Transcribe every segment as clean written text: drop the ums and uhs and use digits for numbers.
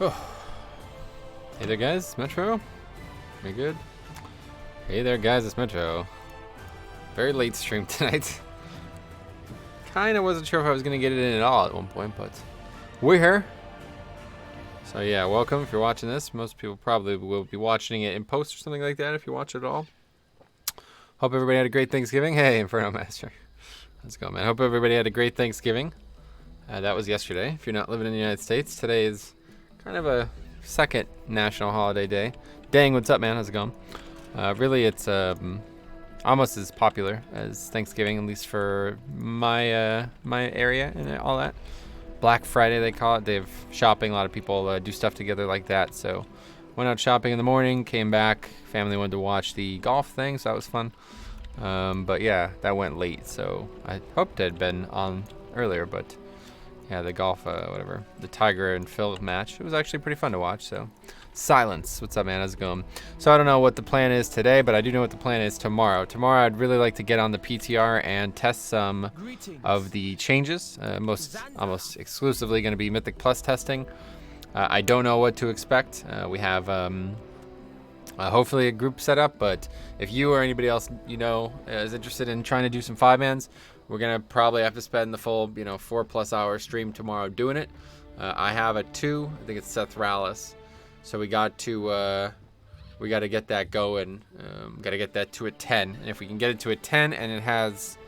Oh. Hey there guys, Metro. We good? Hey there guys, it's Metro. Very late stream tonight. Kinda wasn't sure if I was gonna get it in at all at one point, but we're here. So yeah, welcome if you're watching this. Most people probably will be watching it in post or something like that if you watch it at all. Hope everybody had a great Thanksgiving. Hey, Inferno Master. Let's go, man. Hope everybody had a great Thanksgiving. That was yesterday. If you're not living in the United States, today is kind of a second national holiday day. Dang, what's up, man? How's it going? Really, it's almost as popular as Thanksgiving, at least for my my area and all that. Black Friday, they call it. They have shopping. A lot of people do stuff together like that. So went out shopping in the morning, came back. Family wanted to watch the golf thing, so that was fun. But yeah, that went late, so I hoped it had been on earlier, but yeah, the golf, whatever, the Tiger and Phil match, it was actually pretty fun to watch. So Silence, what's up, man? How's it going? So I don't know what the plan is today, but I do know what the plan is tomorrow. Tomorrow I'd really like to get on the PTR and test some of the changes. Almost exclusively going to be Mythic Plus testing. I don't know what to expect. We have hopefully a group set up, but if you or anybody else you know is interested in trying to do some 5-mans, we're gonna probably have to spend the full 4+ hour stream tomorrow doing it. I have a 2, I think it's Seth Rallis, so we got to get that going. Got to get that to a 10, and if we can get it to a 10 and it has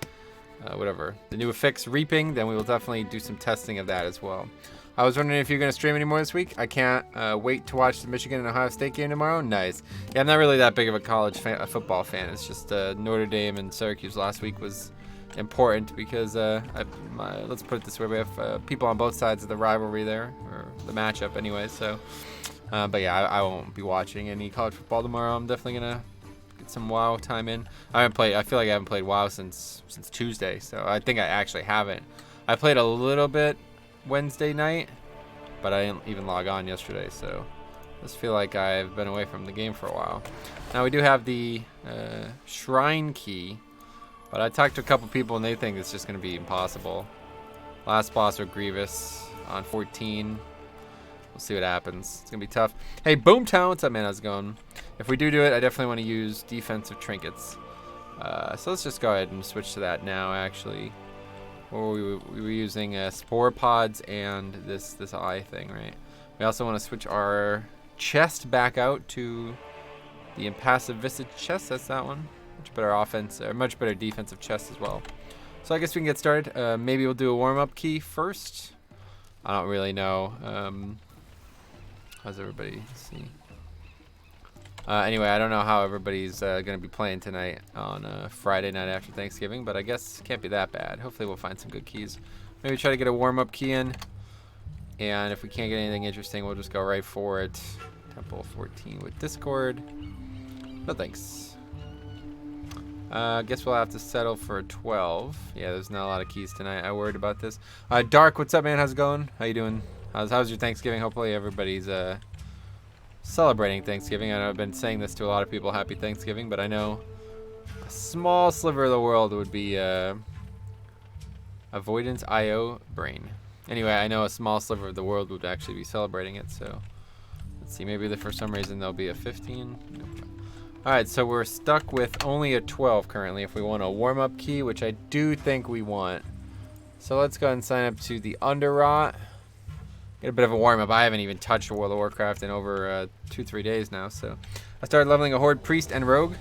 whatever the new affix reaping, then we will definitely do some testing of that as well. I was wondering if you're gonna stream anymore this week. I can't wait to watch the Michigan and Ohio State game tomorrow. Nice. Yeah, I'm not really that big of a college football fan. It's just Notre Dame and Syracuse last week was important because let's put it this way, we have people on both sides of the rivalry there, or the matchup anyway. So but yeah, I won't be watching any college football tomorrow. I'm definitely gonna get some WoW time in. I feel like I haven't played WoW since Tuesday, so I think I actually haven't. I played a little bit Wednesday night, but I didn't even log on yesterday, so I just feel like I've been away from the game for a while. Now we do have the shrine key, but I talked to a couple people and they think it's just going to be impossible. Last boss with Grievous on 14. We'll see what happens. It's going to be tough. Hey, Boomtown, what's up, man? How's it going? If we do it, I definitely want to use defensive trinkets. So let's just go ahead and switch to that now, actually. We were using spore pods and this eye thing, right? We also want to switch our chest back out to the impassive visage chest. That's that one. Much better offense, or much better defensive chest as well. So I guess we can get started. Maybe we'll do a warm-up key first. I don't really know. How's everybody? Let's see. Anyway, I don't know how everybody's going to be playing tonight on Friday night after Thanksgiving, but I guess it can't be that bad. Hopefully we'll find some good keys. Maybe try to get a warm-up key in, and if we can't get anything interesting, we'll just go right for it. Temple 14 with Discord. No thanks. Guess we'll have to settle for a 12. Yeah, there's not a lot of keys tonight. I worried about this. Dark, what's up, man? How's it going? How you doing? How's your Thanksgiving? Hopefully everybody's celebrating Thanksgiving. I know I've been saying this to a lot of people, happy Thanksgiving, but I know a small sliver of the world would be Avoidance IO brain. Anyway, I know a small sliver of the world would actually be celebrating it, so let's see, maybe for some reason there'll be a 15. Nope. Alright, so we're stuck with only a 12 currently if we want a warm-up key, which I do think we want. So let's go ahead and sign up to the Underrot. Get a bit of a warm-up. I haven't even touched World of Warcraft in over 2-3 days now, so I started leveling a Horde Priest and Rogue.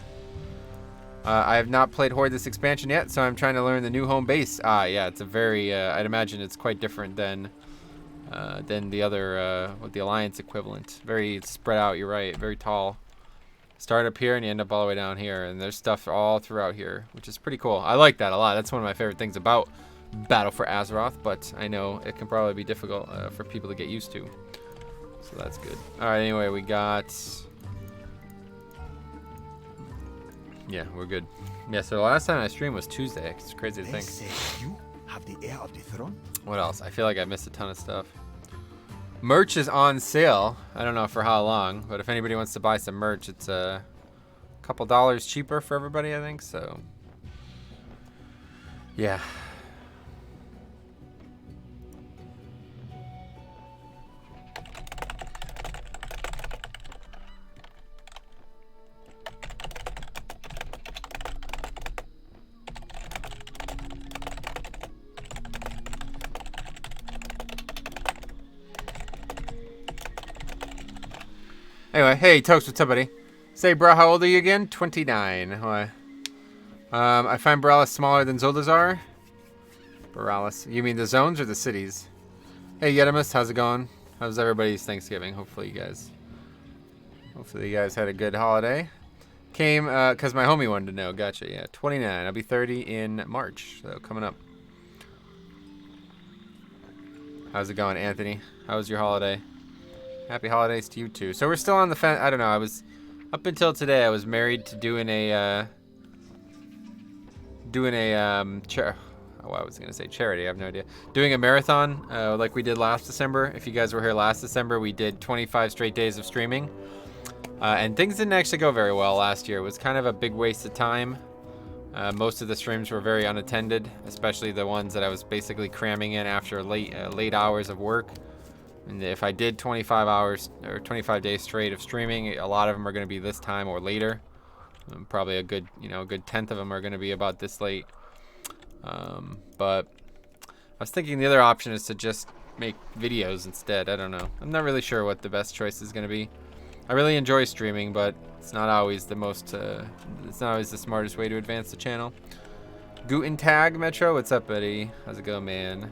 I have not played Horde this expansion yet, so I'm trying to learn the new home base. Yeah, it's a very, I'd imagine it's quite different than the other, with the Alliance equivalent. Very spread out, you're right, very tall. Start up here and you end up all the way down here, and there's stuff all throughout here, which is pretty cool. I like that a lot. That's one of my favorite things about Battle for Azeroth, but I know it can probably be difficult for people to get used to. So that's good. Alright, anyway, we got... Yeah, we're good. Yeah, so the last time I streamed was Tuesday. It's crazy to think. You have the heir of the throne? What else? I feel like I missed a ton of stuff. Merch is on sale. I don't know for how long, but if anybody wants to buy some merch, it's a couple dollars cheaper for everybody, I think. So, yeah. Anyway, hey, Toast, what's up, buddy? Say, bro, how old are you again? 29. Why? I find Boralus smaller than Zoldazar. Boralus. You mean the zones or the cities? Hey, Yetimus, how's it going? How's everybody's Thanksgiving? Hopefully you guys had a good holiday. Came, because my homie wanted to know. Gotcha, yeah. 29. I'll be 30 in March, so coming up. How's it going, Anthony? How was your holiday? Happy holidays to you, too. So we're still on the fence. I don't know. I was, up until today, I was married to doing a I was gonna say charity. I have no idea. Doing a marathon like we did last December. If you guys were here last December, we did 25 straight days of streaming, and things didn't actually go very well last year. It was kind of a big waste of time. Most of the streams were very unattended, especially the ones that I was basically cramming in after late hours of work. And if I did 25 hours or 25 days straight of streaming, a lot of them are going to be this time or later. Probably a good, a good 10th of them are going to be about this late. But I was thinking the other option is to just make videos instead. I don't know. I'm not really sure what the best choice is going to be. I really enjoy streaming, but it's not always the most, it's not always the smartest way to advance the channel. Guten Tag, Metro. What's up, buddy? How's it going, man?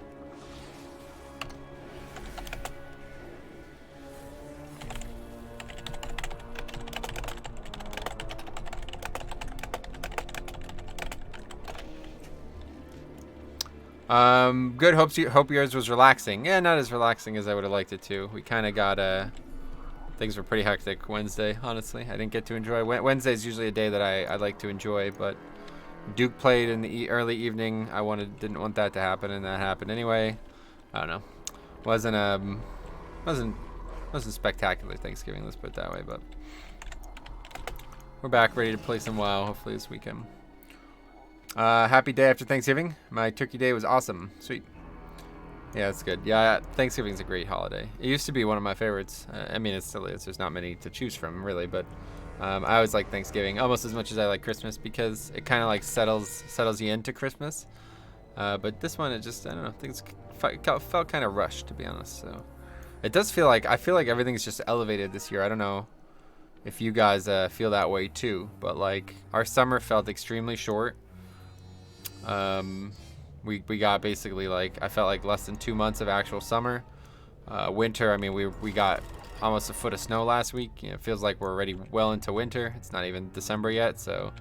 Good. Hope yours was relaxing. Yeah, not as relaxing as I would have liked it to. We kind of got, things were pretty hectic Wednesday, honestly. I didn't get to enjoy. Wednesday's usually a day that I like to enjoy, but Duke played in the early evening. Didn't want that to happen, and that happened anyway. I don't know. Wasn't spectacular Thanksgiving, let's put it that way, but we're back ready to play some WoW, hopefully this weekend. Happy day after Thanksgiving. My turkey day was awesome. Sweet. Yeah, that's good. Yeah, Thanksgiving's a great holiday. It used to be one of my favorites. I mean, it still is. There's not many to choose from, really, but I always like Thanksgiving almost as much as I like Christmas because it kind of like settles you into Christmas. But this one, it just, I don't know, things felt kind of rushed, to be honest. So it does feel like, I feel like everything's just elevated this year. I don't know if you guys feel that way too, but like our summer felt extremely short. We got basically like, I felt like less than 2 months of actual summer. Winter, I mean, we got almost a foot of snow last week. It feels like we're already well into winter. It's not even December yet, so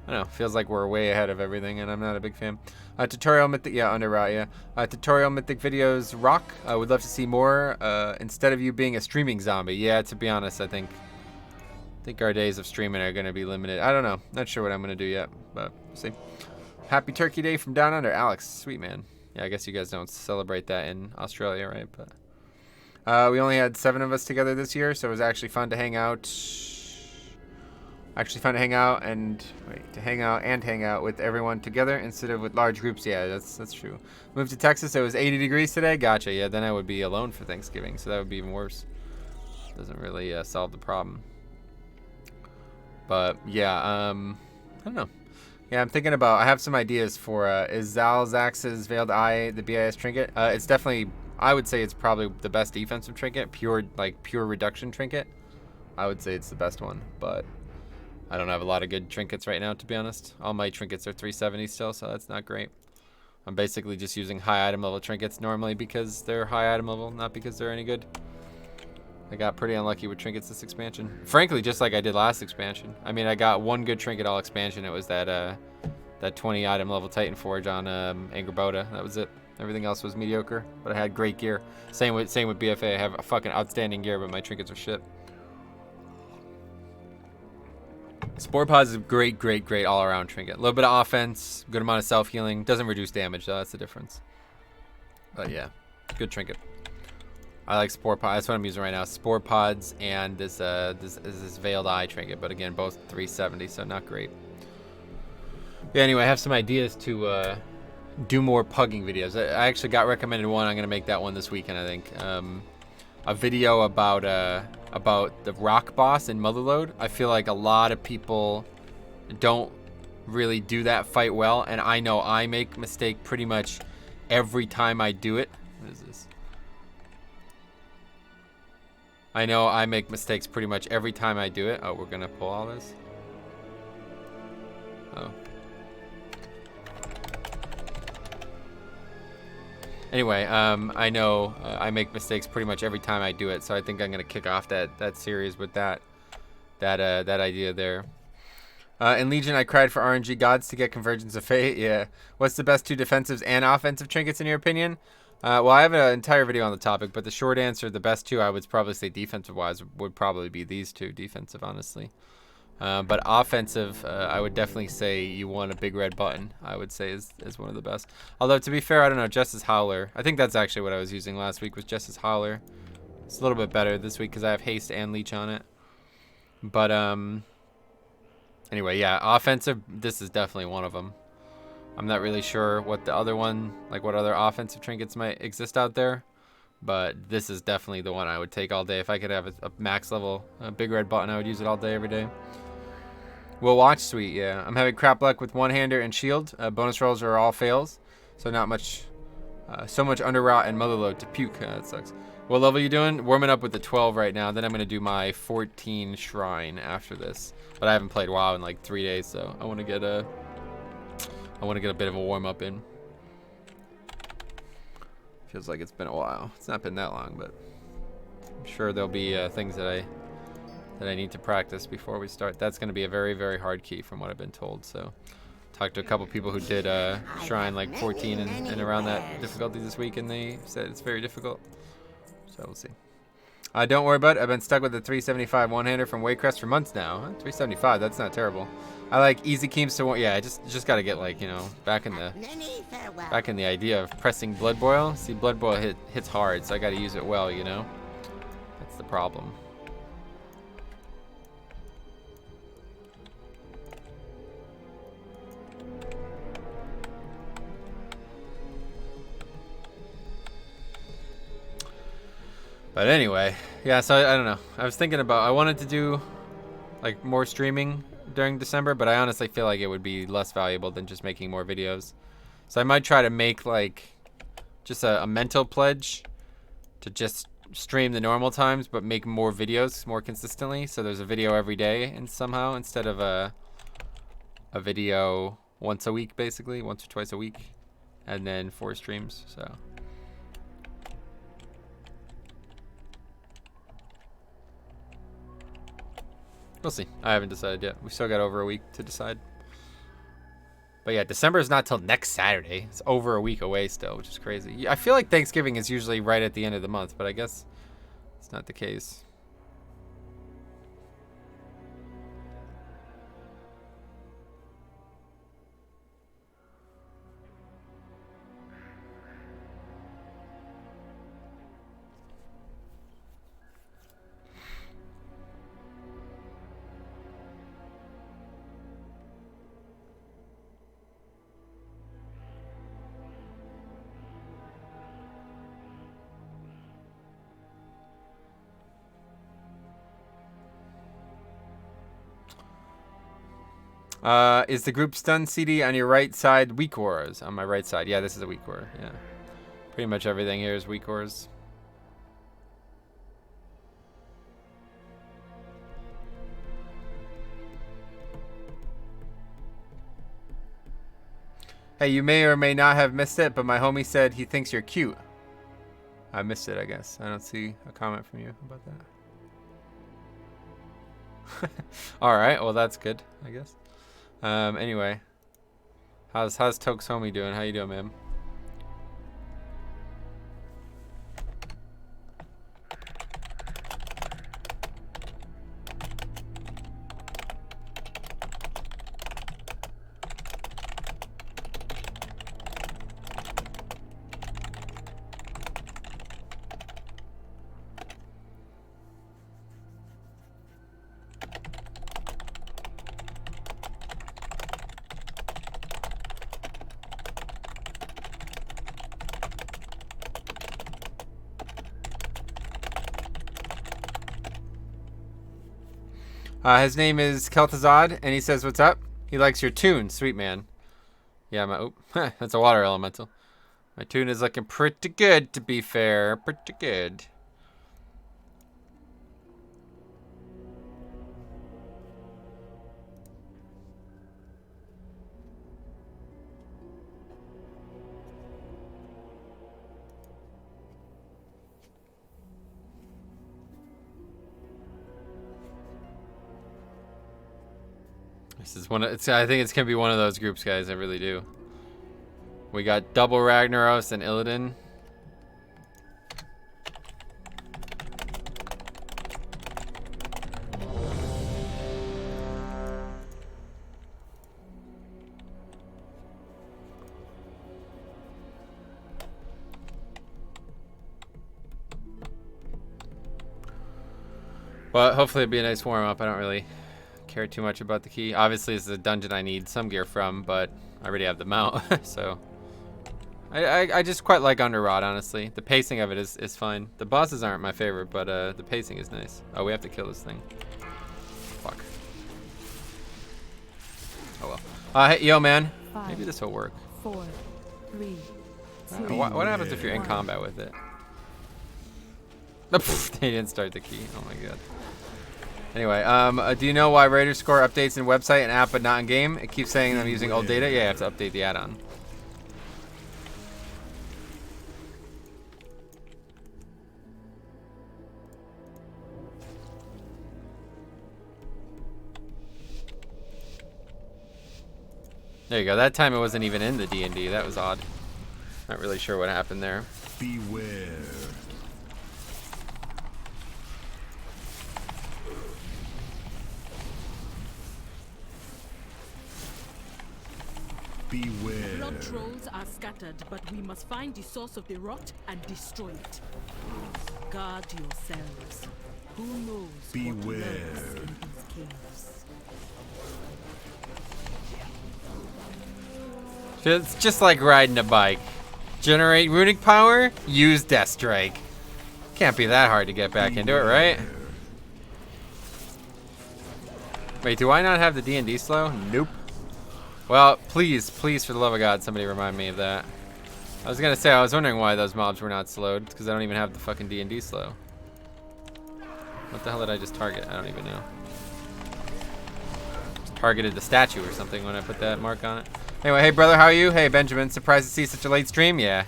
I don't know. Feels like we're way ahead of everything, and I'm not a big fan. Tutorial Mythic, yeah, Underrot, yeah. Tutorial Mythic videos rock. I would love to see more. Instead of you being a streaming zombie, yeah. To be honest, I think our days of streaming are gonna be limited. I don't know. Not sure what I'm gonna do yet, but we'll see. Happy Turkey Day from Down Under, Alex. Sweet, man. Yeah, I guess you guys don't celebrate that in Australia, right? But we only had 7 of us together this year, so it was actually fun to hang out. And hang out with everyone together instead of with large groups. Yeah, that's true. Moved to Texas. It was 80 degrees today. Gotcha. Yeah, then I would be alone for Thanksgiving, so that would be even worse. Doesn't really solve the problem. But yeah, I don't know. Yeah, I'm thinking about, I have some ideas for, is Zalzax's Veiled Eye the BIS trinket? It's definitely, I would say it's probably the best defensive trinket, pure reduction trinket. I would say it's the best one, but I don't have a lot of good trinkets right now, to be honest. All my trinkets are 370 still, so that's not great. I'm basically just using high item level trinkets normally because they're high item level, not because they're any good. I got pretty unlucky with trinkets this expansion. Frankly, just like I did last expansion. I mean, I got one good trinket all expansion. It was that 20 item level Titan Forge on Angerboda. That was it. Everything else was mediocre, but I had great gear. Same with BFA. I have a fucking outstanding gear, but my trinkets are shit. Spore Pods is a great all-around trinket. A little bit of offense, good amount of self-healing. Doesn't reduce damage though. That's the difference. But yeah, good trinket. I like Spore Pods. That's what I'm using right now. Spore Pods and this Veiled Eye trinket. But again, both 370, so not great. Yeah, anyway, I have some ideas to do more pugging videos. I actually got recommended one. I'm going to make that one this weekend, I think. A video about the rock boss in Motherlode. I feel like a lot of people don't really do that fight well. And I know I make a mistake pretty much every time I do it. What is this? I know I make mistakes pretty much every time I do it. Oh, we're gonna pull all this. Oh. Anyway, I know I make mistakes pretty much every time I do it, so I think I'm gonna kick off that series with that idea there. In Legion, I cried for RNG gods to get Convergence of Fate. Yeah. What's the best 2 defensive and offensive trinkets in your opinion? Well, I have an entire video on the topic, but the short answer, the best 2, I would probably say defensive-wise, would probably be these 2. Defensive, honestly. But offensive, I would definitely say you want a big red button. I would say is one of the best. Although, to be fair, I don't know. Justice Howler. I think that's actually what I was using last week was Justice Howler. It's a little bit better this week because I have Haste and Leech on it. But, anyway, yeah, offensive, this is definitely one of them. I'm not really sure what the other one, like what other offensive trinkets might exist out there. But this is definitely the one I would take all day. If I could have a max level, a big red button, I would use it all day, every day. We'll watch, sweet, yeah. I'm having crap luck with one-hander and shield. Bonus rolls are all fails. So not much, so much Underrot and Motherload to puke. That sucks. What level are you doing? Warming up with the 12 right now. Then I'm going to do my 14 Shrine after this. But I haven't played WoW in like 3 days, so I want to get a bit of a warm-up in. Feels like it's been a while. It's not been that long, but I'm sure there'll be things that I need to practice before we start. That's going to be a very, very hard key from what I've been told. So talked to a couple people who did Shrine like 14 and around that difficulty this week, and they said it's very difficult. So we'll see. Don't worry about it. I've been stuck with the 375 one-hander from Waycrest for months now. 375, that's not terrible. I like easy keeps to one. Yeah, I just got to get like, you know, back in the idea of pressing Blood Boil. See, Blood Boil hits hard, so I got to use it well, you know. That's the problem. But anyway, yeah, so I don't know. I was thinking about, I wanted to do like more streaming during December, but I honestly feel like it would be less valuable than just making more videos. So I might try to make like just a mental pledge to just stream the normal times, but make more videos more consistently. So there's a video every day and somehow instead of a video once a week, basically, once or twice a week, and then 4 streams, so. We'll see. I haven't decided yet. We still got over a week to decide. But yeah, December is not till next Saturday. It's over a week away still, which is crazy. I feel like Thanksgiving is usually right at the end of the month, but I guess it's not the case. Is the group stun CD on your right side weak auras? On my right side. Yeah, this is a weak aura. Yeah. Pretty much everything here is weak auras. Hey, you may or may not have missed it, but my homie said he thinks you're cute. I missed it, I guess. I don't see a comment from you about that. Alright, well that's good, I guess. Anyway. How's Toke's homie doing? How you doing, man? His name is Kel'Thuzad, and he says, "What's up?" He likes your tune, sweet man. Yeah, that's a water elemental. My tune is looking pretty good, to be fair. Pretty good. This is one of, I think it's gonna be one of those groups, guys. I really do. We got double Ragnaros and Illidan. But hopefully it'll be a nice warm-up. I don't really care too much about the key. Obviously, this is a dungeon I need some gear from, but I already have the mount, so... I just quite like Underrot, honestly. The pacing of it is fine. The bosses aren't my favorite, but the pacing is nice. Oh, we have to kill this thing. Fuck. Oh well. Hey, yo, man. 5, Maybe this will work. 4, 3, 2, What happens if you're in combat with it? They didn't start the key. Oh my god. Anyway, do you know why Raider Score updates in website and app but not in game? It keeps saying I'm using old data. Yeah, you have to update the add-on. There you go. That time it wasn't even in the D&D. That was odd. Not really sure what happened there. Beware. Beware. Blood trolls are scattered, but we must find the source of the rot and destroy it. Guard yourselves. Who knows Beware. what lurks in these caves? It's just like riding a bike. Generate runic power, use Death Strike. Can't be that hard to get back into it, right? Wait, do I not have the D&D slow? Nope. Well, please, please, for the love of God, somebody remind me of that. I was gonna say, I was wondering why those mobs were not slowed, because I don't even have the fucking D&D slow. What the hell did I just target? I don't even know. Just targeted the statue or something when I put that mark on it. Anyway, hey brother, how are you? Hey Benjamin, surprised to see such a late stream? Yeah.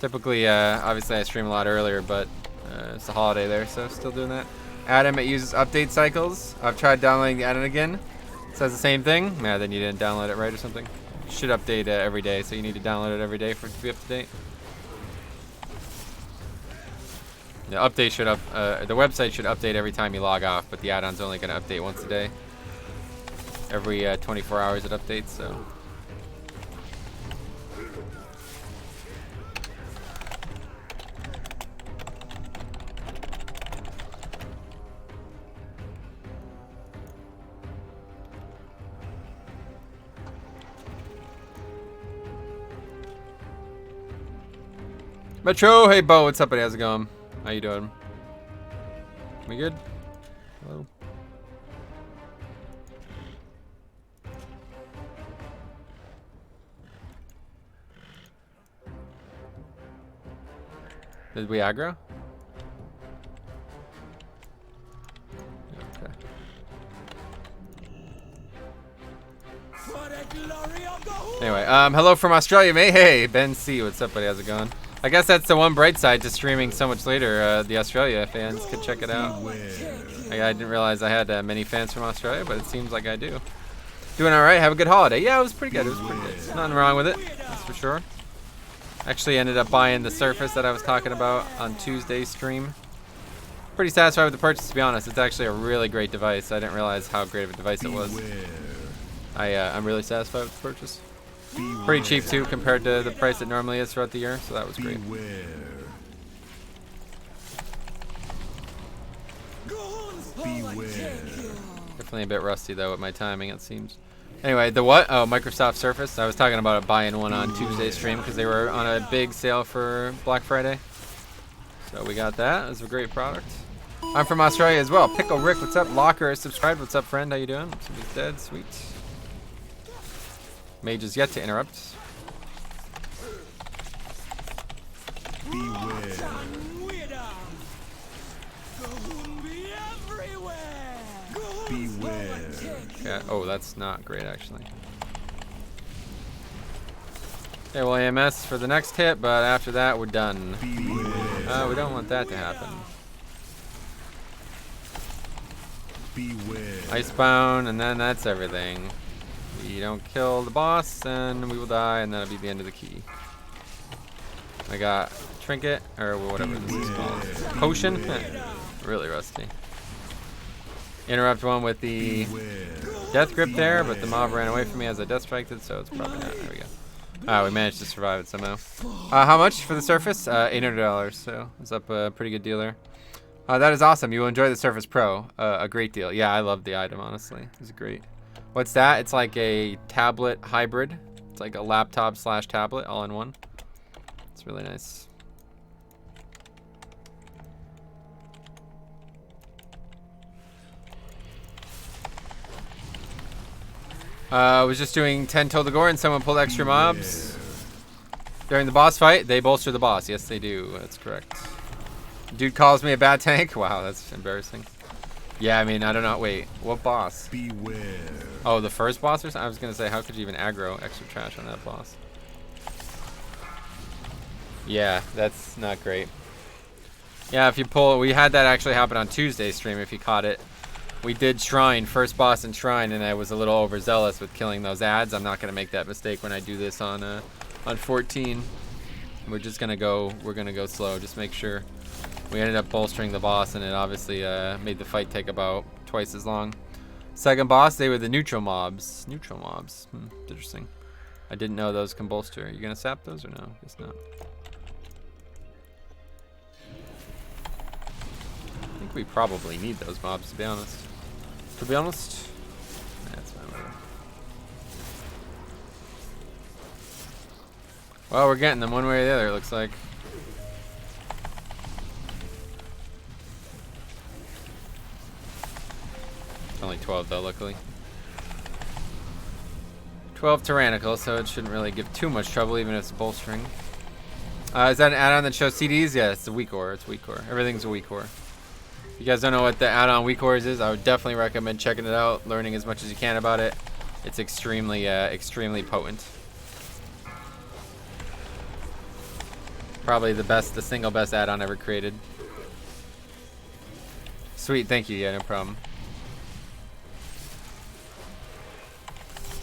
Typically, obviously I stream a lot earlier, but it's a holiday there, so still doing that. Adam, it uses update cycles. I've tried downloading the add-on again. It says the same thing. Yeah, then you didn't download it right or something. It should update every day, so you need to download it every day for it to be up to date. The update should the website should update every time you log off, but the add-on's only going to update once a day. Every 24 hours it updates, so. Metro, hey Bo, what's up buddy, how's it going? How you doing? We good? Hello? Did we aggro? Okay. Anyway, hello from Australia, mate. Hey, Ben C, what's up buddy, how's it going? I guess that's the one bright side to streaming so much later. The Australia fans could check it out. I didn't realize I had many fans from Australia, but it seems like I do. Doing all right. Have a good holiday. Yeah, it was pretty good. It was pretty good. Nothing wrong with it. That's for sure. Actually ended up buying the Surface that I was talking about on Tuesday's stream. Pretty satisfied with the purchase, to be honest. It's actually a really great device. I didn't realize how great of a device it was. I'm really satisfied with the purchase. Pretty cheap too compared to the price it normally is throughout the year, so that was great. Definitely a bit rusty though with my timing, it seems. Anyway, the what? Oh, Microsoft Surface. I was talking about buying one on Tuesday's stream because they were on a big sale for Black Friday. So we got that. It was a great product. I'm from Australia as well. Pickle Rick, what's up? Locker is subscribed. What's up, friend? How you doing? Somebody's dead. Sweet. Mage is yet to interrupt. Beware. Beware. Yeah. Oh, that's not great, actually. Okay, well, AMS for the next hit, but after that, we're done. We don't want that to happen. Beware. Icebound, and then that's everything. we don't kill the boss, then we will die, and that'll be the end of the key. I got trinket, or whatever this is called. Potion? Really rusty. Interrupt one with the death grip there, but the mob ran away from me as I death striked it, so it's probably not. There we go. We managed to survive it somehow. How much for the surface? $800, so it's up a pretty good deal there. That is awesome. You will enjoy the Surface Pro. A great deal. Yeah, I love the item, honestly. It's great. What's that? It's like a tablet hybrid. It's like a laptop / tablet all in one. It's really nice. I was just doing 10 Toll the Gore and someone pulled extra mobs. During the boss fight, they bolster the boss. Yes, they do. That's correct. Dude calls me a bad tank. Wow, that's embarrassing. Yeah, I mean, I don't know. Wait, what boss? Beware. Oh, the first boss or something? I was going to say, how could you even aggro extra trash on that boss? Yeah, that's not great. Yeah, if you pull, we had that actually happen on Tuesday's stream if you caught it. We did Shrine, first boss in Shrine, and I was a little overzealous with killing those ads. I'm not going to make that mistake when I do this on 14. We're just going to go, we're going to go slow. Just make sure. We ended up bolstering the boss, and it obviously made the fight take about twice as long. Second boss, they were the neutral mobs. Neutral mobs. Interesting. I didn't know those can bolster. You going to sap those or no? Guess not. I think we probably need those mobs, to be honest. To be honest, that's fine. Whatever. Well, we're getting them one way or the other, it looks like. Only 12 though, luckily. 12 tyrannical, so it shouldn't really give too much trouble, even if it's bolstering. Is that an add-on that shows CDs? Yeah, it's a weak ore. It's weak ore. Everything's a weak ore. If you guys don't know what the add-on weak ores is, I would definitely recommend checking it out, learning as much as you can about it. It's extremely, extremely potent. Probably the single best add-on ever created. Sweet, thank you. Yeah, no problem.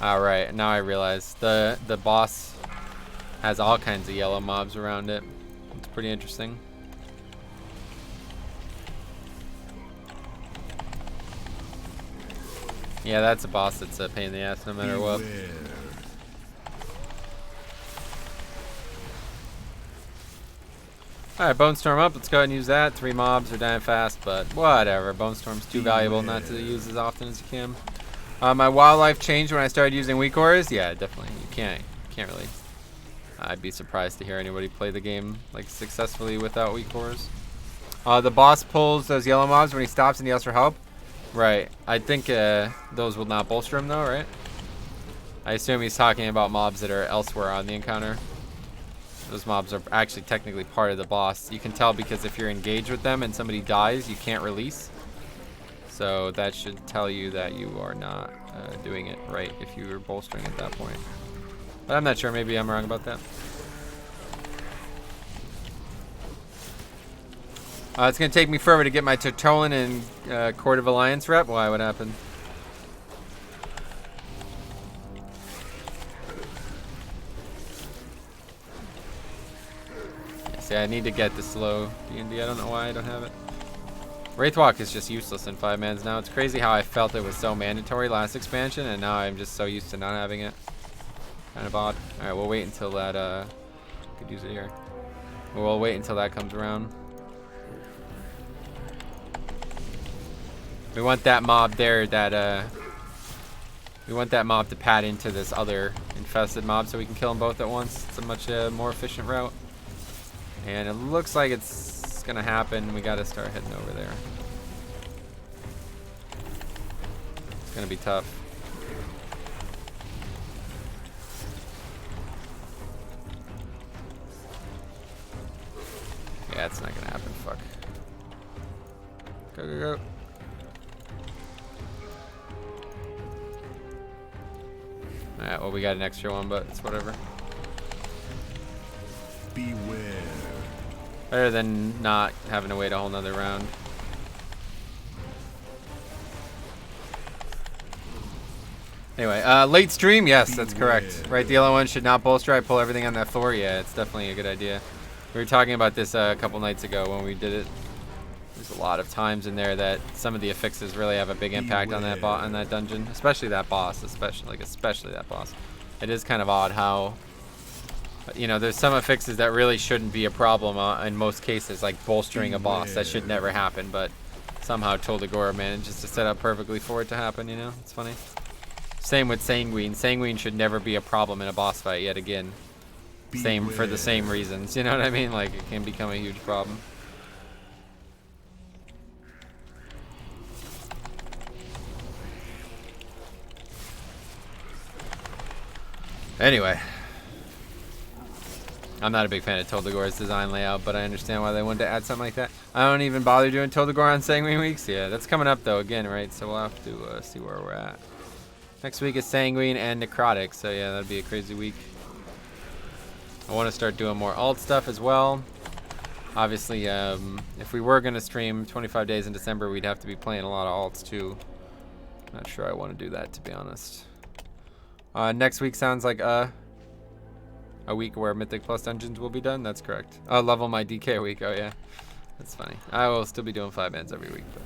Alright, now I realize the boss has all kinds of yellow mobs around it. It's pretty interesting. Yeah, that's a boss that's a pain in the ass no matter what. Alright, Bone Storm up. Let's go ahead and use that. 3 mobs are dying fast, but whatever. Bone Storm's too valuable not to use as often as you can. My wildlife changed when I started using weak ores. Yeah, definitely. You can't really. I'd be surprised to hear anybody play the game like successfully without weak ores. The boss pulls those yellow mobs when he stops and yells for help. Right. I think those will not bolster him though, right? I assume he's talking about mobs that are elsewhere on the encounter. Those mobs are actually technically part of the boss. You can tell because if you're engaged with them and somebody dies, you can't release. So that should tell you that you are not doing it right if you were bolstering at that point. But I'm not sure. Maybe I'm wrong about that. It's going to take me forever to get my Tertullian and Court of Alliance rep. Why? What happened? Yeah, see, I need to get the slow D&D. I don't know why I don't have it. Wraithwalk is just useless in 5-mans now. It's crazy how I felt it was so mandatory last expansion, and now I'm just so used to not having it. Kind of odd. Alright, we'll wait until that, could use it here. We'll wait until that comes around. We want that mob there that, we want that mob to pad into this other infested mob so we can kill them both at once. It's a much more efficient route. And it looks like it's gonna happen. We gotta start heading over there. It's gonna be tough. Yeah, it's not gonna happen. Fuck. Go, go, go. Alright, well, we got an extra one, but it's whatever. Beware. Better than not having to wait a whole nother round. Anyway, late stream, yes, that's correct. Right, the yellow one should not bolster. I pull everything on that floor. Yeah, it's definitely a good idea. We were talking about this a couple nights ago when we did it. There's a lot of times in there that some of the affixes really have a big impact on that dungeon, especially that boss, especially that boss. It is kind of odd how, you know, there's some affixes that really shouldn't be a problem in most cases, like bolstering a boss. That should never happen, but somehow Toldagora manages to set up perfectly for it to happen, you know? It's funny. Same with Sanguine. Sanguine should never be a problem in a boss fight yet again. Same for the same reasons, you know what I mean? Like, it can become a huge problem. Anyway. I'm not a big fan of Toldagora's design layout, but I understand why they wanted to add something like that. I don't even bother doing Toldagora on Sanguine weeks. Yeah, that's coming up though again, right? So we'll have to see where we're at. Next week is Sanguine and Necrotic, so yeah, that'd be a crazy week. I want to start doing more alt stuff as well. Obviously, if we were going to stream 25 days in December, we'd have to be playing a lot of alts too. Not sure I want to do that, to be honest. Next week sounds like a week where Mythic Plus dungeons will be done. That's correct. I'll level my DK week. Oh yeah, that's funny. I will still be doing 5-mans every week. But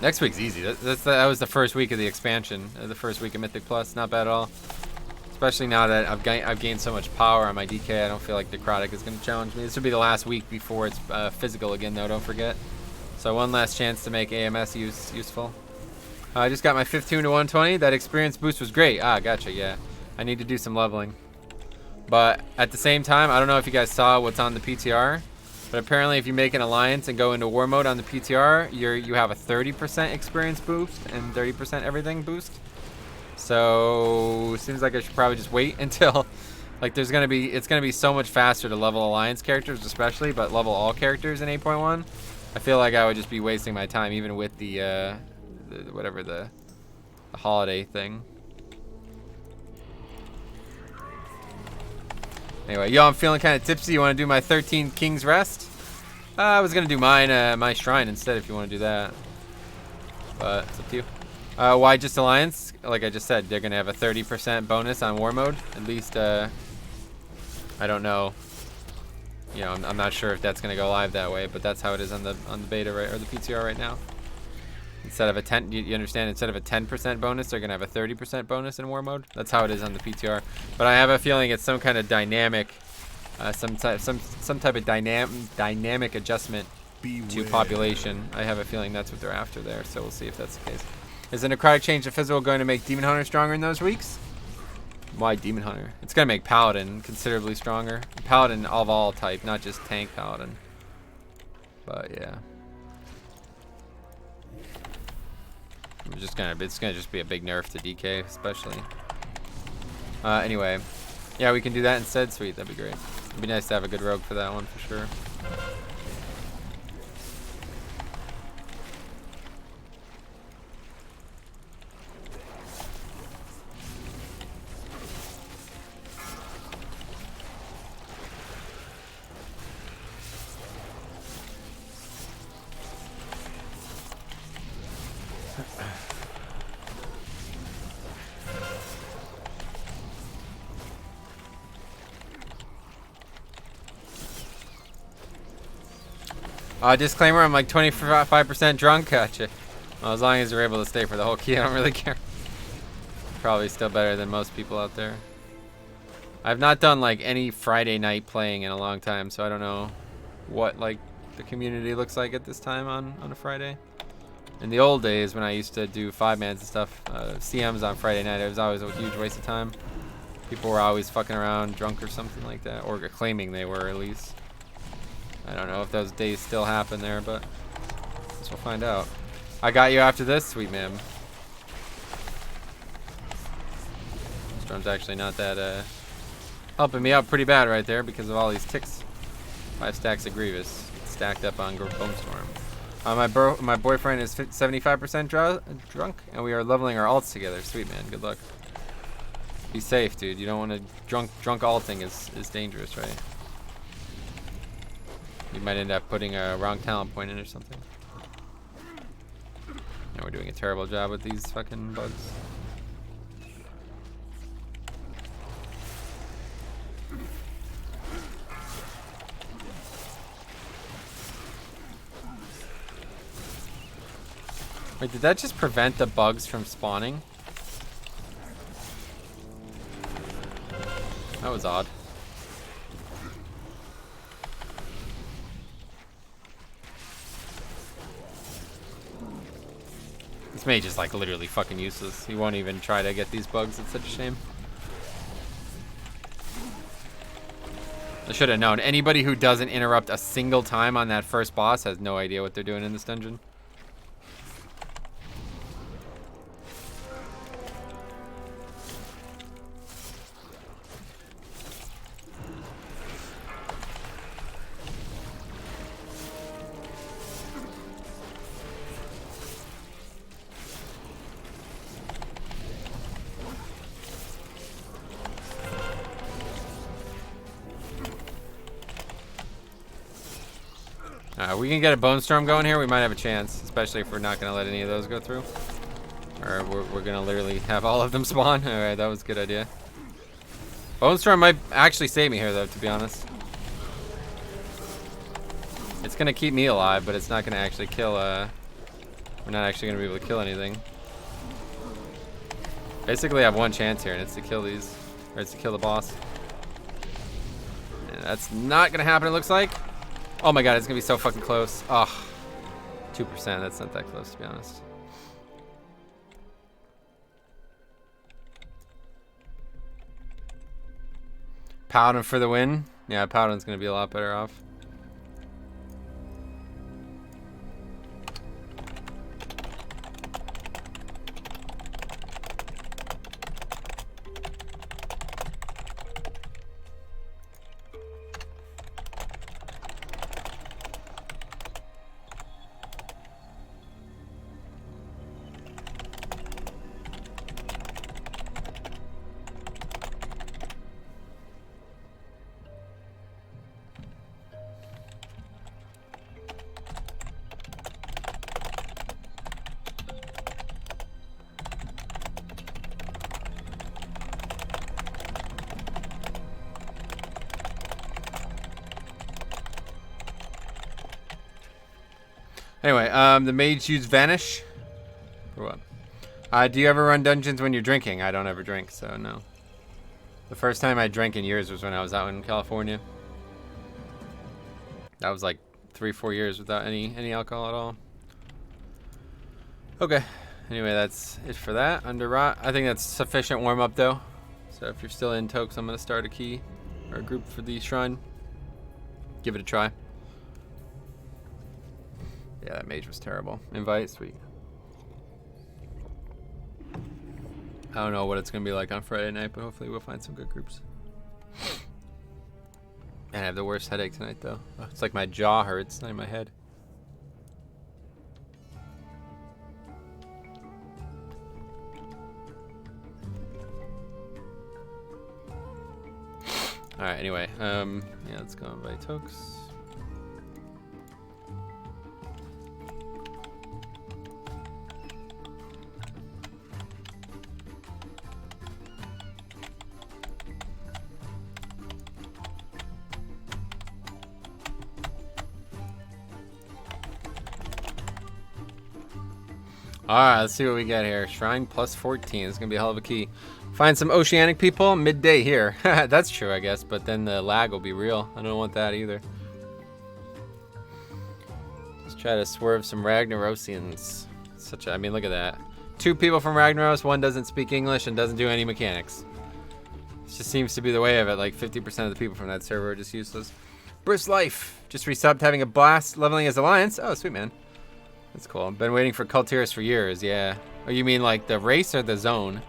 next week's easy. That was the first week of the expansion. The first week of Mythic Plus. Not bad at all. Especially now that I've gained so much power on my DK. I don't feel like Necrotic is going to challenge me. This will be the last week before it's physical again, though. Don't forget. So one last chance to make AMS useful. I just got my 15 to 120. That experience boost was great. Ah, gotcha. Yeah. I need to do some leveling. But at the same time, I don't know if you guys saw what's on the PTR, but apparently if you make an alliance and go into war mode on the PTR, you have a 30% experience boost and 30% everything boost. So seems like I should probably just wait until, like, it's gonna be so much faster to level alliance characters, especially, but level all characters in 8.1. I feel like I would just be wasting my time even with the holiday thing. Anyway, yo, I'm feeling kind of tipsy. You want to do my 13 King's Rest? I was gonna do mine, my shrine instead if you want to do that. But it's up to you. Why just Alliance? Like I just said, they're gonna have a 30% bonus on War Mode. At least, I don't know. You know, I'm not sure if that's gonna go live that way, but that's how it is on the beta, right, or the PTR right now. Instead of a 10, you understand? Instead of a 10% bonus, they're gonna have a 30% bonus in War Mode. That's how it is on the PTR. But I have a feeling it's some kind of dynamic, some type of dynamic adjustment to population. I have a feeling that's what they're after there. So we'll see if that's the case. Is the Necrotic change to physical going to make Demon Hunter stronger in those weeks? Why Demon Hunter? It's gonna make Paladin considerably stronger. Paladin of all type, not just tank Paladin. But yeah. It's gonna just be a big nerf to DK, especially. Anyway, yeah, we can do that instead. Sweet, that'd be great. It'd be nice to have a good rogue for that one for sure. Disclaimer, I'm like 25% drunk. Gotcha. Well, as long as you're able to stay for the whole key, I don't really care. Probably still better than most people out there. I've not done like any Friday night playing in a long time, so I don't know what like the community looks like at this time on a Friday. In the old days when I used to do 5-mans and stuff, CMs on Friday night, it was always a huge waste of time. People were always fucking around drunk or something like that, or claiming they were at least. I don't know if those days still happen there, but I guess we'll find out. I got you after this, sweet man. Storm's actually not that helping me out pretty bad right there because of all these ticks. 5 stacks of Grievous stacked up on Bone Storm. My boyfriend is 75% drunk, and we are leveling our alts together. Sweet man, good luck. Be safe, dude. You don't want to drunk alting is dangerous, right? You might end up putting a wrong talent point in or something. we're doing a terrible job with these fucking bugs. Wait, did that just prevent the bugs from spawning? That was odd. This mage is like literally fucking useless. He won't even try to get these bugs. It's such a shame. I should have known. Anybody who doesn't interrupt a single time on that first boss has no idea what they're doing in this dungeon. We can get a Bone Storm going here. We might have a chance, especially if we're not going to let any of those go through. Or we're going to literally have all of them spawn. All right, that was a good idea. Bone Storm might actually save me here, though, to be honest. It's going to keep me alive, but it's not going to actually kill... we're not actually going to be able to kill anything. Basically, I have one chance here, and it's to kill these. Or it's to kill the boss. And that's not going to happen, it looks like. Oh my god, it's gonna be so fucking close. Oh, 2%, that's not that close to be honest. Paladin for the win. Yeah, Paladin's gonna be a lot better off. Anyway, the mage used Vanish. For what? Do you ever run dungeons when you're drinking? I don't ever drink, so no. The first time I drank in years was when I was out in California. That was like 3-4 years without any alcohol at all. Okay. Anyway, that's it for that. Underrot. I think that's sufficient warm-up, though. So if you're still in Tokes, I'm going to start a key or a group for the shrine. Give it a try. Yeah, that mage was terrible. Invite, sweet. I don't know what it's going to be like on Friday night, but hopefully we'll find some good groups. And I have the worst headache tonight, though. Oh, it's like my jaw hurts, not in my head. Alright, anyway. Yeah, let's go invite Tokes. Alright, let's see what we get here. Shrine plus 14. It's going to be a hell of a key. Find some oceanic people midday here. That's true, I guess, but then the lag will be real. I don't want that either. Let's try to swerve some Ragnarosians. I mean, look at that. 2 people from Ragnaros, 1 doesn't speak English and doesn't do any mechanics. It just seems to be the way of it. Like 50% of the people from that server are just useless. Bruce Life. Just resubbed, having a blast, leveling his alliance. Oh, sweet, man. That's cool. I've been waiting for Cultiris for years, yeah. Oh, you mean like the race or the zone?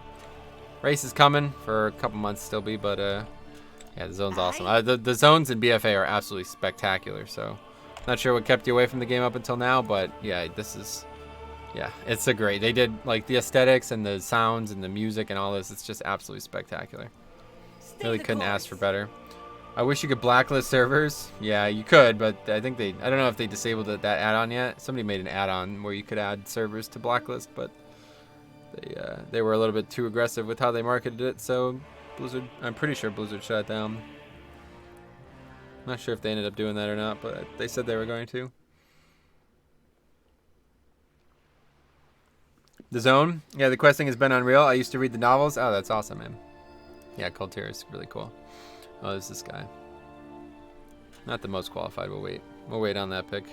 Race is coming for a couple months still be, but yeah, the zone's awesome. The zones in BFA are absolutely spectacular, so not sure what kept you away from the game up until now, but yeah, yeah, it's a great. They did like the aesthetics and the sounds and the music and all this. It's just absolutely spectacular. Really couldn't ask for better. I wish you could blacklist servers. Yeah, you could, but I think I don't know if they disabled that add-on yet. Somebody made an add-on where you could add servers to blacklist, but they were a little bit too aggressive with how they marketed it, so Blizzard, I'm pretty sure Blizzard shut it down. Not sure if they ended up doing that or not, but they said they were going to. The Zone? Yeah, the questing has been unreal. I used to read the novels. Oh, that's awesome, man. Yeah, Cold Tear is really cool. Oh, there's this guy. Not the most qualified. We'll wait. We'll wait on that pick.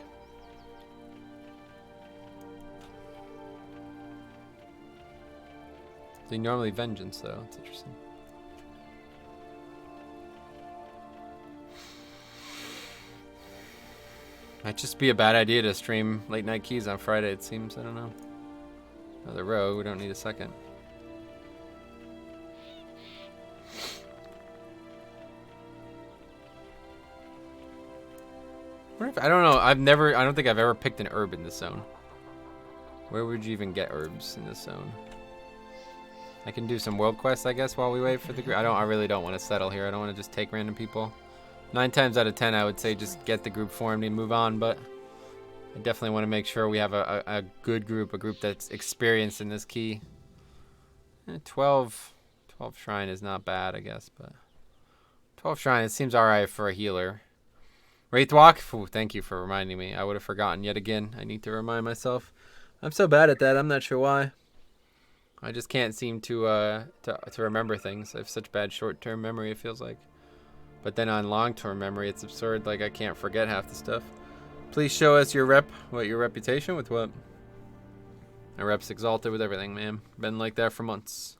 See, normally Vengeance, though. It's interesting. Might just be a bad idea to stream late night keys on Friday, it seems. I don't know. Another row. We don't need a second. I don't know. I don't think I've ever picked an herb in this zone. Where would you even get herbs in this zone? I can do some world quests, I guess, while we wait for the group. I really don't want to settle here. I don't want to just take random people. 9 times out of 10, I would say just get the group formed and move on, but I definitely want to make sure we have a good group, a group that's experienced in this key. 12 Shrine is not bad, I guess, but 12 Shrine, it seems alright for a healer. Wraithwalk? Ooh, thank you for reminding me. I would have forgotten yet again. I need to remind myself. I'm so bad at that. I'm not sure why. I just can't seem to remember things. I have such bad short-term memory, it feels like. But then on long-term memory, it's absurd. Like, I can't forget half the stuff. Please show us your your reputation with what? My rep's exalted with everything, man. Been like that for months.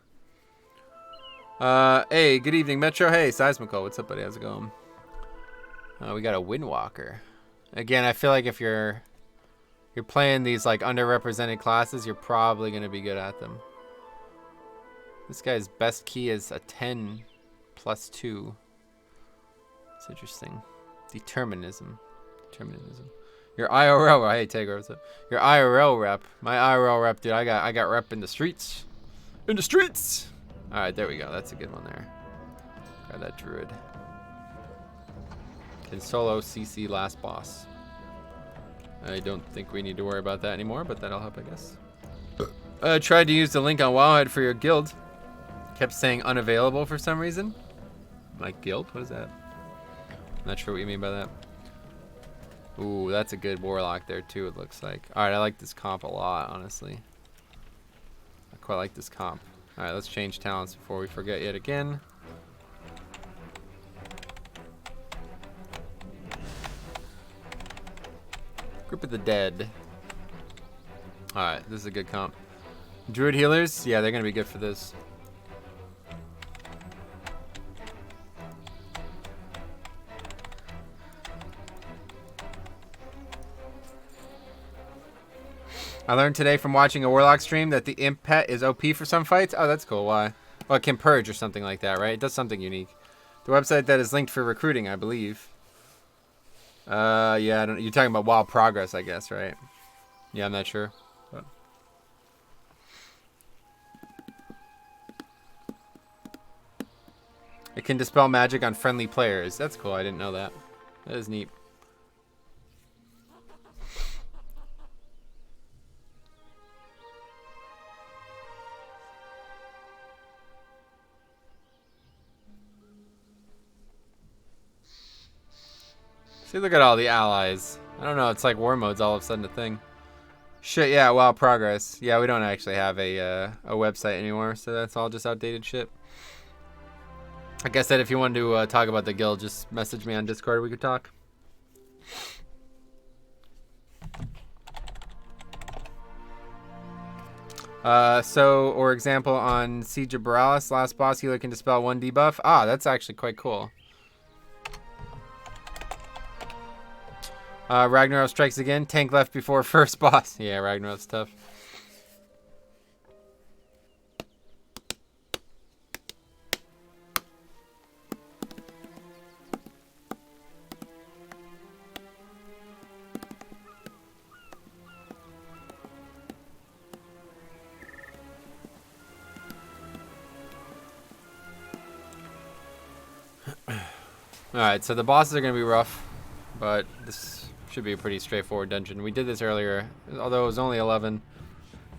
Hey, good evening, Metro. Hey, Seismical. What's up, buddy? How's it going? We got a Windwalker. Again, I feel like if you're playing these like underrepresented classes, you're probably gonna be good at them. This guy's best key is a 10 plus 2. It's interesting. Determinism. Your IRL, hey Tager, what's up? Your IRL rep. My IRL rep, dude. I got rep in the streets. In the streets. All right, there we go. That's a good one there. Got that druid. Can solo CC last boss. I don't think we need to worry about that anymore, but that'll help, I guess. Tried to use the link on Wowhead for your guild. Kept saying unavailable for some reason. Like guild? What is that? Not sure what you mean by that. Ooh, that's a good warlock there too, it looks like. Alright, I like this comp a lot, honestly. I quite like this comp. Alright, let's change talents before we forget yet again. Group of the Dead. Alright, this is a good comp. Druid healers? Yeah, they're going to be good for this. I learned today from watching a Warlock stream that the Imp pet is OP for some fights. Oh, that's cool. Why? Well, it can purge or something like that, right? It does something unique. The website that is linked for recruiting, I believe. Yeah, you're talking about WoW Progress, I guess, right? Yeah, I'm not sure. But. It can dispel magic on friendly players. That's cool. I didn't know that. That is neat. See, look at all the allies. I don't know, it's like war mode's all of a sudden a thing. Shit, yeah, WoW Progress. Yeah, we don't actually have a website anymore, so that's all just outdated shit. Like I said, if you wanted to talk about the guild, just message me on Discord, we could talk. Or example, on Siege of Boralus, last boss healer can dispel 1 debuff. Ah, that's actually quite cool. Ragnarok strikes again. Tank left before first boss. Yeah, Ragnarok's tough. Alright, so the bosses are going to be rough, but this should be a pretty straightforward dungeon. We did this earlier, although it was only 11.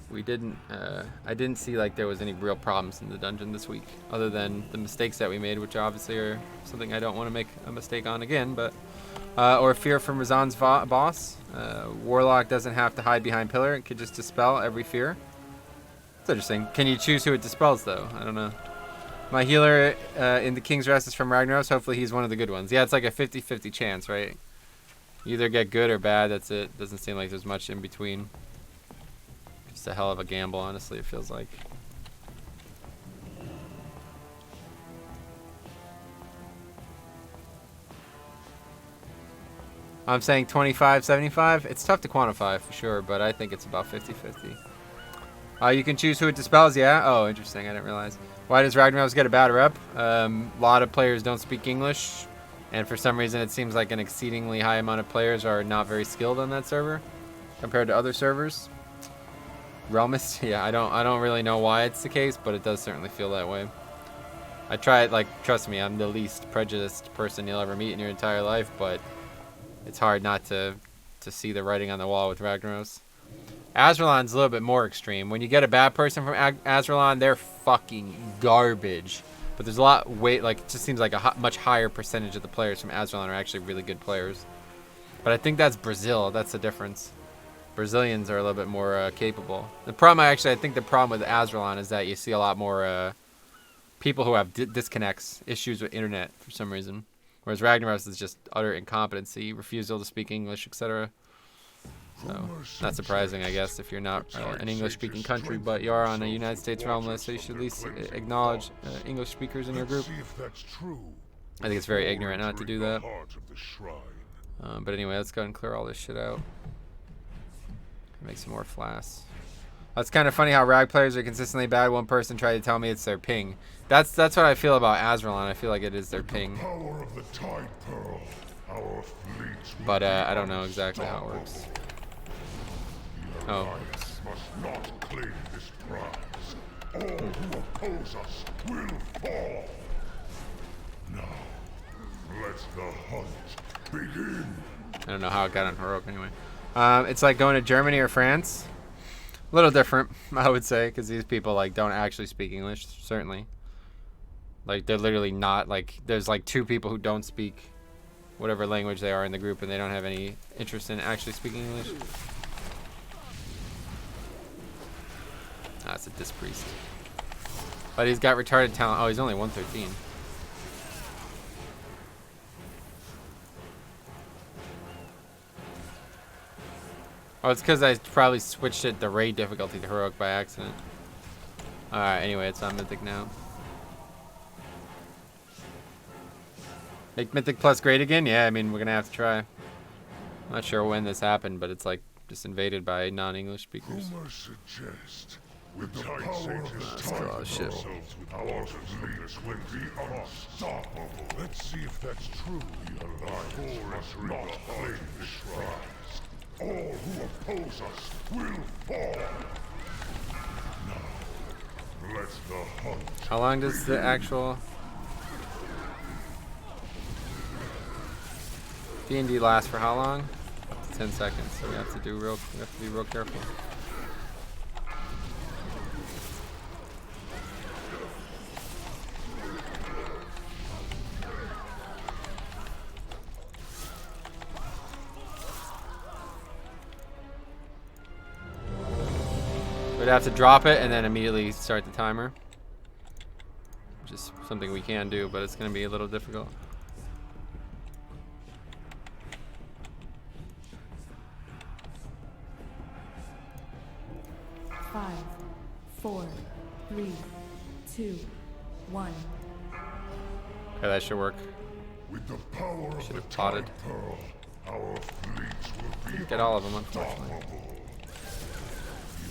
We didn't, I didn't see like there was any real problems in the dungeon this week, other than the mistakes that we made, which obviously are something I don't want to make a mistake on again, but, or fear from Razan's boss. Warlock doesn't have to hide behind pillar, it could just dispel every fear. It's interesting. Can you choose who it dispels though? I don't know. My healer in the King's Rest is from Ragnaros. Hopefully he's one of the good ones. Yeah, it's like a 50-50 chance, right? You either get good or bad, that's it. Doesn't seem like there's much in between. Just a hell of a gamble, honestly, it feels like. I'm saying 25-75. It's tough to quantify for sure, but I think it's about 50-50. You can choose who it dispels, yeah? Oh, interesting, I didn't realize. Why does Ragnaros get a bad rep? A lot of players don't speak English, and for some reason it seems like an exceedingly high amount of players are not very skilled on that server compared to other servers. Realmist, yeah, I don't really know why it's the case, but it does certainly feel that way. I try it, like, trust me, I'm the least prejudiced person you'll ever meet in your entire life, but it's hard not to see the writing on the wall with Ragnaros. Azralan's a little bit more extreme. When you get a bad person from Azralan, they're fucking garbage. But there's a lot like it just seems like a much higher percentage of the players from Azralan are actually really good players. But I think that's Brazil. That's the difference. Brazilians are a little bit more capable. The problem, I think the problem with Azralan is that you see a lot more people who have disconnects, issues with internet for some reason. Whereas Ragnaros is just utter incompetency, refusal to speak English, etc. So, not surprising, I guess, if you're not an English-speaking country, but you are on a United States realm list, so you should at least acknowledge English speakers in your group. I think it's very ignorant not to do that. But anyway, let's go ahead and clear all this shit out. Make some more flasks. That's kind of funny how Rag players are consistently bad. One person tried to tell me it's their ping. That's what I feel about Azralan. I feel like it is their ping. But I don't know exactly how it works. Oh. Must not claim this prize. All who oppose us will fall. Now, let the hunt begin. I don't know how it got on heroic anyway. It's like going to Germany or France. A little different, I would say, because these people like don't actually speak English. Certainly, like they're literally not like. There's like 2 people who don't speak whatever language they are in the group, and they don't have any interest in actually speaking English. That's a disc priest. But he's got retarded talent. Oh, he's only 113. Oh, it's because I probably switched it the raid difficulty to heroic by accident. Alright, anyway, it's on Mythic now. Make Mythic plus great again? Yeah, I mean, we're gonna have to try. I'm not sure when this happened, but it's like just invaded by non-English speakers. With the power of the still all shit. Our fleet will be unstoppable. Let's see if that's true. The Alliance must not claim this prize. All who oppose us will fall. Now, let the hunt. How long does the actual D&D last for how long? Up to 10 seconds. So we have to be real careful. We'd have to drop it and then immediately start the timer. Which is something we can do, but it's going to be a little difficult. Five, 4, 3, 2, 1. Okay, that should work. With the power of Should the have potted. Pearl, our fleets will be Didn't get all of them, unfortunately. unstoppable.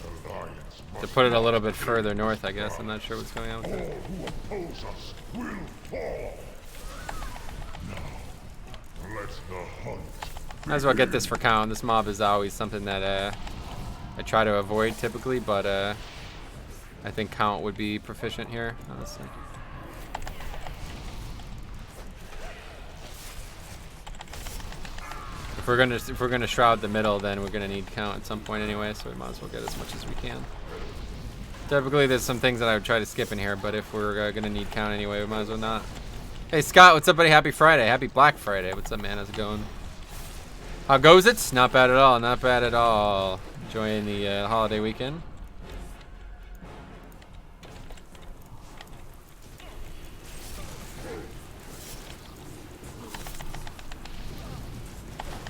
The Alliance To put it a little bit further north, I guess. I'm not sure what's going on with all it. who oppose us will fall. Now, let the hunt. Might as well get this for count. This mob is always something that I try to avoid typically, but I think count would be proficient here, honestly. If we're gonna shroud the middle, then we're gonna need count at some point anyway, so we might as well get as much as we can. Typically, there's some things that I would try to skip in here, but if we're gonna need count anyway, we might as well not. Hey Scott, what's up, buddy? Happy Friday, happy Black Friday. What's up, man? How's it going? How goes it? Not bad at all. Not bad at all. Enjoying the holiday weekend.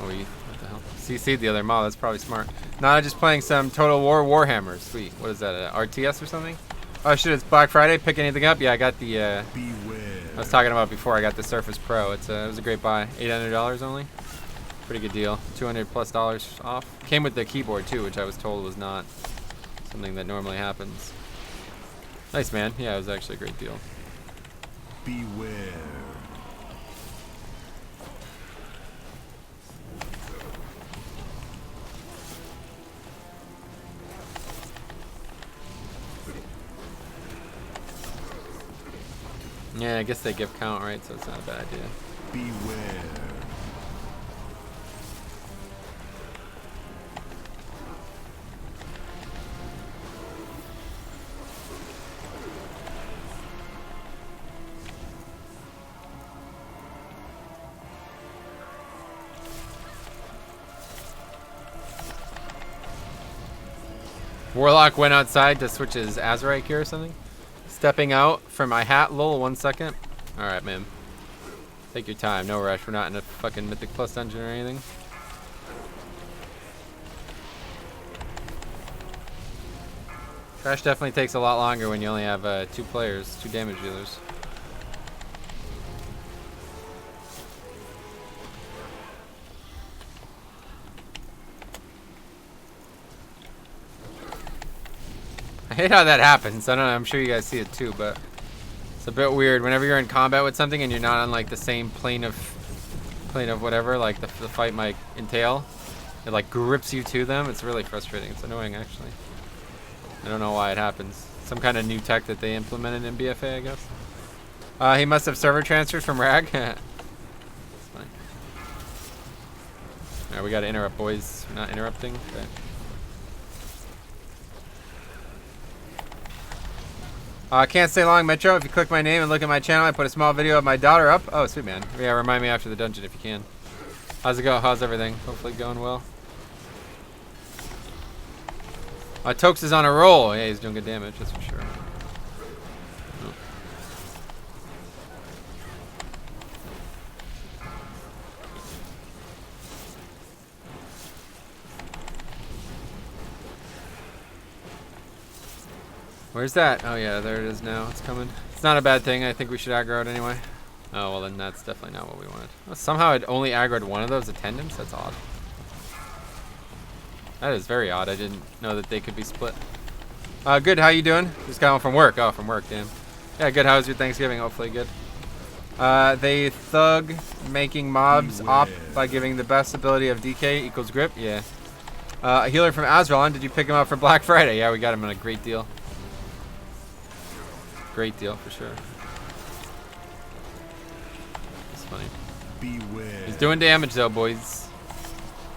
Oh, what the hell? CC'd the other mob. That's probably smart. Nah, just playing some Total War Warhammer. Sweet. What is that? RTS or something? Oh shit! It's Black Friday. Pick anything up? Yeah, I got the. I was talking about before. I got the Surface Pro. It was a great buy. $800 only. Pretty good deal. $200+ off. Came with the keyboard too, which I was told was not something that normally happens. Nice, man. Yeah, it was actually a great deal. Beware. Yeah, I guess they give count, right? So it's not a bad idea. Beware. Warlock went outside to switch his Azurite gear or something. Stepping out for my hat, lol, 1 second. Alright, man. Take your time, no rush. We're not in a fucking Mythic Plus dungeon or anything. Crash definitely takes a lot longer when you only have 2 players, 2 damage dealers. I hate how that happens. I don't know, I'm sure you guys see it too, but it's a bit weird. Whenever you're in combat with something and you're not on like the same plane of whatever, like the fight might entail, it like grips you to them. It's really frustrating. It's annoying actually. I don't know why it happens. Some kind of new tech that they implemented in BFA, I guess. He must have server transferred from RAG. That's fine. Alright, we gotta interrupt, boys. We're not interrupting. Okay. Can't stay long, Metro. If you click my name and look at my channel, I put a small video of my daughter up. Oh, sweet, man. Yeah, remind me after the dungeon if you can. How's it go? How's everything? Hopefully going well. Tokes is on a roll. Yeah, he's doing good damage, that's for sure. Where's that? Oh yeah, there it is now. It's coming. It's not a bad thing. I think we should aggro it anyway. Oh, well then that's definitely not what we wanted. Well, somehow it only aggroed one of those attendants? That's odd. That is very odd. I didn't know that they could be split. Good, how you doing? Just got home from work. Oh, from work, damn. Yeah, good. How was your Thanksgiving? Hopefully good. They thug making mobs op by giving the best ability of DK equals grip. Yeah. A healer from Azrael. Did you pick him up for Black Friday? Yeah, we got him on a great deal. Great deal for sure. It's funny. Beware. He's doing damage though, boys.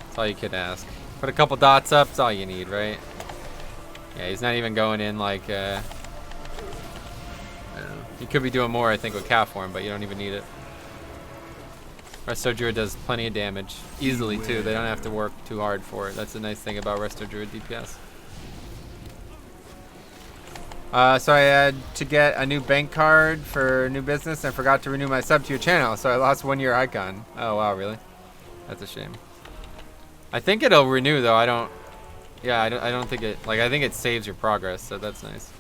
That's all you could ask. Put a couple dots up. That's all you need, right? Yeah, he's not even going in like. I don't know. He could be doing more, I think, with Cat form, but you don't even need it. Resto Druid does plenty of damage easily too. They don't have to work too hard for it. That's the nice thing about Resto Druid DPS. So I had to get a new bank card for new business and forgot to renew my sub to your channel, so I lost 1 year icon. Oh wow, really? That's a shame. I think it'll renew though. I don't think it, like, I think it saves your progress, so that's nice.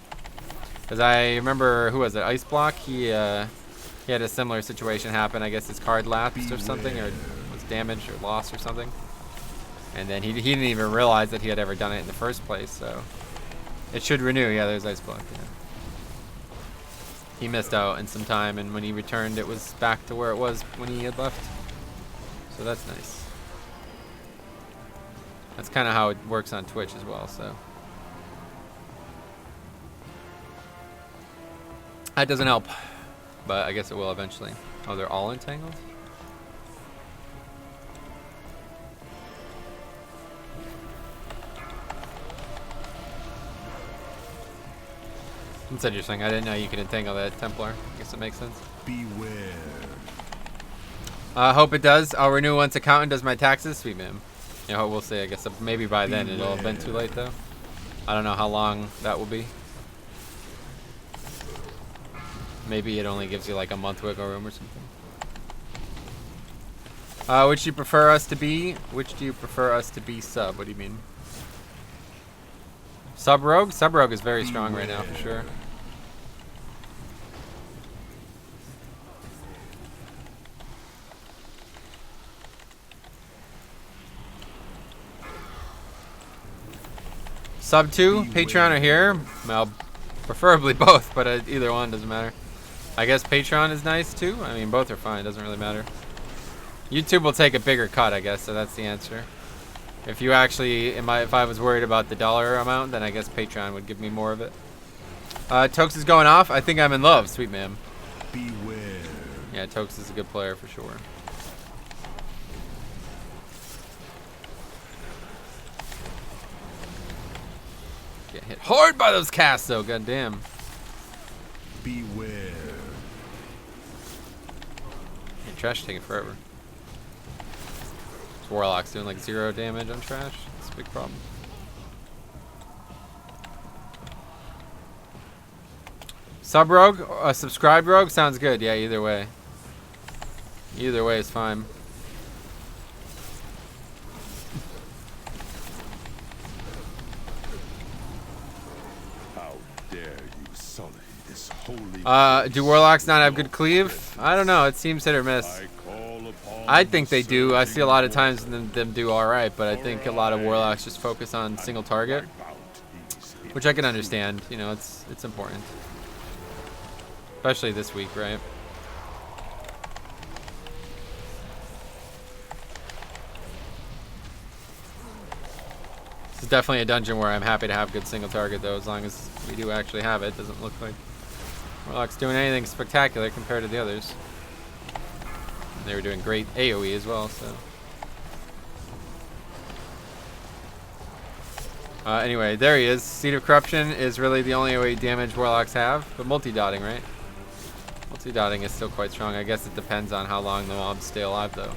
Because I remember, who was it? Ice Block. He had a similar situation happen. I guess his card lapsed or something, or was damaged or lost or something. And then he didn't even realize that he had ever done it in the first place, so. It should renew. Yeah, there's Ice Block. Yeah. He missed out in some time, and when he returned, it was back to where it was when he had left. So that's nice. That's kind of how it works on Twitch as well, so. That doesn't help, but I guess it will eventually. Oh, they're all entangled? That's interesting. I didn't know you could entangle that Templar. I guess it makes sense. Beware. Hope it does. I'll renew once accountant does my taxes. Sweet man. You know, we'll see. I guess maybe by then it'll have been too late though. I don't know how long that will be. Maybe it only gives you like a month wiggle room or something. Which do you prefer us to be? Which do you prefer us to be sub? What do you mean? Sub rogue? Sub rogue is very strong right now for sure. Sub 2, Patreon or here? Well, preferably both, but either one doesn't matter. I guess Patreon is nice too. I mean, both are fine. Doesn't really matter. YouTube will take a bigger cut, I guess. So that's the answer. If you actually, if I was worried about the dollar amount, then I guess Patreon would give me more of it. Tokes is going off. I think I'm in love, sweet man. Beware. Yeah, Tokes is a good player for sure. Get hit hard by those casts though, goddamn. Beware. Yeah, trash taking forever. This Warlock's doing like 0 damage on trash. That's a big problem. Sub rogue, subscribe rogue sounds good. Yeah, either way. Either way is fine. How dare you sully this holy Do Warlocks not have good cleave? I don't know. It seems hit or miss. I think they do. I see a lot of times them do alright, but I think a lot of Warlocks just focus on single target. Which I can understand. You know, it's important. Especially this week, right? This is definitely a dungeon where I'm happy to have good single target, though, as long as we do actually have it. Doesn't look like Warlock's doing anything spectacular compared to the others. And they were doing great AoE as well, so. Anyway, there he is. Seed of Corruption is really the only AoE damage Warlocks have, but multi-dotting, right? Multi-dotting is still quite strong. I guess it depends on how long the mobs stay alive, though.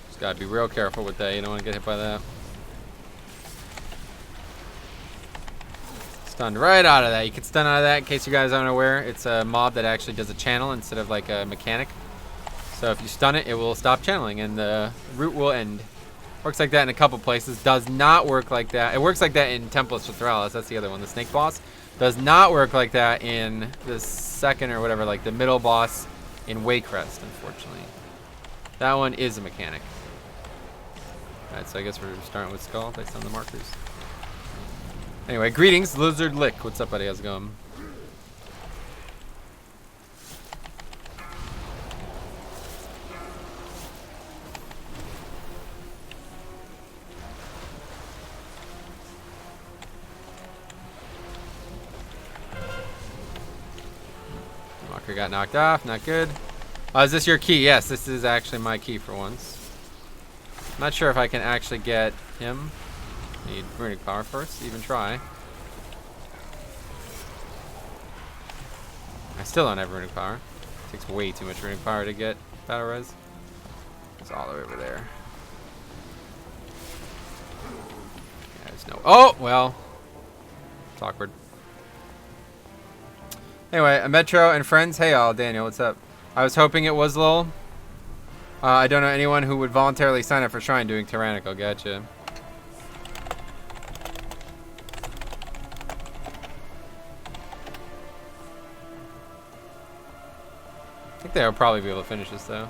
Just gotta be real careful with that. You don't want to get hit by that. Stunned right out of that. You can stun out of that in case you guys aren't aware. It's a mob that actually does a channel instead of like a mechanic. So if you stun it, it will stop channeling and the route will end. Works like that in a couple places. Does not work like that. It works like that in Templates with Boralus. That's the other one, the snake boss. Does not work like that in the second or whatever, like the middle boss in Waycrest, unfortunately. That one is a mechanic. Alright, so I guess we're starting with Skull based on the markers. Anyway, greetings, Lizard Lick. What's up, buddy? How's it going? Walker got knocked off. Not good. Is this your key? Yes, this is actually my key for once. I'm not sure if I can actually get him. Need runic power first, even try. I still don't have runic power. It takes way too much runic power to get battle res. It's all the way over there. Yeah, there's no. Oh, well. It's awkward. Anyway, a Metro and friends. Hey, all. Daniel, what's up? I was hoping it was LOL. I don't know anyone who would voluntarily sign up for Shrine doing Tyrannical. Gotcha. I think they'll probably be able to finish this though.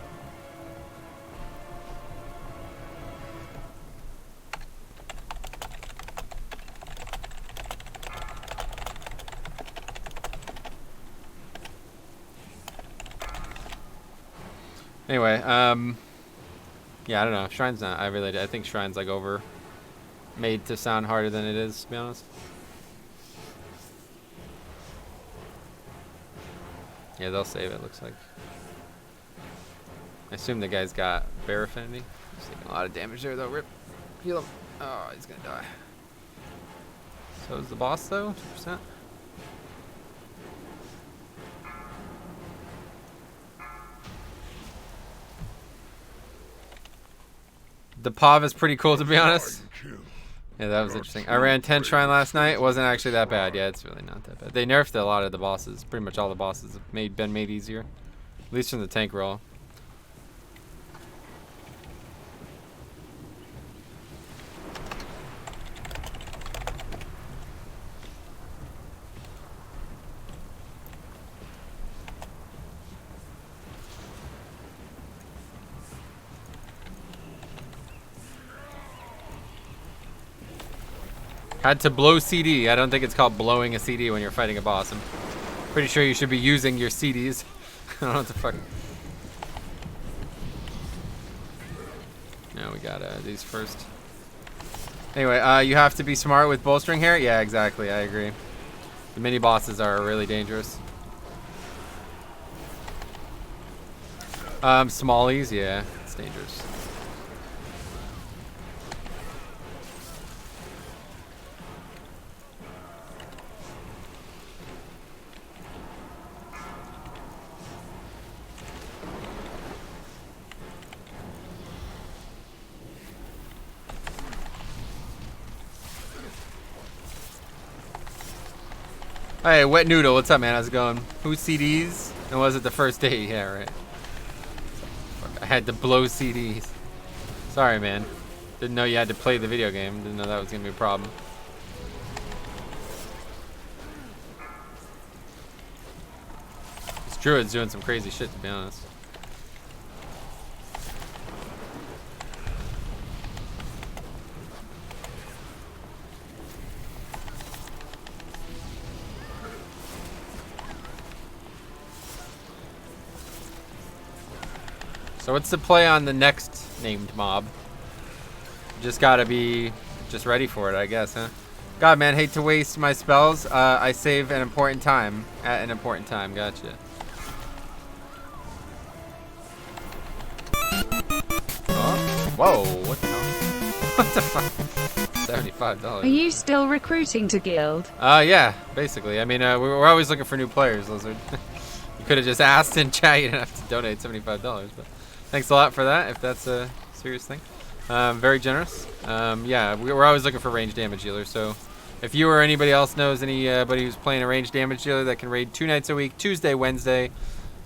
Anyway, yeah, I don't know. Shrine's not. I think Shrine's like over. made to sound harder than it is, to be honest. Yeah, they'll save it, looks like. I assume the guy's got bear affinity. He's taking a lot of damage there, though. Rip. Heal him. Oh, he's gonna die. So is the boss, though? 2%? The POV is pretty cool, to be honest. Yeah, that was interesting. I ran 10 Shrine last night. It wasn't actually that bad. Yeah, it's really not that bad. They nerfed a lot of the bosses. Pretty much all the bosses have been made easier. At least from the tank roll. Had to blow CD. I don't think it's called blowing a CD when you're fighting a boss. I'm pretty sure you should be using your CDs. I don't know what the fuck. No, we got these first. Anyway, you have to be smart with bolstering here. Yeah, exactly. I agree. The mini bosses are really dangerous. Smallies, yeah, it's dangerous. Hey, Wet Noodle, what's up, man? How's it going? Who's CDs? And was it the first day? Yeah, right. Fuck, I had to blow CDs. Sorry, man. Didn't know you had to play the video game. Didn't know that was gonna be a problem. This druid's doing some crazy shit, to be honest. So what's the play on the next named mob? Just gotta be just ready for it, I guess, huh? God, man, hate to waste my spells. I save an important time at an important time. Gotcha. Oh, whoa, what the hell? What the fuck? $75. Are you still recruiting to guild? Yeah, basically. I mean, we're always looking for new players, Lizard. You could have just asked in chat. You didn't have to donate $75, but thanks a lot for that, if that's a serious thing. Very generous. Yeah, we're always looking for range damage dealers, so if you or anybody else knows anybody who's playing a range damage dealer that can raid 2 nights a week, Tuesday, Wednesday,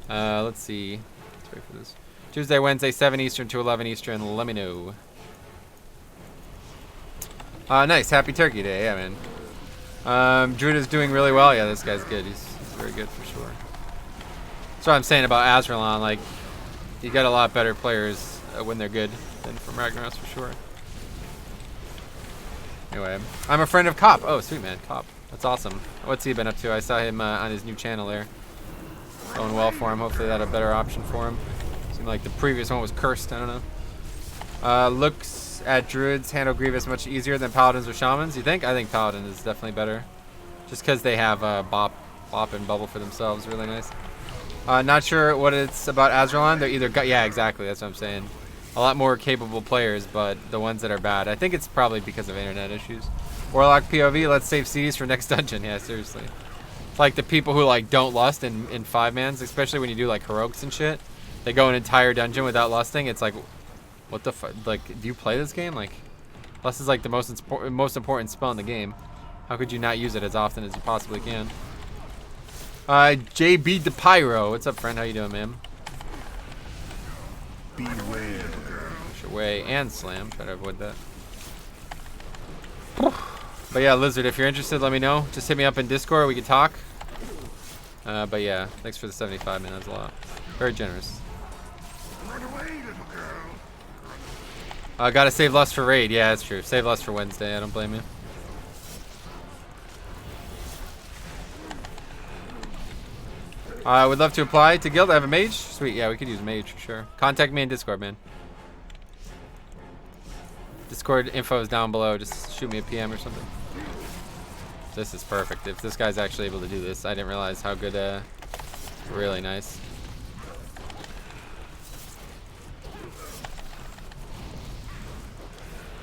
let's see, let's wait for this. Tuesday, Wednesday, 7 Eastern to 11 Eastern, let me know. Nice, happy Turkey Day, yeah, man. Druid is doing really well. Yeah, this guy's good. He's very good for sure. That's what I'm saying about Azralon, like, you got a lot better players when they're good than from Ragnaros for sure. Anyway, I'm a friend of Cop. Oh, sweet, man. Cop. That's awesome. What's he been up to? I saw him on his new channel there. Going well for him. Hopefully that's a better option for him. Seemed like the previous one was cursed. I don't know. Looks at Druids handle Grievous much easier than Paladins or Shamans. You think? I think Paladin is definitely better. Just because they have Bop and Bubble for themselves. Really nice. Not sure what it's about Azralon. They're either... Yeah, exactly. That's what I'm saying. A lot more capable players, but the ones that are bad. I think it's probably because of internet issues. Warlock POV, let's save CDs for next dungeon. Yeah, seriously. It's like the people who like don't lust in 5-mans, especially when you do like heroics and shit. They go an entire dungeon without lusting. It's like, what the fuck? Like, do you play this game? Like, lust is like the most important spell in the game. How could you not use it as often as you possibly can? JB DePyro, what's up, friend? How you doing, man? Beware. Push away and slam. Try to avoid that. But yeah, Lizard, if you're interested, let me know. Just hit me up in Discord. We can talk. But yeah, thanks for the 75, man. That's a lot. Very generous. Run away, little girl. Gotta save lust for raid. Yeah, that's true. Save lust for Wednesday. I don't blame you. I would love to apply to guild. I have a mage. Sweet. Yeah, we could use a mage for sure. Contact me in Discord, man. Discord info is down below. Just shoot me a PM or something. This is perfect. If this guy's actually able to do this, I didn't realize how good. Really nice.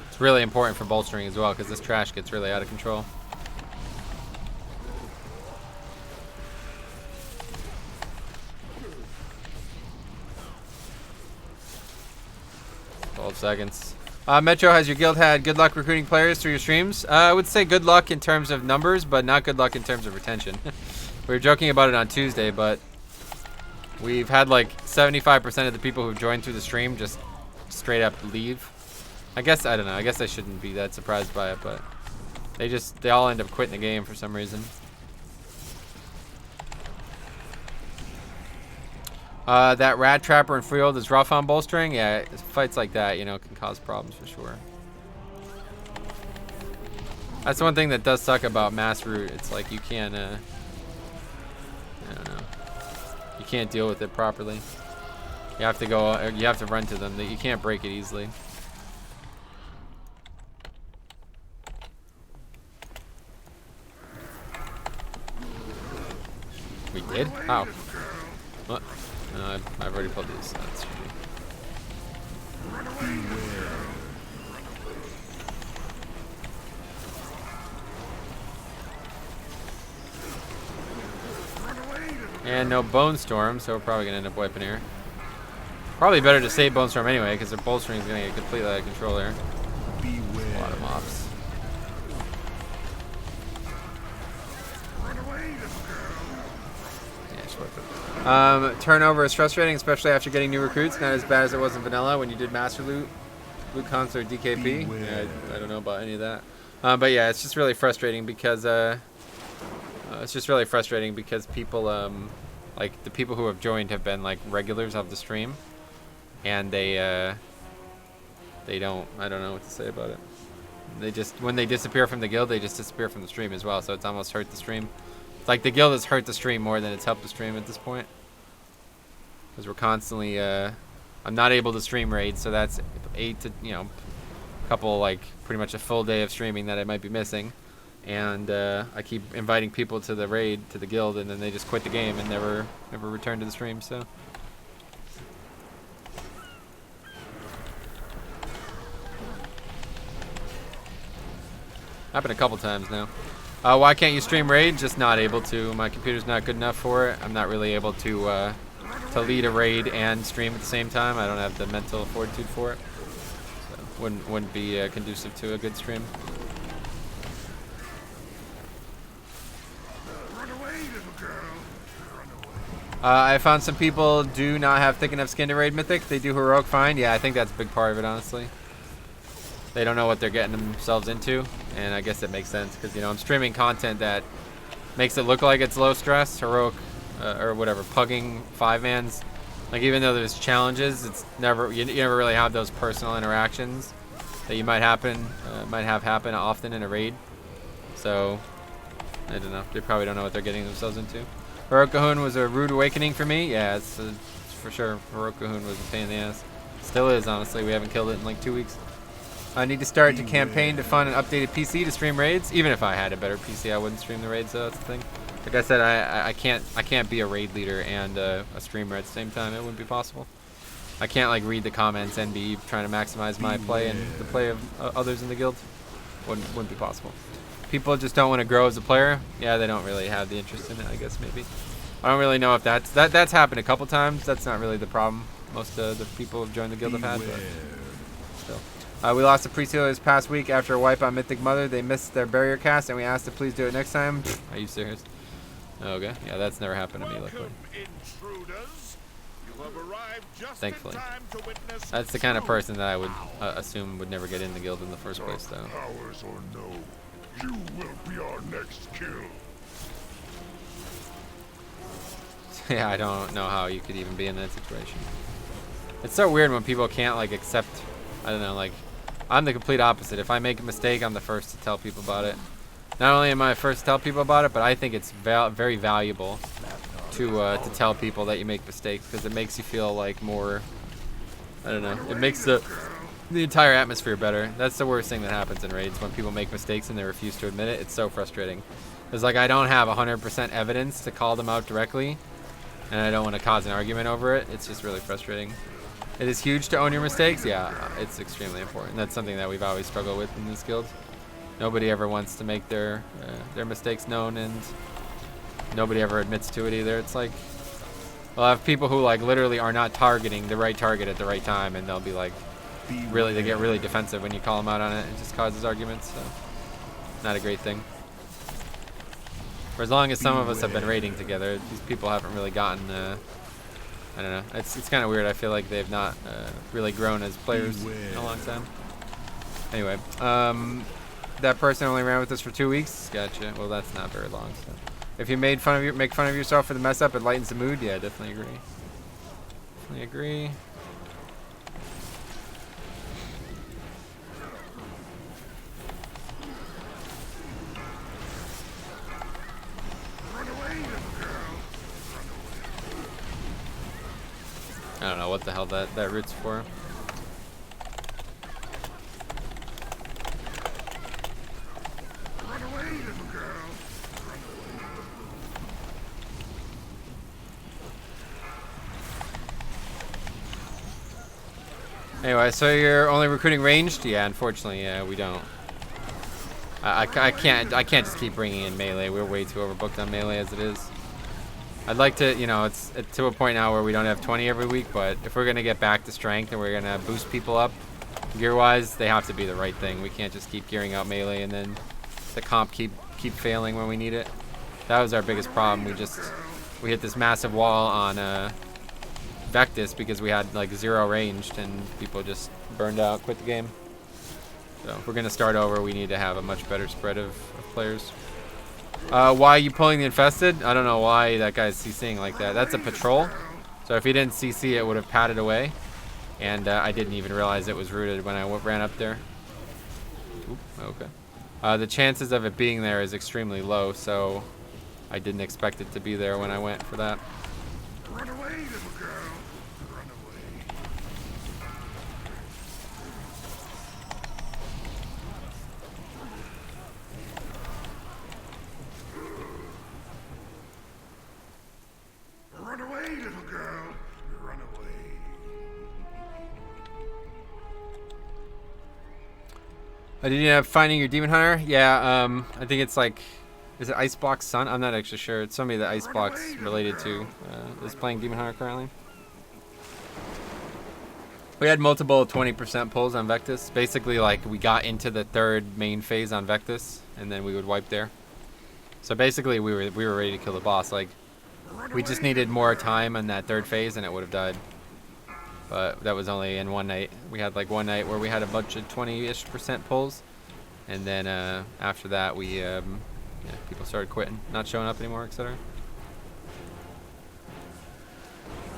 It's really important for bolstering as well because this trash gets really out of control. Seconds. Metro, has your guild had good luck recruiting players through your streams? I would say good luck in terms of numbers, but not good luck in terms of retention. We were joking about it on Tuesday, but we've had like 75% of the people who've joined through the stream just straight up leave. I guess, I don't know, I guess I shouldn't be that surprised by it, but they all end up quitting the game for some reason. That rat trapper in Freehold is rough on bolstering. Yeah, fights like that, you know, can cause problems for sure. That's one thing that does suck about mass root. It's like you can't, I don't know, you can't deal with it properly. You have to go, you have to run to them. You can't break it easily. We did? How? What? No, I've already pulled these. So that's shitty. And no Bone Storm, so we're probably gonna end up wiping here. Probably better to save Bone Storm anyway, because their bolstering is gonna get completely out of control there. A lot of mobs. Turnover is frustrating, especially after getting new recruits. Not as bad as it was in vanilla when you did master loot cons or DKP. Yeah, I don't know about any of that. But yeah, it's just really frustrating because people like the people who have joined have been like regulars of the stream, and they don't. I don't know what to say about it. They just, when they disappear from the guild, they just disappear from the stream as well. So it's almost hurt the stream. It's like the guild has hurt the stream more than it's helped the stream at this point. Because we're constantly, I'm not able to stream raids, so that's 8 to, you know, a couple, like, pretty much a full day of streaming that I might be missing. And I keep inviting people to the raid, to the guild, and then they just quit the game and never return to the stream, so. Happened a couple times now. Why can't you stream raid? Just not able to. My computer's not good enough for it. I'm not really able to lead a raid and stream at the same time. I don't have the mental fortitude for it. So wouldn't be conducive to a good stream. I found some people do not have thick enough skin to raid Mythic. They do heroic fine. Yeah, I think that's a big part of it, honestly. They don't know what they're getting themselves into, and I guess it makes sense because, you know, I'm streaming content that makes it look like it's low stress, heroic, or whatever, pugging 5-mans. Like, even though there's challenges, it's never, you never really have those personal interactions that you might have happen often in a raid. So I don't know. They probably don't know what they're getting themselves into. Heroic Cahoon was a rude awakening for me. Yeah, it's for sure. Heroic Cahoon was a pain in the ass. Still is, honestly. We haven't killed it in like 2 weeks. I need to start to campaign to fund an updated PC to stream raids. Even if I had a better PC, I wouldn't stream the raids, so that's the thing. Like I said, I can't be a raid leader and a streamer at the same time. It wouldn't be possible. I can't like read the comments and be trying to maximize my play and the play of others in the guild. Wouldn't be possible. People just don't want to grow as a player. Yeah, they don't really have the interest in it, I guess, maybe. I don't really know if that's happened a couple times. That's not really the problem most of the people who've joined the guild have had, but still. We lost a priest healer this past week after a wipe on Mythic Mother. They missed their barrier cast, and we asked to please do it next time. Are you serious? Okay, yeah, that's never happened to me, luckily. Thankfully. That's the kind of person that I would assume would never get in the guild in the first place, though. Powers or no, you will be our next kill. Yeah, I don't know how you could even be in that situation. It's so weird when people can't, like, accept, I don't know, like, I'm the complete opposite. If I make a mistake, I'm the first to tell people about it. Not only am I first to tell people about it, but I think it's very valuable to tell people that you make mistakes, because it makes you feel like more, I don't know, it makes the the entire atmosphere better. That's the worst thing that happens in raids, when people make mistakes and they refuse to admit it. It's so frustrating. It's like I don't have 100% evidence to call them out directly, and I don't want to cause an argument over it. It's just really frustrating. It is huge to own your mistakes. Yeah, it's extremely important. That's something that we've always struggled with in this guild. Nobody ever wants to make their mistakes known, and nobody ever admits to it either. It's like, we'll have people who like literally are not targeting the right target at the right time, and they'll be like, they get really defensive when you call them out on it. It just causes arguments, so not a great thing. For as long as some of us have been raiding together, these people haven't really gotten, I don't know, it's kind of weird. I feel like they've not really grown as players in a long time. Anyway, that person only ran with us for 2 weeks. Gotcha. Well, that's not very long. So, if you make fun of yourself for the mess up, it lightens the mood. Yeah, definitely agree. Definitely agree. I don't know what the hell that root's for. Run away, little girl. Run away. Anyway, so you're only recruiting ranged? Yeah, unfortunately, yeah, we don't. I can't just keep bringing in melee. We're way too overbooked on melee as it is. I'd like to, you know, it's to a point now where we don't have 20 every week, but if we're going to get back to strength and we're going to boost people up gear-wise, they have to be the right thing. We can't just keep gearing out melee and then the comp keep failing when we need it. That was our biggest problem. We hit this massive wall on Vectis because we had like 0 ranged and people just burned out, quit the game. So if we're going to start over, we need to have a much better spread of players. Why are you pulling the infested? I don't know why that guy's CCing like that. That's a patrol. So if he didn't CC, it would have padded away. And I didn't even realize it was rooted when I ran up there. Oop, okay. The chances of it being there is extremely low, so I didn't expect it to be there when I went for that. Run away, little girl. Run away. Run away, little girl. Run away. Did you have finding your demon hunter? Yeah, I think it's like, is it Icebox Sun? I'm not actually sure. It's somebody that Icebox related to is playing demon hunter currently. We had multiple 20% pulls on Vectis. Basically, like, we got into the 3rd main phase on Vectis, and then we would wipe there. So basically, we were ready to kill the boss. Like, we just needed more time on that 3rd phase, and it would have died. But that was only in one night. We had like one night where we had a bunch of 20-ish% pulls, and then after that, yeah, people started quitting, not showing up anymore, etc.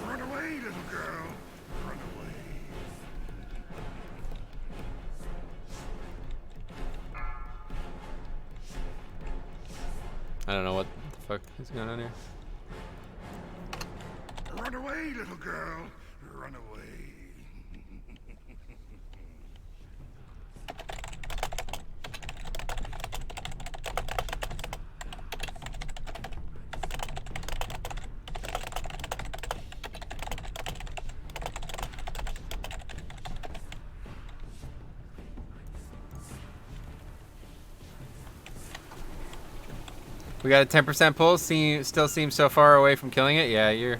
Run away, little girl. Run away. I don't know what the fuck is going on here. Run away, little girl. Run away. We got a 10% pull. Still seems so far away from killing it. Yeah, you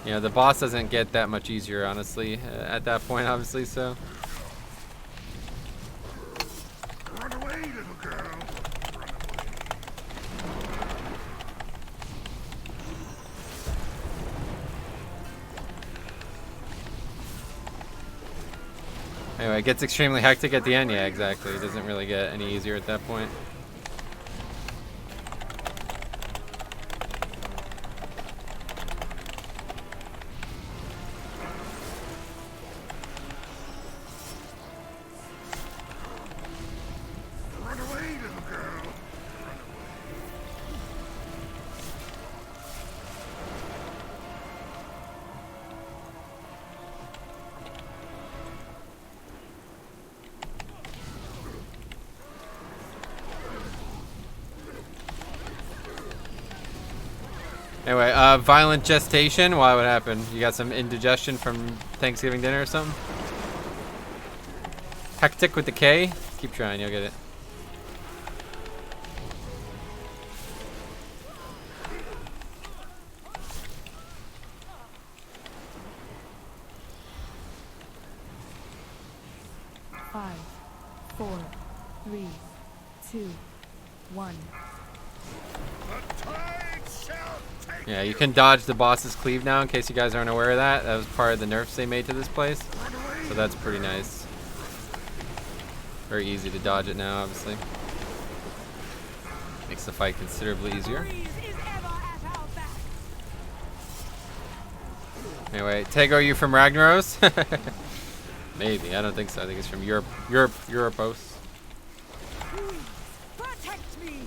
know, the boss doesn't get that much easier, honestly, at that point, obviously. So. Run away, little girl. Run away. Anyway, it gets extremely hectic at the end. Yeah, exactly. It doesn't really get any easier at that point. Run away, little girl. Run away. Anyway, violent gestation. Why? What happened? You got some indigestion from Thanksgiving dinner or something? Hectic with the K. Keep trying, you'll get it. Five, 4, 3, 2, 1. Yeah, you can dodge the boss's cleave now, in case you guys aren't aware of that. That was part of the nerfs they made to this place. So that's pretty nice. Very easy to dodge it now, obviously. Makes the fight considerably easier. Anyway, Tego, are you from Ragnaros? Maybe, I don't think so. I think it's from Europos. Protect me.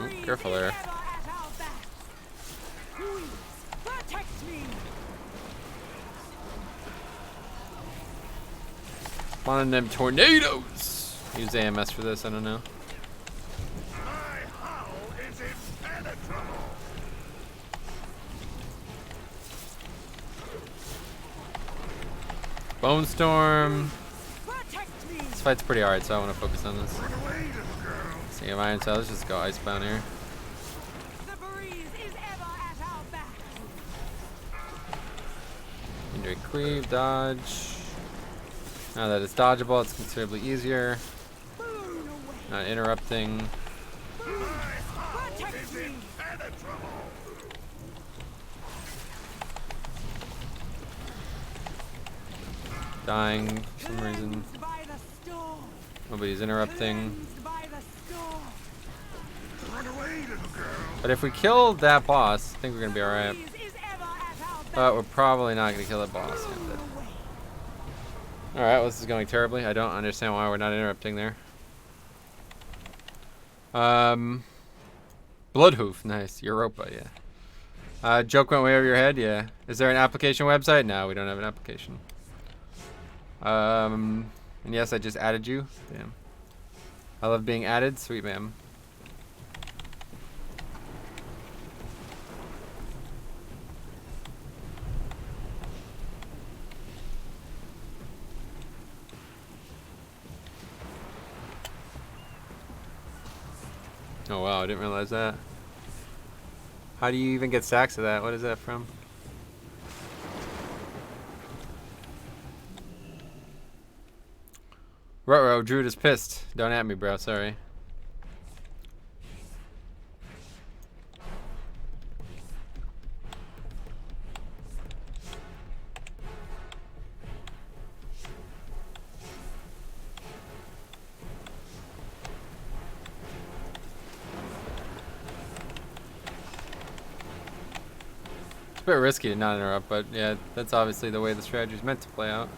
Ooh, careful there. Protect me. Spawning them tornadoes. Use AMS for this, I don't know. Bone Storm. This fight's pretty hard, so I want to focus on this. See, of Iron Cell, let's just go Icebound here. Injury Cleave, dodge. Now that it's dodgeable, it's considerably easier. Not interrupting. Dying for some reason. Nobody's interrupting. But if we kill that boss, I think we're gonna be alright. But we're probably not gonna kill that boss. Alright, well, this is going terribly. I don't understand why we're not interrupting there. Bloodhoof, nice. Europa, yeah. Joke went way over your head, yeah. Is there an application website? No, we don't have an application. And yes, I just added you. Damn. I love being added. Sweet, ma'am. Oh wow, I didn't realize that. How do you even get stacks of that? What is that from? Ruh-roh, Druid is pissed. Don't at me, bro. Sorry. It's a bit risky to not interrupt, but yeah, that's obviously the way the strategy is meant to play out.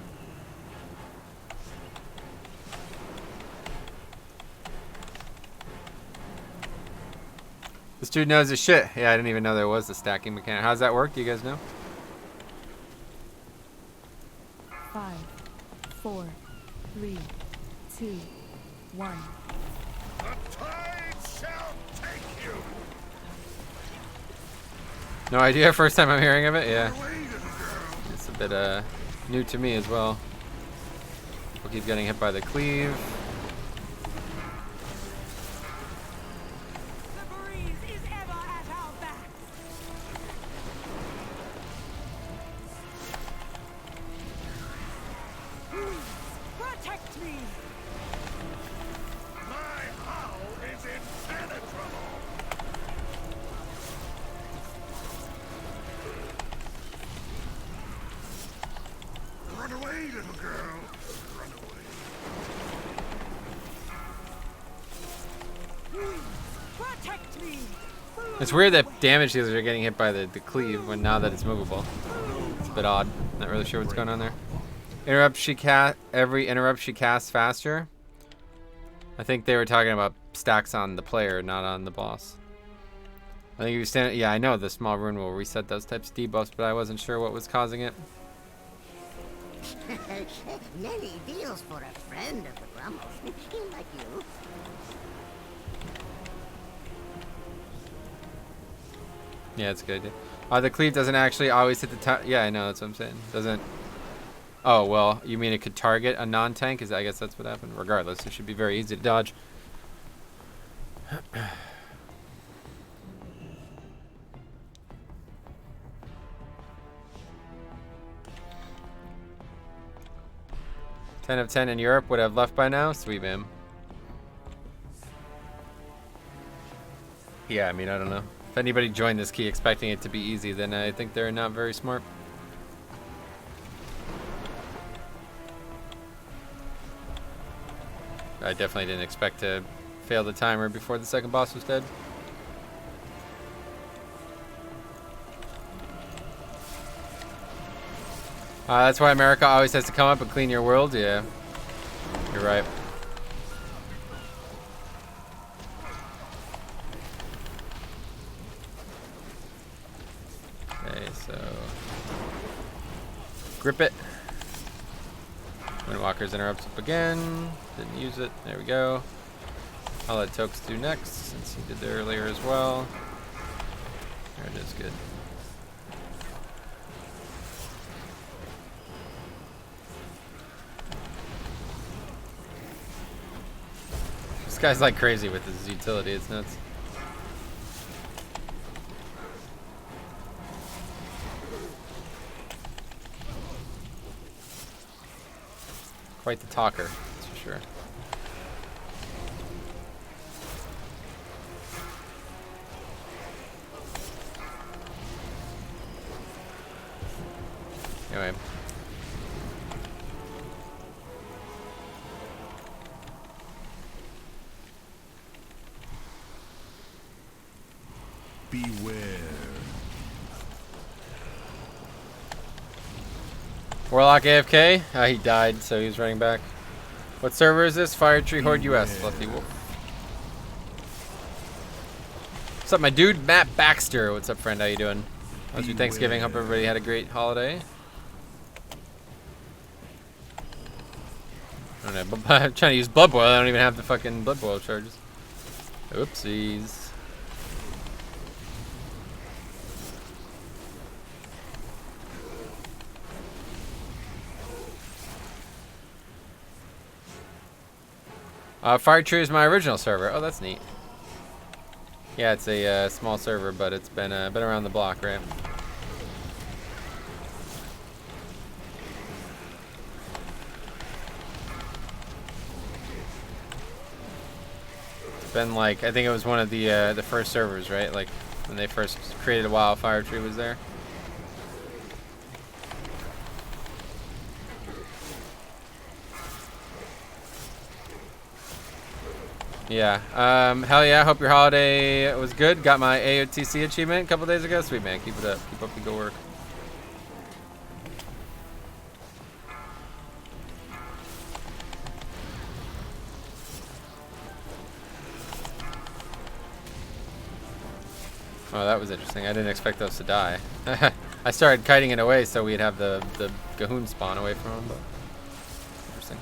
This dude knows his shit. Yeah, I didn't even know there was a stacking mechanic. How's that work? Do you guys know? 5, 4, 3, 2, 1. The tide shall take you. No idea. First time I'm hearing of it. Yeah. It's a bit new to me as well. We'll keep getting hit by the cleave. It's weird that damage dealers are getting hit by the cleave when now that it's movable. It's a bit odd. Not really sure what's going on there. Every interrupt she casts faster. I think they were talking about stacks on the player, not on the boss. I think if you stand, yeah, I know the small rune will reset those types of debuffs, but I wasn't sure what was causing it. Many deals for a friend of the Grumble, like you. Yeah, it's a good idea. The cleave doesn't actually always hit the top. Yeah, I know, that's what I'm saying. Doesn't. Oh, well, you mean it could target a non-tank? I guess that's what happened. Regardless, it should be very easy to dodge. 10 of 10 in Europe would have left by now. Sweet, man. Yeah, I mean, I don't know. If anybody joined this key expecting it to be easy, then I think they're not very smart. I definitely didn't expect to fail the timer before the second boss was dead. That's why America always has to come up and clean your world. Yeah, you're right. Okay, so grip it. Windwalker's interrupts up again. Didn't use it. There we go. I'll let Tokes do next since he did it earlier as well. There it is. Good. This guy's like crazy with his utility. It's nuts. Quite the talker, that's for sure. Anyway. Beware. Warlock AFK? He died, so he was running back. What server is this? Fire Tree Horde US. Fluffy Wolf. What's up, my dude? Matt Baxter. What's up, friend? How you doing? How's your Thanksgiving? Hope everybody had a great holiday. I don't know. I'm trying to use Blood Boil. I don't even have the fucking Blood Boil charges. Oopsies. Fire Tree is my original server. Oh, that's neat. Yeah, it's a small server, but it's been around the block, right? It's been like, I think it was one of the first servers, right? Like when they first created a while, Fire Tree was there. Yeah. Hell yeah. Hope your holiday was good. Got my AOTC achievement a couple days ago. Sweet, man. Keep it up. Keep up the good work. Oh, that was interesting. I didn't expect those to die. I started kiting it away so we'd have the Gahoon spawn away from them, but interesting.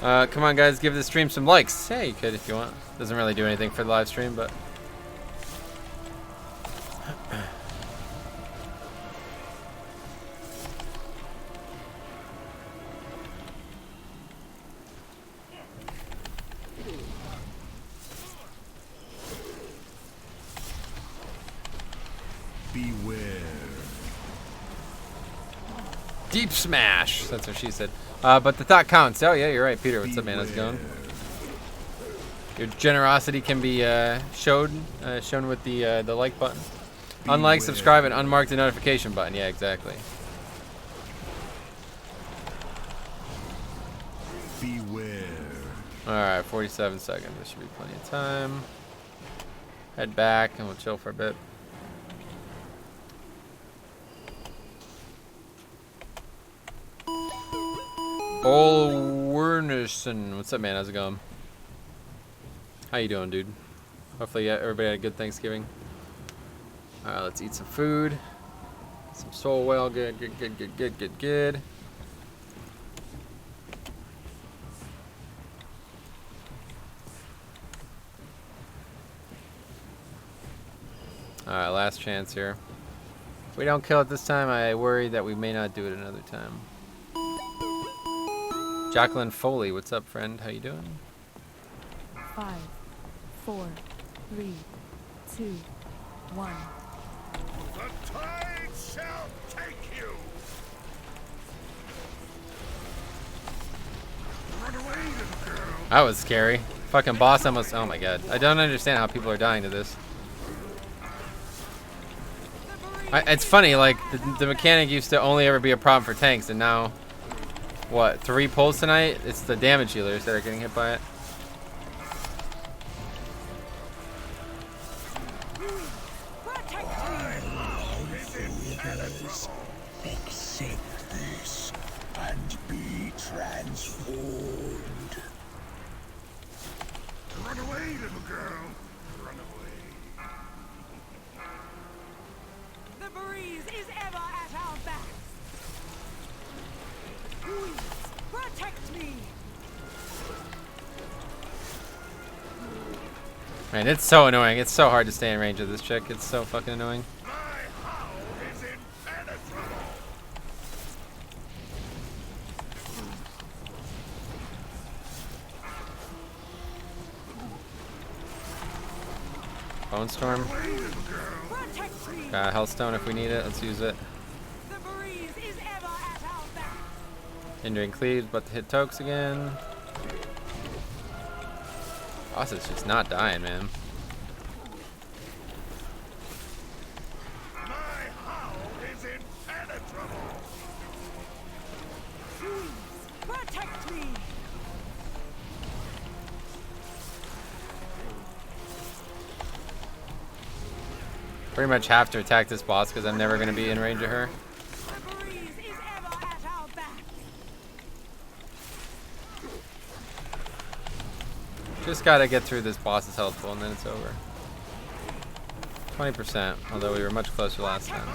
Come on, guys, give the stream some likes. Hey, you could if you want. Doesn't really do anything for the live stream, but Beware. deep smash. That's what she said. But the thought counts. Oh yeah, you're right, Peter. What's up, man? How's it going? Your generosity can be shown with the like button. Unlike, subscribe, and unmark the notification button. Yeah, exactly. Beware. All right, 47 seconds. This should be plenty of time. Head back, and we'll chill for a bit. Ol Wernerson. What's up, man? How's it going? How you doing, dude? Hopefully everybody had a good Thanksgiving. Alright, let's eat some food. Some soul whale. Good, good, good, good, good, good, good. Alright, last chance here. If we don't kill it this time, I worry that we may not do it another time. Jacqueline Foley, what's up, friend? How you doing? 5, 4, 3, 2, 1. The tide shall take you! Run away, little girl! That was scary. Fucking boss almost. Oh my god. I don't understand how people are dying to this. It's funny, like, the mechanic used to only ever be a problem for tanks, and now, what, 3 pulls tonight? It's the damage healers that are getting hit by it. Accept this and be transformed. Run away, little girl. Run away. The breeze is ever at our backs. Please, protect me. Man, it's so annoying. It's so hard to stay in range of this chick. It's so fucking annoying. My howl is impenetrable. Bone Storm. Protect me. Got Hellstone if we need it. Let's use it. The breeze is ever at our backs. Hindering Cleaves, but to hit Tokes again. Boss is just not dying, man. My howl is impenetrable. Please, protect me. Pretty much have to attack this boss because I'm never going to be in range of her. The breeze is ever at our backs. Just got to get through this boss's health pool and then it's over. 20%, although we were much closer last time.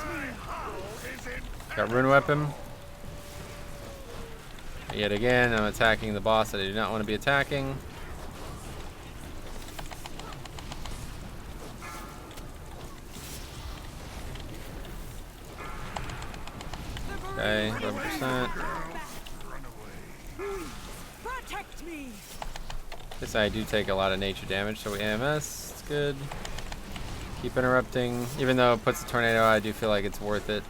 Got Rune Weapon. Yet again, I'm attacking the boss that I do not want to be attacking. Okay, 11%. Protect me. This I do take a lot of nature damage, so we AMS. It's good. Keep interrupting. Even though it puts a tornado, I do feel like it's worth it.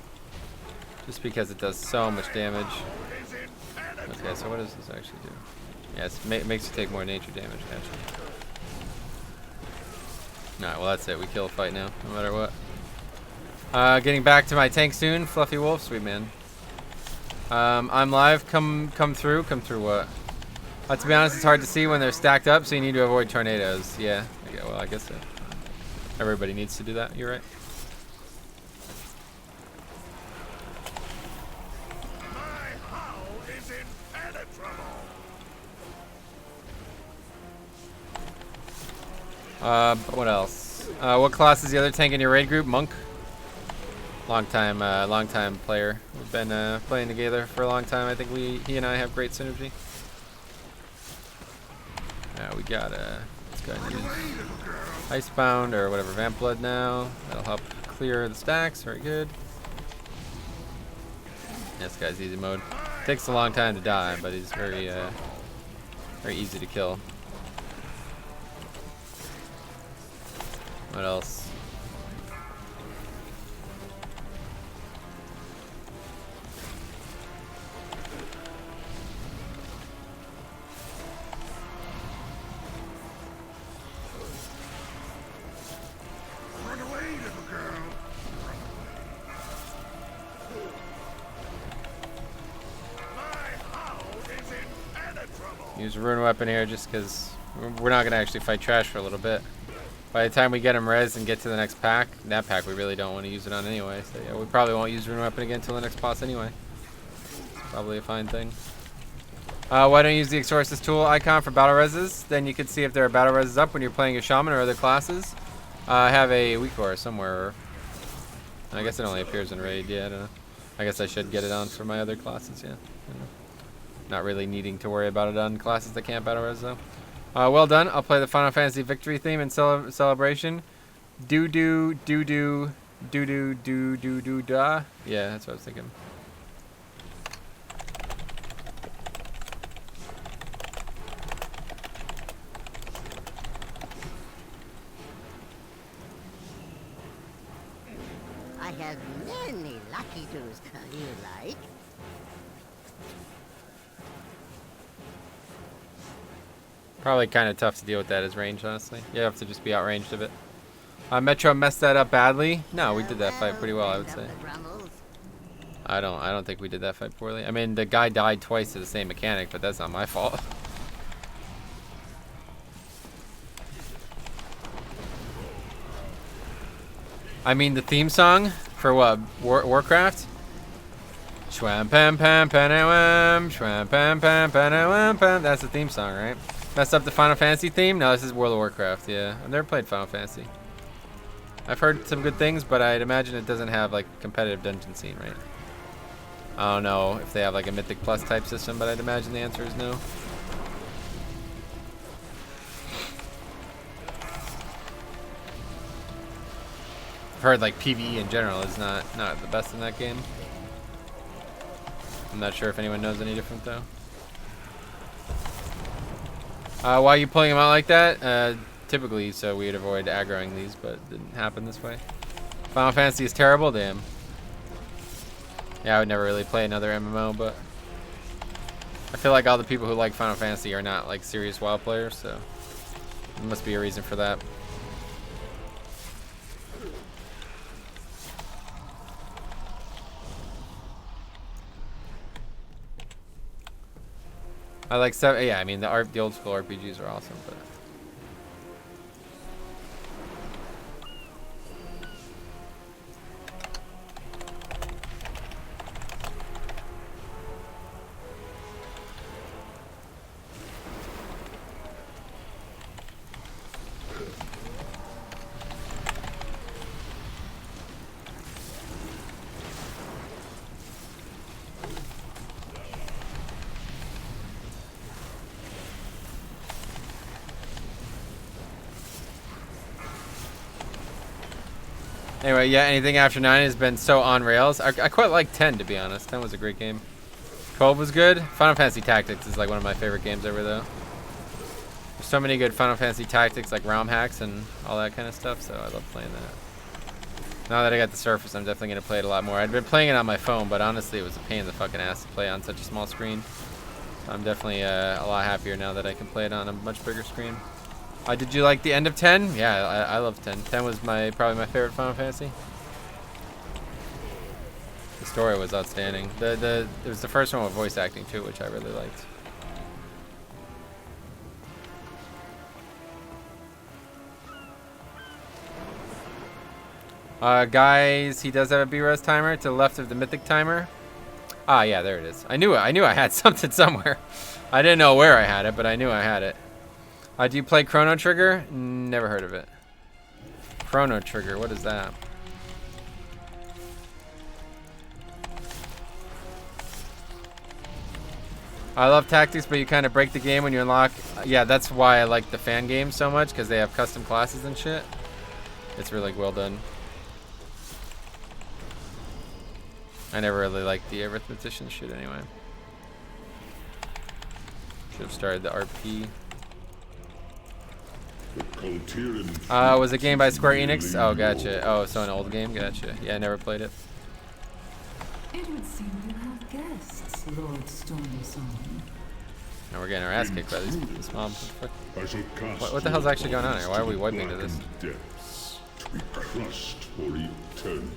Just because it does so much damage. Okay, so what does this actually do? Yes, makes you take more nature damage, actually. Alright, well that's it. We kill a fight now, no matter what. Getting back to my tank soon. Fluffy Wolf, sweet man. I'm live. Come through. Come through what? To be honest, it's hard to see when they're stacked up, so you need to avoid tornadoes. Yeah, well, I guess so. Everybody needs to do that. You're right. My howl is impenetrable. What else? What class is the other tank in your raid group? Monk. Long time player. We've been playing together for a long time. I think he and I have great synergy. We got let's go ahead and use Icebound or whatever, Vamp Blood now. That'll help clear the stacks. Very good. This guy's easy mode. Takes a long time to die, but he's very easy to kill. What else? Run away, little girl. Run away. My howl is impenetrable. Use a Rune Weapon here just because we're not going to actually fight trash for a little bit. By the time we get him res and get to the next pack, that pack we really don't want to use it on anyway. So yeah, we probably won't use Rune Weapon again until the next boss anyway. Probably a fine thing. Why don't you use the Exorcist tool icon for battle reses? Then you can see if there are battle reses up when you're playing a shaman or other classes. I have a weak core somewhere. I guess it only appears in raid. Yeah, I don't know. I guess I should get it on for my other classes. Yeah. Not really needing to worry about it on classes that can't battle res though. Well done. I'll play the Final Fantasy victory theme in celebration. Do do do do do do do do do da. Yeah, that's what I was thinking. I have many lucky tools. You like? Probably kind of tough to deal with that as range, honestly. You have to just be outranged a bit. Metro messed that up badly. No, we did that fight pretty well, I would say. I don't think we did that fight poorly. I mean, the guy died twice to the same mechanic, but that's not my fault. I mean, the theme song for what? Warcraft? Shwam pam pam panawam, shwam pam pam panawam pam. That's the theme song, right? Messed up the Final Fantasy theme? No, this is World of Warcraft, yeah. I've never played Final Fantasy. I've heard some good things, but I'd imagine it doesn't have like competitive dungeon scene, right? I don't know if they have like a Mythic Plus type system, but I'd imagine the answer is no. I've heard like PvE in general is not the best in that game. I'm not sure if anyone knows any different though. Why are you pulling them out like that? Typically, so we'd avoid aggroing these, but it didn't happen this way. Final Fantasy is terrible, damn. Yeah, I would never really play another MMO, but I feel like all the people who like Final Fantasy are not like serious WoW players, so there must be a reason for that. I like yeah. I mean, the old school RPGs are awesome, but. Anyway, yeah, anything after 9 has been so on rails. I quite like 10, to be honest. 10 was a great game. 12 was good. Final Fantasy Tactics is like one of my favorite games ever, though. There's so many good Final Fantasy Tactics, like ROM hacks and all that kind of stuff, so I love playing that. Now that I got the Surface, I'm definitely going to play it a lot more. I'd been playing it on my phone, but honestly, it was a pain in the fucking ass to play on such a small screen. So I'm definitely a lot happier now that I can play it on a much bigger screen. Did you like the end of 10? Yeah, I love 10. 10 was probably my favorite Final Fantasy. The story was outstanding. It was the first one with voice acting too, which I really liked. Guys, he does have a B-res timer to the left of the Mythic timer. Ah, yeah, there it is. I knew I had something somewhere. I didn't know where I had it, but I knew I had it. Do you play Chrono Trigger? Never heard of it. Chrono Trigger, what is that? I love tactics, but you kind of break the game when you unlock. Yeah, that's why I like the fan games so much, because they have custom classes and shit. It's really well done. I never really liked the arithmetician shit anyway. Should have started the RP. Was a game by Square Enix? Oh, gotcha. Oh, so an old game? Gotcha. Yeah, I never played it. It would seem you have guests, Lord Stormsong. Now we're getting our ass kicked by this mob. What the hell's actually going on here? Why are we wiping to this? Depths to be crushed for eternity.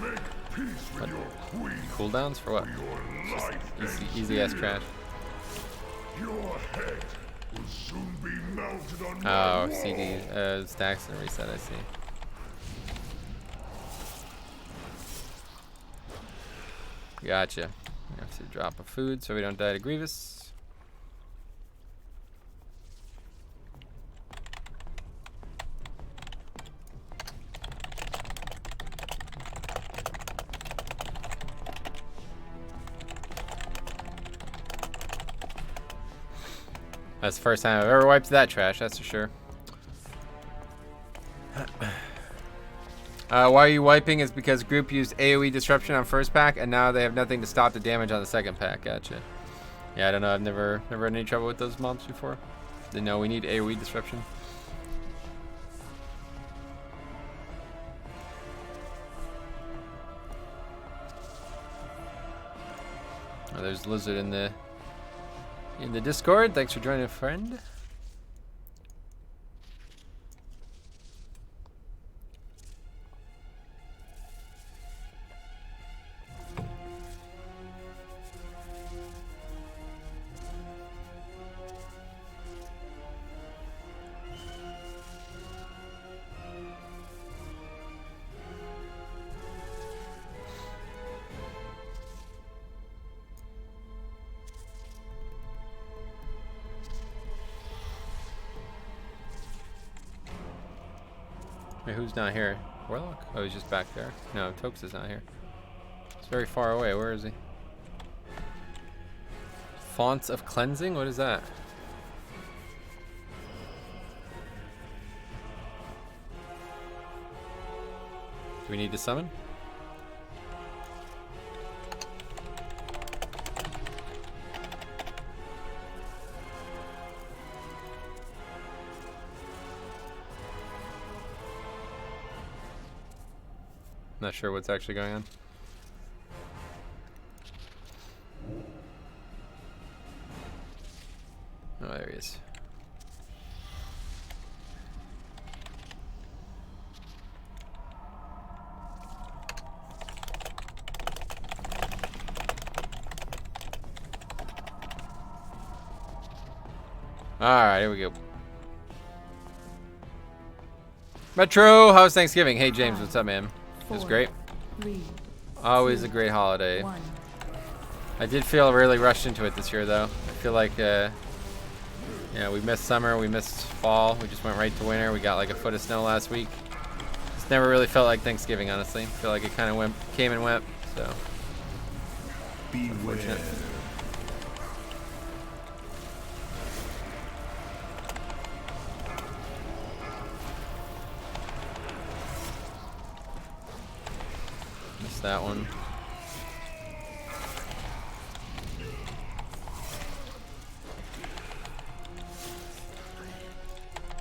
Make peace with your queen. Cooldowns for what? Easy ass trash. Your head will soon be melted on my Oh, wall. CD stacks and reset. I see. Gotcha. We have to drop a food so we don't die to Grievous. That's the first time I've ever wiped that trash, that's for sure. Why are you wiping is because group used AoE disruption on first pack and now they have nothing to stop the damage on the second pack. Gotcha. Yeah, I don't know. I've never had any trouble with those mobs before. Didn't know we need AoE disruption. Oh, there's Lizard in the Discord. Thanks for joining, friend. Wait, who's not here? Warlock? Oh, he's just back there. No, Tokes is not here. It's very far away. Where is he? Fonts of Cleansing? What is that? Do we need to summon? Not sure what's actually going on. Oh, there he is. Alright, here we go. Metro, how's Thanksgiving? Hey James, what's up, man? It was great. Always a great holiday. I did feel really rushed into it this year, though. I feel like, yeah, we missed summer, we missed fall, we just went right to winter. We got like a foot of snow last week. It's never really felt like Thanksgiving, honestly. I feel like it kind of came and went, so. Unfortunate. Missed that one.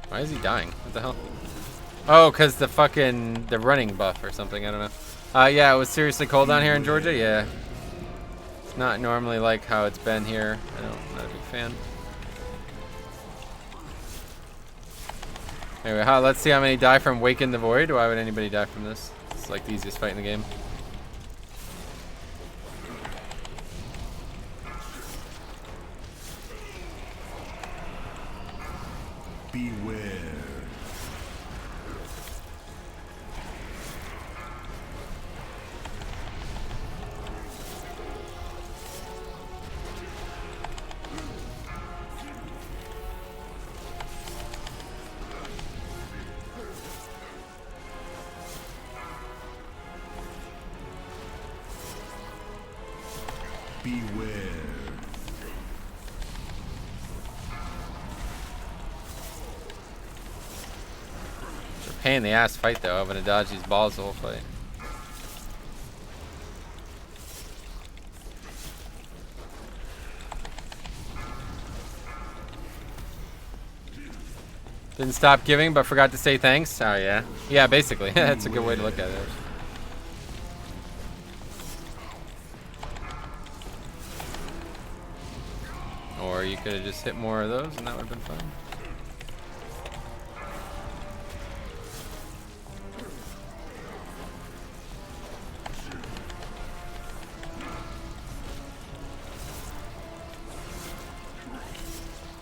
Why is he dying? What the hell? Oh, because the running buff or something. I don't know. Yeah, it was seriously cold down here in Georgia. Yeah. It's not normally like how it's been here. I'm not a big fan. Anyway, let's see how many die from Wake in the Void. Why would anybody die from this? It's like the easiest fight in the game. Beware. Beware. Pain in the ass fight though, having to dodge these balls the whole fight. Didn't stop giving, but forgot to say thanks. Oh yeah, yeah, basically. That's a good way to look at it. Or you could have just hit more of those, and that would have been fun.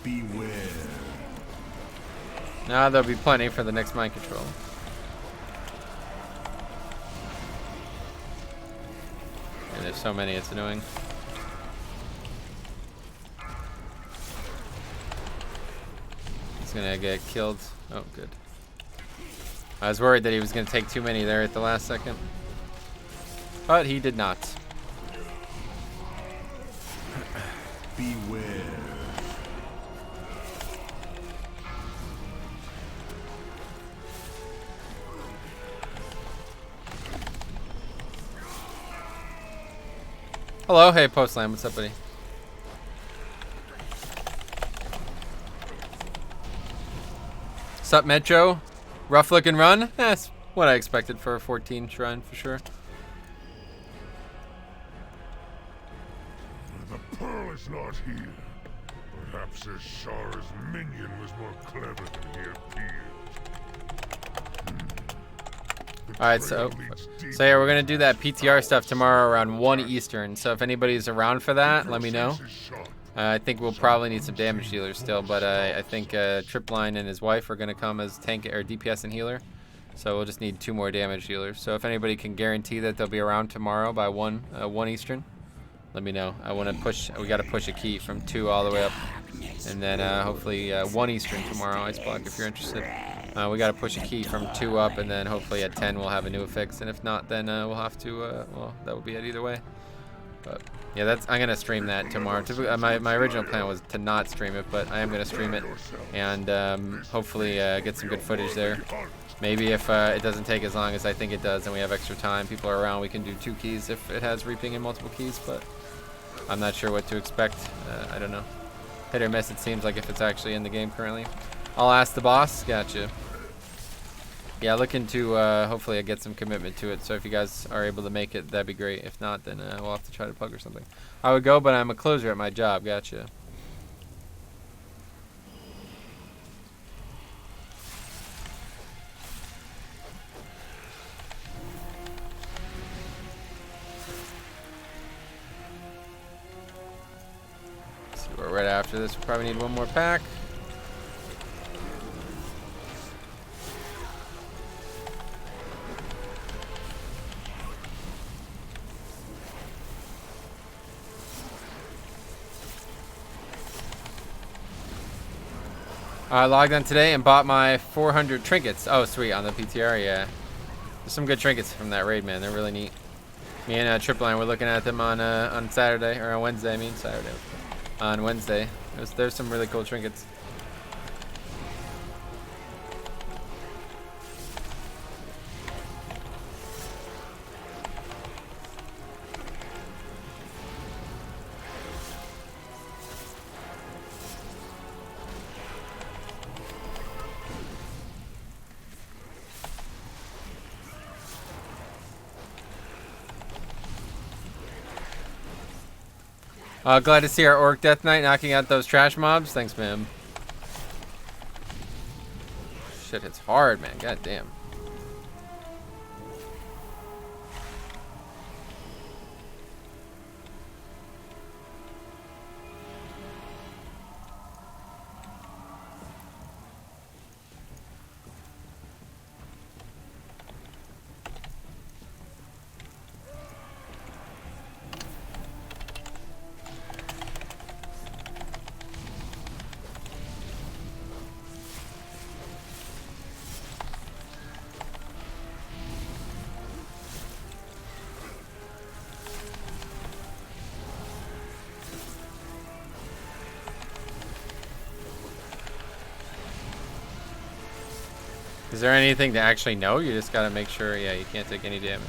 Beware. Now there'll be plenty for the next mind control. And there's so many, it's annoying. He's gonna get killed. Oh, good. I was worried that he was gonna take too many there at the last second. But he did not. Beware. Hello, hey Postland, what's up, buddy? Sup, Metro? Rough looking run? That's what I expected for a 14 shrine for sure. The pearl is not here. Perhaps Ashara's minion was more clever than he appeared. Alright, so yeah, we're gonna do that PTR stuff tomorrow around 1 Eastern. So if anybody's around for that, let me know. I think we'll probably need some damage dealers still, but I think Tripline and his wife are gonna come as tank or DPS and healer. So we'll just need 2 more damage dealers. So if anybody can guarantee that they'll be around tomorrow by 1 Eastern, let me know. I want to push. We got to push a key from 2 all the way up, and then hopefully 1 Eastern tomorrow. Iceblock, if you're interested. We got to push a key from 2 up, and then hopefully at 10 we'll have a new fix. And if not, then we'll have to. Well, that would be it either way. But yeah, I'm gonna stream that tomorrow. My original plan was to not stream it, but I am gonna stream it, and hopefully get some good footage there. Maybe if it doesn't take as long as I think it does and we have extra time, people are around, we can do 2 keys if it has reaping and multiple keys, but I'm not sure what to expect. I don't know. Hit or miss, it seems like, if it's actually in the game currently. I'll ask the boss. Gotcha. Yeah, looking to hopefully I get some commitment to it, so if you guys are able to make it, that'd be great. If not, then we'll have to try to pug or something. I would go, but I'm a closer at my job. Gotcha. Right after this, we'll probably need 1 more pack. I logged on today and bought my 400 trinkets. Oh, sweet, on the PTR, yeah. There's some good trinkets from that raid, man. They're really neat. Me and Tripline were looking at them on Saturday, or on Wednesday, I mean, Saturday. On Wednesday. There's some really cool trinkets. Glad to see our Orc Death Knight knocking out those trash mobs. Thanks, man. Shit, it's hard, man. God damn. Is there anything to actually know? You just gotta make sure, yeah, you can't take any damage.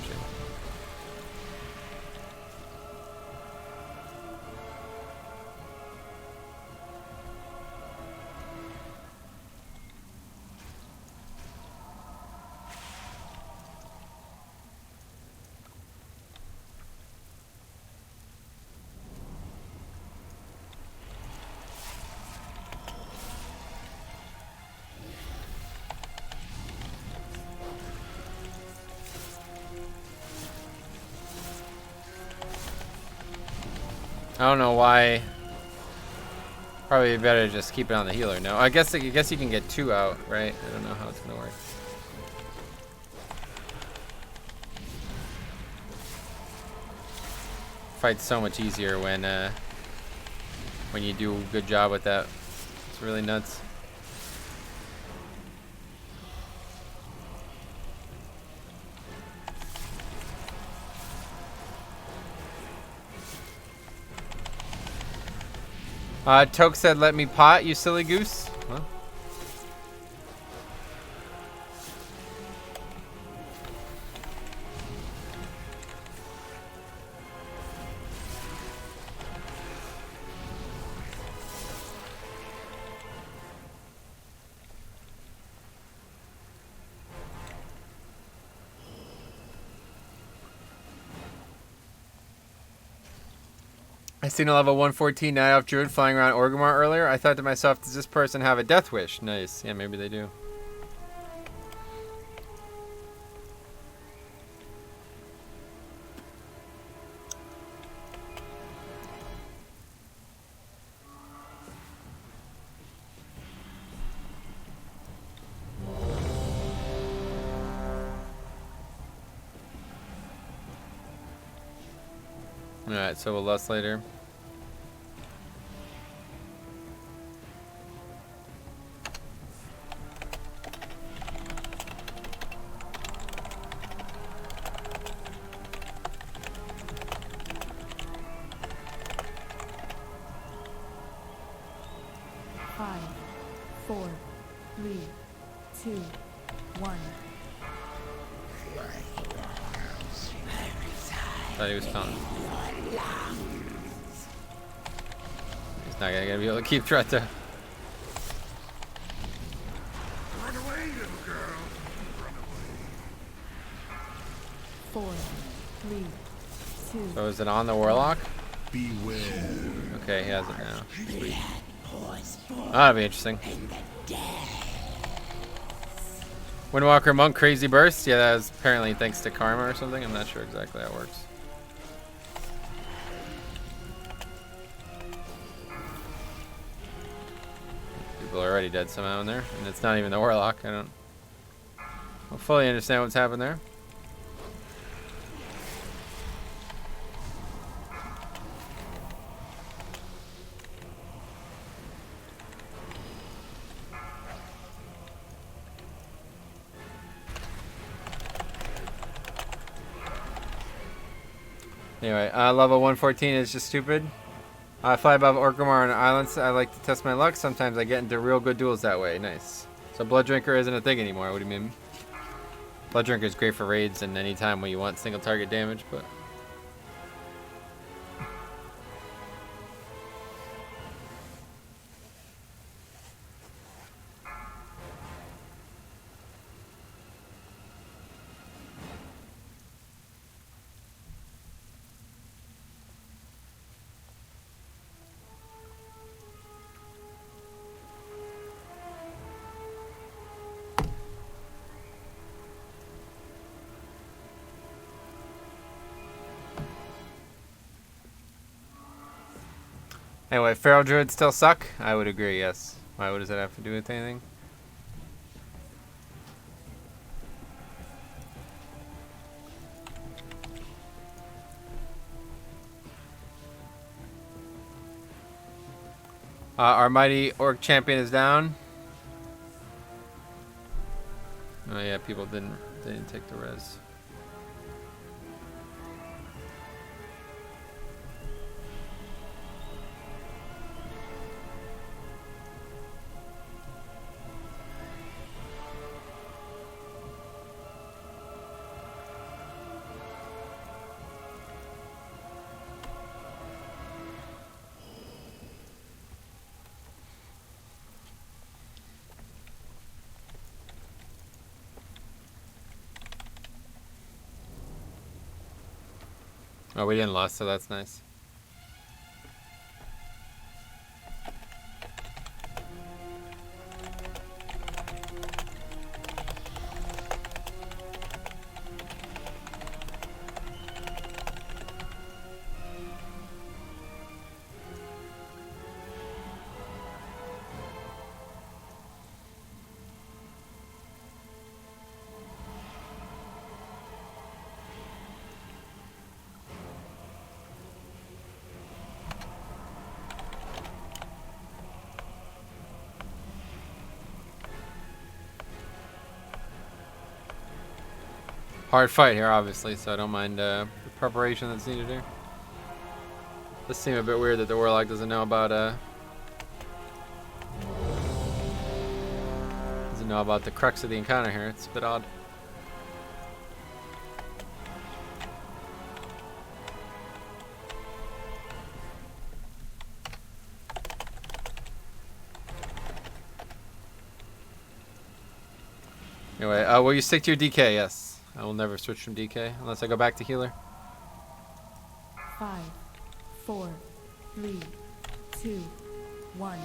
I don't know why. Probably better to just keep it on the healer. No, I guess you can get 2 out, right? I don't know how it's gonna work. Fight's so much easier when you do a good job with that. It's really nuts. Toke said, "Let me pot, you silly goose." Huh? I seen a level 114 Night Elf Druid flying around Orgrimmar earlier. I thought to myself, does this person have a death wish? Nice. Yeah, maybe they do. Alright, so we'll lust later. Five, 4, 3, 2, 1. Thought he was telling. He's not gonna be able to keep threat there. Run away, little girl. Run away. 4, 3, 2. So is it on the Warlock? Beware. Okay, he has it now. Sweet. Oh, that'll be interesting. Windwalker Monk Crazy Burst? Yeah, that was apparently thanks to Karma or something. I'm not sure exactly how it works. People are already dead somehow in there, and it's not even the Warlock. I don't fully understand what's happened there. Anyway, level 114 is just stupid. I fly above Orgrimmar on islands. I like to test my luck. Sometimes I get into real good duels that way. Nice. So Blood Drinker isn't a thing anymore. What do you mean? Blood Drinker is great for raids and any time when you want single target damage, but... Anyway, Feral Druids still suck? I would agree, yes. Why, what does that have to do with anything? Our mighty Orc Champion is down. Oh yeah, people didn't take the res. Oh, we didn't lose, so that's nice. Hard fight here, obviously, so I don't mind the preparation that's needed here. Does seem a bit weird that the Warlock doesn't know about the crux of the encounter here. It's a bit odd. Anyway, will you stick to your DK? Yes. I will never switch from DK unless I go back to healer. 5, 4, 3, 2, 1.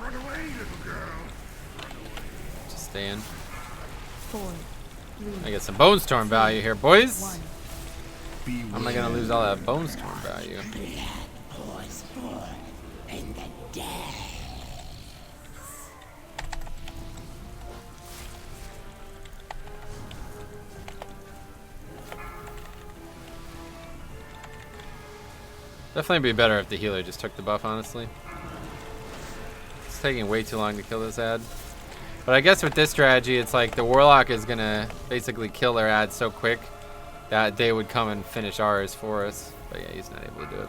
Run away, little girl. Just staying. 4, 3, I get some Bone Storm value here, boys. 1. How am I gonna lose all that Bone Storm value? Definitely be better if the healer just took the buff, honestly. It's taking way too long to kill this ad. But I guess with this strategy, it's like the Warlock is gonna basically kill their ad so quick that they would come and finish ours for us. But yeah, he's not able to do it.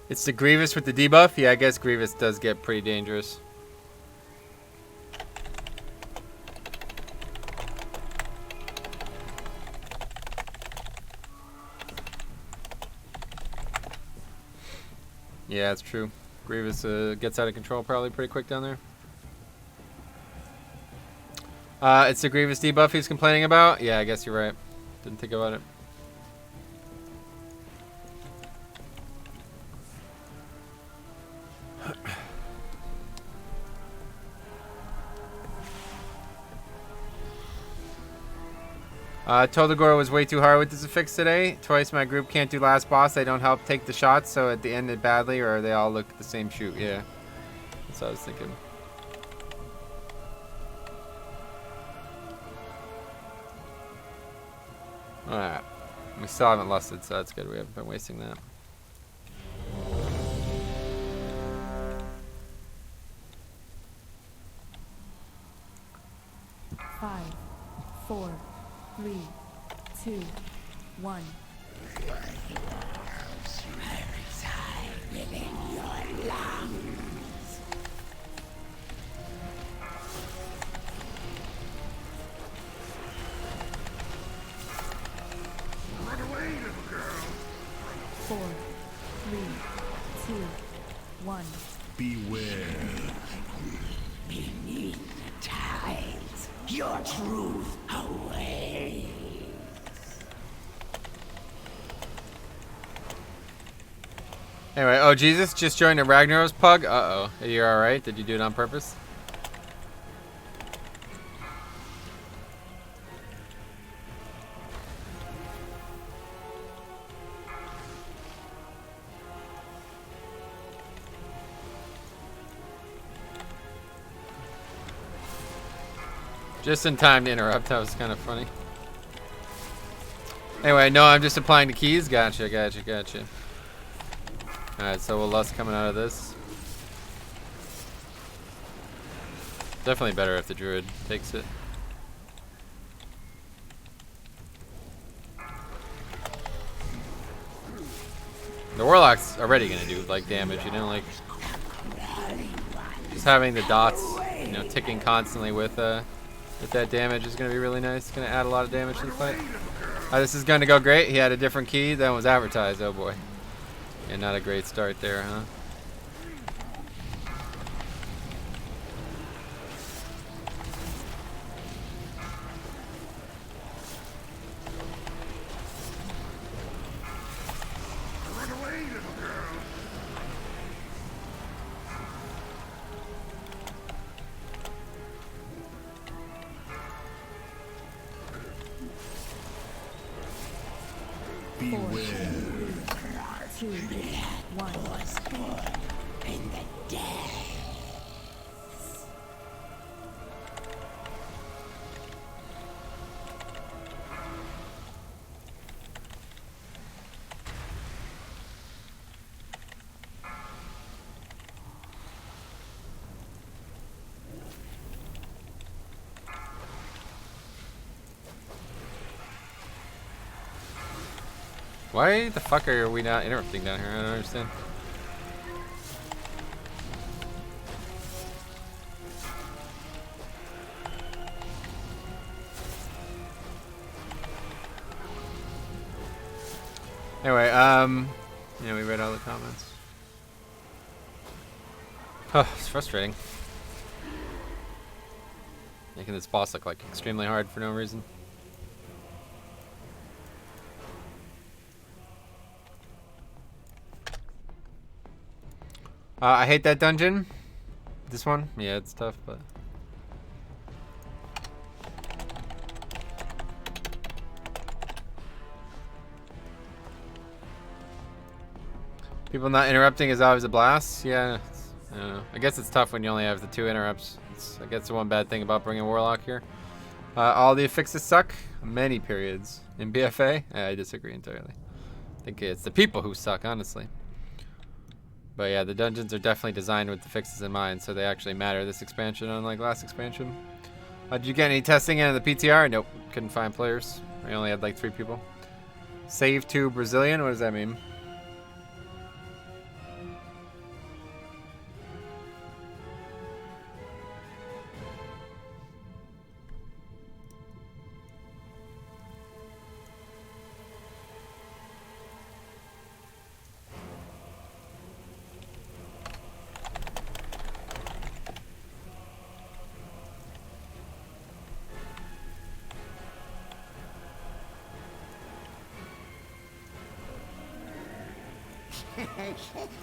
It's the Grievous with the debuff? Yeah, I guess Grievous does get pretty dangerous. Yeah, it's true. Grievous gets out of control probably pretty quick down there. It's the Grievous debuff he's complaining about? Yeah, I guess you're right. Didn't think about it. Todagor was way too hard with this affix today. Twice my group can't do last boss. They don't help take the shots, so at the end it badly, or they all look at the same shoot. Yeah, that's what I was thinking. Alright. We still haven't lusted, so that's good. We haven't been wasting that. Five, 4, 3, 2, 1. Run away, little girl. 4, 3, 2, 1. Beware. Beneath the tides, your truth awaits. Anyway, oh Jesus, just joined a Ragnaros pug. Uh-oh. Are you alright? Did you do it on purpose? Just in time to interrupt. That was kind of funny. Anyway, no, I'm just applying the keys. Gotcha, gotcha, gotcha. Alright, so we'll lust coming out of this. Definitely better if the druid takes it. The warlock's already gonna do like damage, you know, like having the dots, you know, ticking constantly with that damage is going to be really nice. It's going to add a lot of damage to the fight. This is going to go great. He had a different key than was advertised. Oh boy. Yeah, not a great start there, huh? Why the fuck are we not interrupting down here? I don't understand. Anyway, yeah, we read all the comments. Oh, it's frustrating. Making this boss look like extremely hard for no reason. I hate that dungeon. This one? Yeah, it's tough, but... People not interrupting is always a blast. Yeah, I don't know. I guess it's tough when you only have the 2 interrupts. I guess the one bad thing about bringing Warlock here. All the affixes suck. Many periods. In BFA, I disagree entirely. I think it's the people who suck, honestly. But yeah, the dungeons are definitely designed with the fixes in mind, so they actually matter this expansion, unlike last expansion. Did you get any testing in the PTR? Nope, couldn't find players. I only had like 3 people. Save to Brazilian? What does that mean?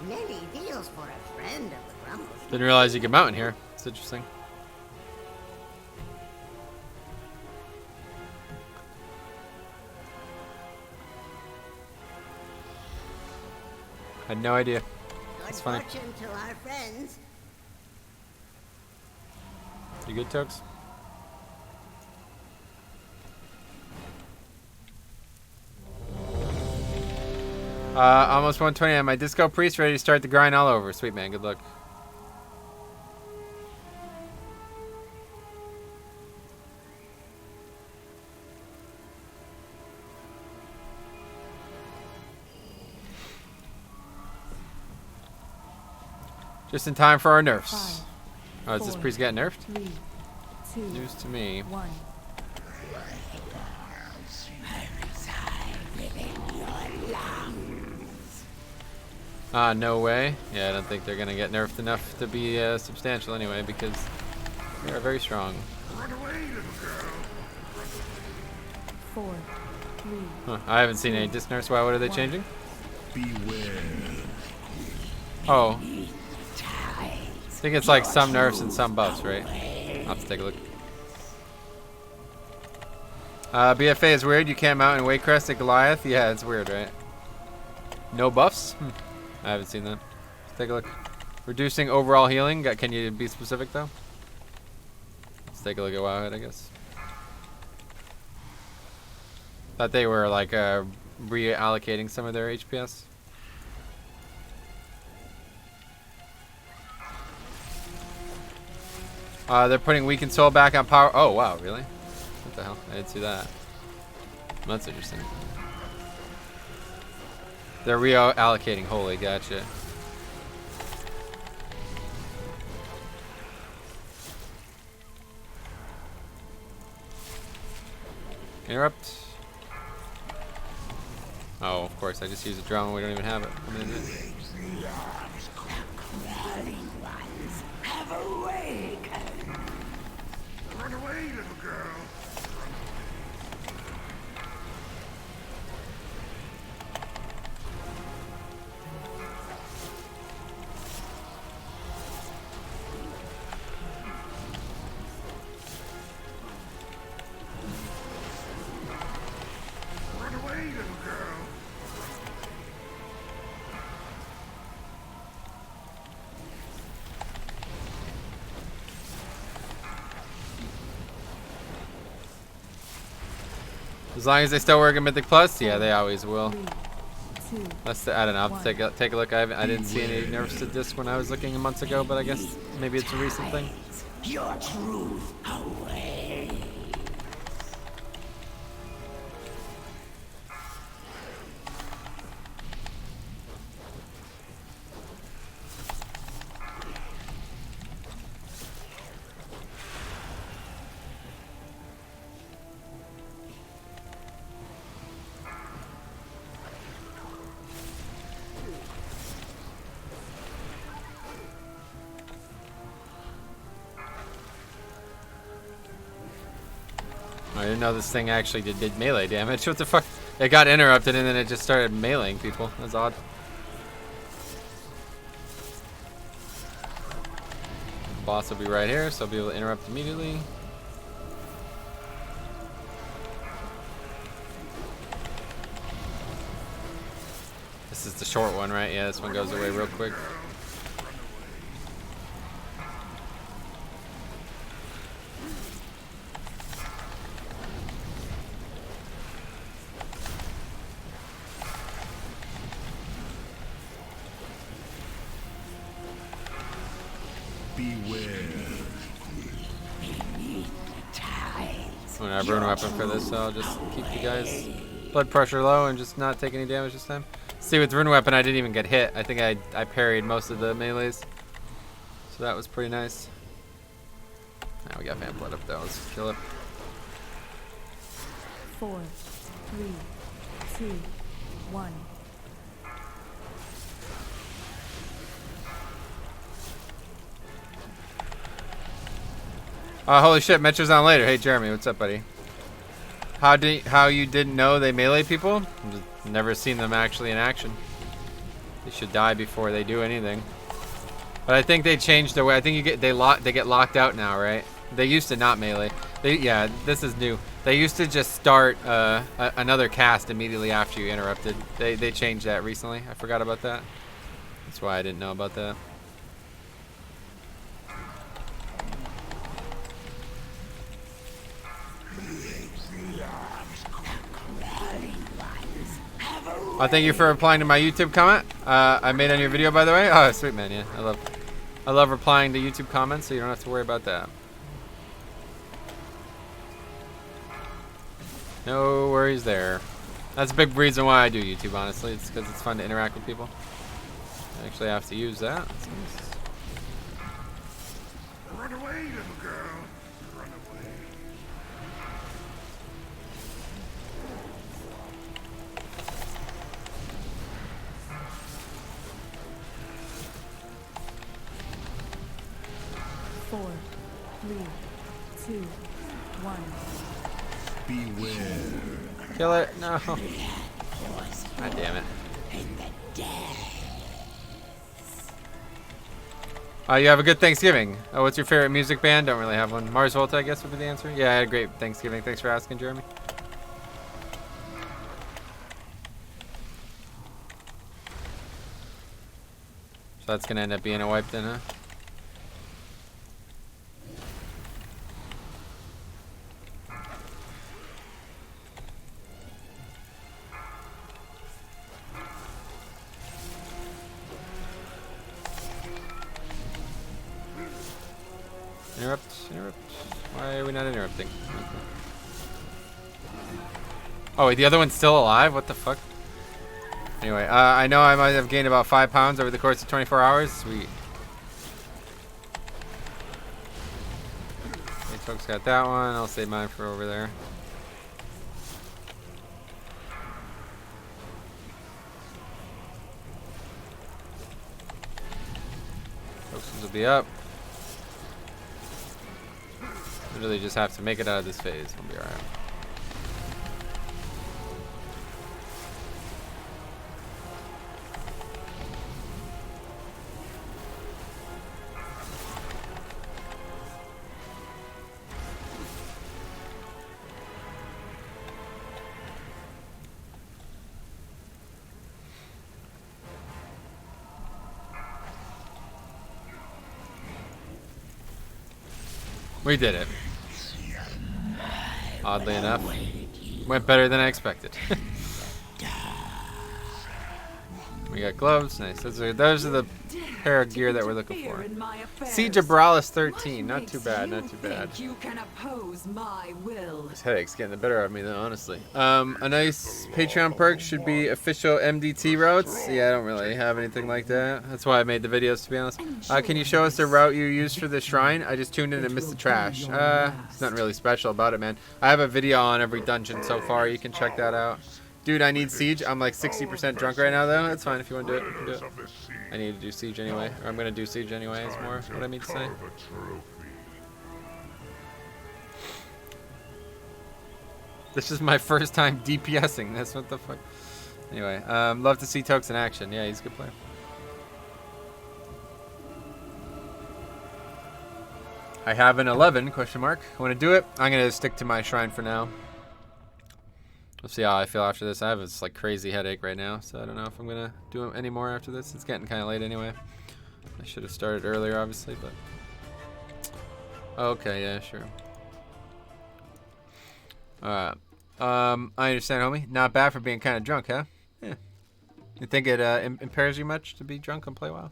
Many deals for a friend of the Grumble. Didn't realize you could mount in here. It's interesting. Had no idea. That's funny. Good fortune to our friends. You good, Tokes? Almost 120 on my disco priest, ready to start the grind all over. Sweet man, good luck. Just in time for our nerfs. Oh, is this priest getting nerfed? 3, 2, News to me. 1. No way. Yeah, I don't think they're gonna get nerfed enough to be substantial anyway, because they are very strong. 4, 3. Huh, I haven't seen any disc nerfs. Why? What are they changing? Beware. Oh. I think it's like some nerfs and some buffs, right? I'll have to take a look. BFA is weird. You can't mount in Waycrest at Goliath. Yeah, it's weird, right? No buffs? I haven't seen that. Let's take a look. Reducing overall healing. Can you be specific, though? Let's take a look at Wowhead, I guess. Thought they were, like, reallocating some of their HPS. They're putting Weakened Soul back on power. Oh, wow, really? What the hell? I didn't see that. That's interesting. They're reallocating. Holy, gotcha. Interrupt. Oh, of course, I just used a drone. We don't even have it. Run away, little girl. Run away, little girl. As long as they still work at Mythic Plus, yeah, they always will. 3, 2, I don't know. I'll take a look. I didn't see any nerfs to this when I was looking months ago, but I guess maybe it's a recent thing. Your truth away. I didn't know this thing actually did melee damage. What the fuck? It got interrupted and then it just started meleeing people. That's odd. Boss will be right here, so I'll be able to interrupt immediately. This is the short one, right? Yeah, this one goes away real quick. I'm gonna have rune weapon for this, so I'll just keep the guy's blood pressure low and just not take any damage this time. See, with rune weapon, I didn't even get hit. I think I parried most of the melees, so that was pretty nice. Now we got Vamp blood up there. Let's kill it. 4, 3, 2, 1. Holy shit, Metro's on later. Hey Jeremy, what's up, buddy? How you didn't know they melee people? Just never seen them actually in action. They should die before they do anything. But I think they changed the way. I think they get locked out now, right? They used to not melee. Yeah, this is new. They used to just start another cast immediately after you interrupted. They changed that recently. I forgot about that. That's why I didn't know about that. Thank you for replying to my YouTube comment. I made on your video, by the way. Oh, sweet man, yeah. I love replying to YouTube comments, so you don't have to worry about that. No worries there. That's a big reason why I do YouTube, honestly. It's because it's fun to interact with people. I actually have to use that. That's nice. Run away, little girl. Run away. Four, 3, 2, 1. Beware. Kill it. No. God damn it. You have a good Thanksgiving. Oh, what's your favorite music band? Don't really have one. Mars Volta, I guess, would be the answer. Yeah, I had a great Thanksgiving. Thanks for asking, Jeremy. So that's gonna end up being a wipe then, huh? Interrupt. Why are we not interrupting? Oh, wait, the other one's still alive? What the fuck? Anyway, I know I might have gained about 5 pounds over the course of 24 hours. Sweet. Okay, folks got that one. I'll save mine for over there. This will be up. Literally just have to make it out of this phase. We'll be alright. We did it. Oddly enough, went better than I expected. We got gloves, nice. Those are the pair of gear that we're looking for. Siege of Boralus 13, not too bad, not too bad. You can oppose my will. This headache's getting the better of me, though, honestly. A nice Patreon perk should be official MDT routes. Yeah, I don't really have anything like that. That's why I made the videos, to be honest. Can you show us the route you used for the shrine? I just tuned in and missed the trash. It's nothing really special about it, man. I have a video on every dungeon so far. You can check that out. Dude, I need Siege. I'm like 60% drunk right now, though. That's fine if you want to do it. You can do it. I need to do Siege anyway. Or I'm going to do Siege anyway, is more what I mean to say. This is my first time DPSing this. What the fuck? Anyway, love to see Tokes in action. Yeah, he's a good player. I have an 11, question mark. Want to do it? I'm going to stick to my shrine for now. We'll see how I feel after this. I have this like crazy headache right now, so I don't know if I'm gonna do any more after this. It's getting kind of late anyway. I should have started earlier, obviously, but okay, yeah, sure. All right. I understand, homie. Not bad for being kind of drunk, huh? Yeah. You think it impairs you much to be drunk and play WoW?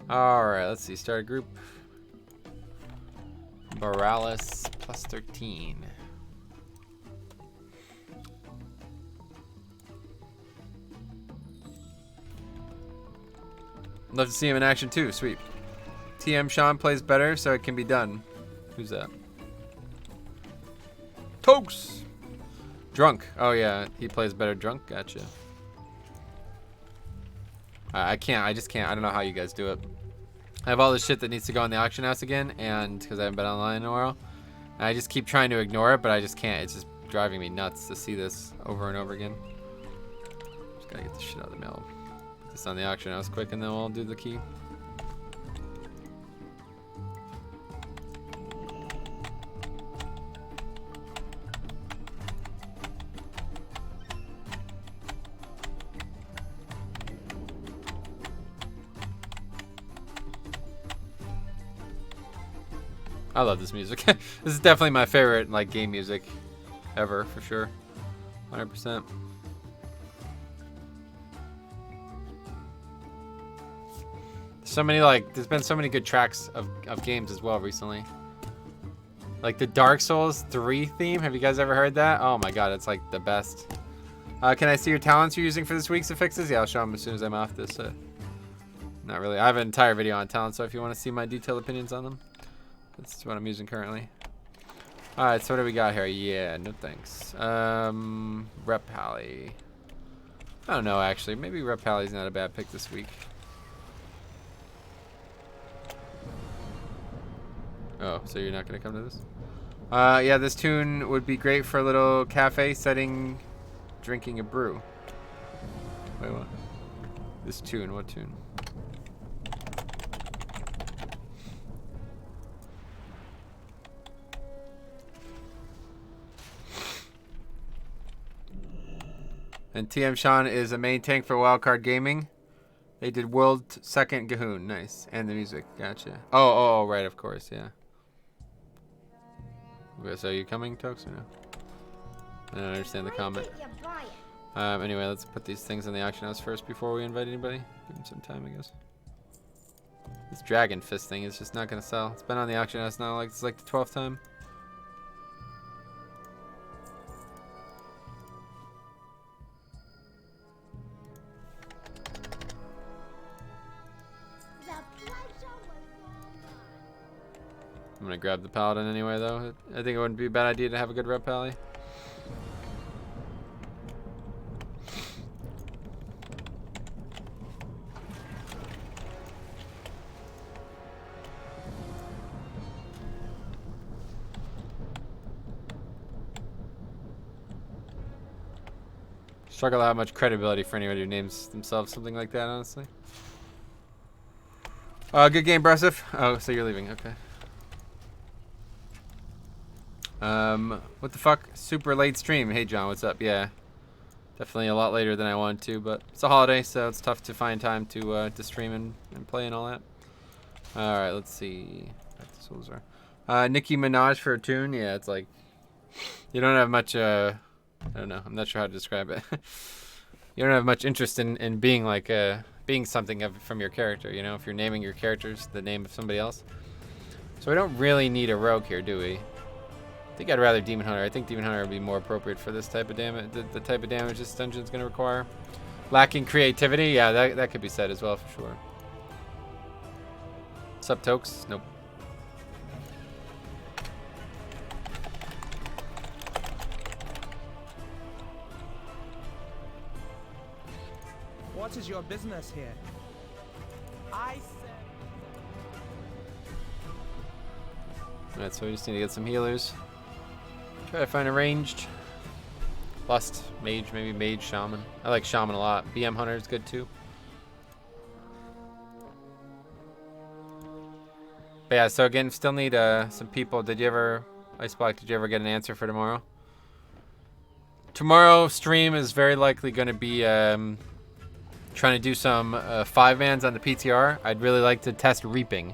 All right. Let's see. Start a group. Boralus plus 13. Love to see him in action too. Sweet. TM Sean plays better, so it can be done. Who's that? Tokes! Drunk. Oh yeah, he plays better drunk. Gotcha. I can't. I just can't. I don't know how you guys do it. I have all this shit that needs to go in the auction house again, and because I haven't been online in a while, and I just keep trying to ignore it, but I just can't. It's just driving me nuts to see this over and over again. Just gotta get this shit out of the mail. Put this on the auction house quick, and then we'll do the key. I love this music. This is definitely my favorite like game music ever, for sure. 100%. So many like there's been so many good tracks of games as well recently. Like the Dark Souls 3 theme. Have you guys ever heard that? Oh my god, it's like the best. Can I see your talents you're using for this week's affixes? Yeah, I'll show them as soon as I'm off this. Not really. I have an entire video on talents, so if you want to see my detailed opinions on them. That's what I'm using currently. Alright, so what do we got here? Yeah, no thanks. Rep Pally. I don't know, actually. Maybe Rep Pally's not a bad pick this week. Oh, so you're not going to come to this? Yeah, this tune would be great for a little cafe setting, drinking a brew. Wait, what? This tune, what tune? And TM Sean is a main tank for Wildcard Gaming. They did World 2nd Gahoon. Nice. And the music. Gotcha. Oh, right, of course, yeah. Okay, so are you coming, Tokes, or no? I don't understand the comment. Anyway, let's put these things in the auction house first before we invite anybody. Give them some time, I guess. This Dragon Fist thing is just not going to sell. It's been on the auction house now, like it's like the 12th time. I'm gonna grab the Paladin anyway, though. I think it wouldn't be a bad idea to have a good Rep Pally. Struggle to have much credibility for anybody who names themselves something like that, honestly. Good game, Bressif. Oh, so you're leaving. Okay. What the fuck? Super late stream. Hey, John, what's up? Yeah. Definitely a lot later than I wanted to, but it's a holiday, so it's tough to find time to stream and play and all that. Alright, let's see. Nicki Minaj for a tune? Yeah, it's like... You don't have much, I don't know. I'm not sure how to describe it. You don't have much interest in being like, being something from your character, you know? If you're naming your characters the name of somebody else. So we don't really need a rogue here, do we? I think I'd rather Demon Hunter. I think Demon Hunter would be more appropriate for this type of damage, the type of damage this dungeon's going to require. Lacking creativity? Yeah, that could be said as well, for sure. Sup, Tokes? Nope. What is your business here? I said... Alright, so we just need to get some healers. Try to find a ranged. Lust, mage, maybe mage, shaman. I like shaman a lot. BM hunter is good too. But yeah, so again, still need some people. Did you ever, Iceblock, did you ever get an answer for tomorrow? Tomorrow stream is very likely going to be trying to do some 5-mans on the PTR. I'd really like to test reaping.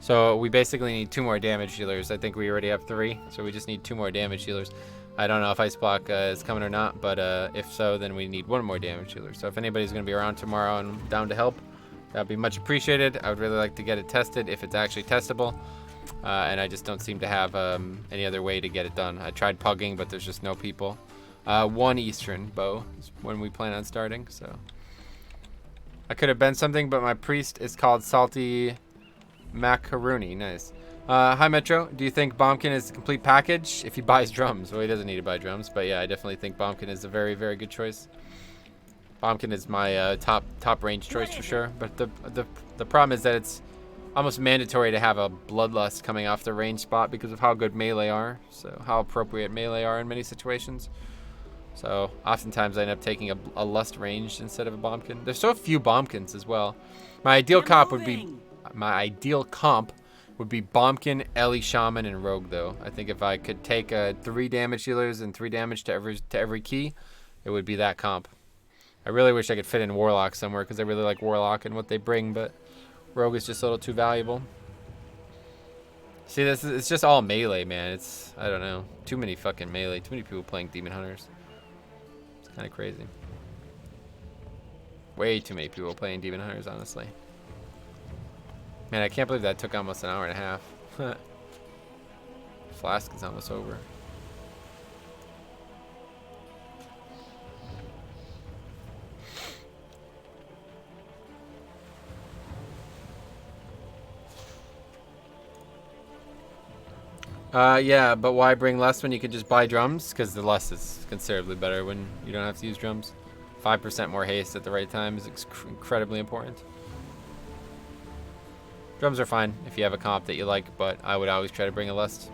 So we basically need 2 more damage healers. I think we already have 3, so we just need 2 more damage healers. I don't know if Iceblock is coming or not, but if so, then we need 1 more damage healer. So if anybody's going to be around tomorrow and down to help, that'd be much appreciated. I would really like to get it tested if it's actually testable. And I just don't seem to have any other way to get it done. I tried Pugging, but there's just no people. 1 Eastern bow is when we plan on starting, so... I could have been something, but my priest is called Salty Macaroni. Nice. Hi, Metro. Do you think Bombkin is the complete package if he buys drums? Well, he doesn't need to buy drums, but yeah, I definitely think Bombkin is a very, very good choice. Bombkin is my top range choice for sure, but the problem is that it's almost mandatory to have a Bloodlust coming off the range spot because of how good melee are, so how appropriate melee are in many situations. So oftentimes I end up taking a Lust ranged instead of a Bombkin. There's so few Bombkins as well. My ideal comp would be Bombkin, Ellie, Shaman, and Rogue though. I think if I could take 3 damage healers and 3 damage to every key, it would be that comp. I really wish I could fit in Warlock somewhere because I really like Warlock and what they bring, but Rogue is just a little too valuable. See, it's just all melee, man. It's, I don't know, too many fucking melee. Too many people playing Demon Hunters. Kind of crazy. Way too many people playing Demon Hunters, honestly. Man, I can't believe that took almost an hour and a half. Flask is almost over. Yeah, but why bring less when you could just buy drums? Because the less is considerably better when you don't have to use drums. 5% more haste at the right time is incredibly important. Drums are fine if you have a comp that you like, but I would always try to bring a lust.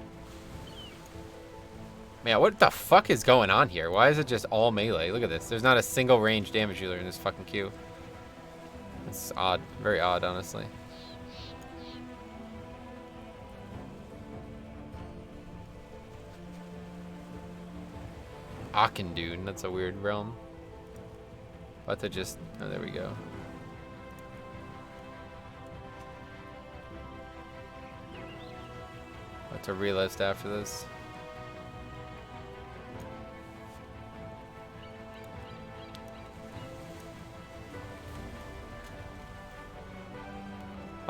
Man, what the fuck is going on here? Why is it just all melee? Look at this. There's not a single range damage healer in this fucking queue. It's odd. Very odd, honestly. Akendune, that's a weird realm. But to just, oh, there we go. What to relist after this?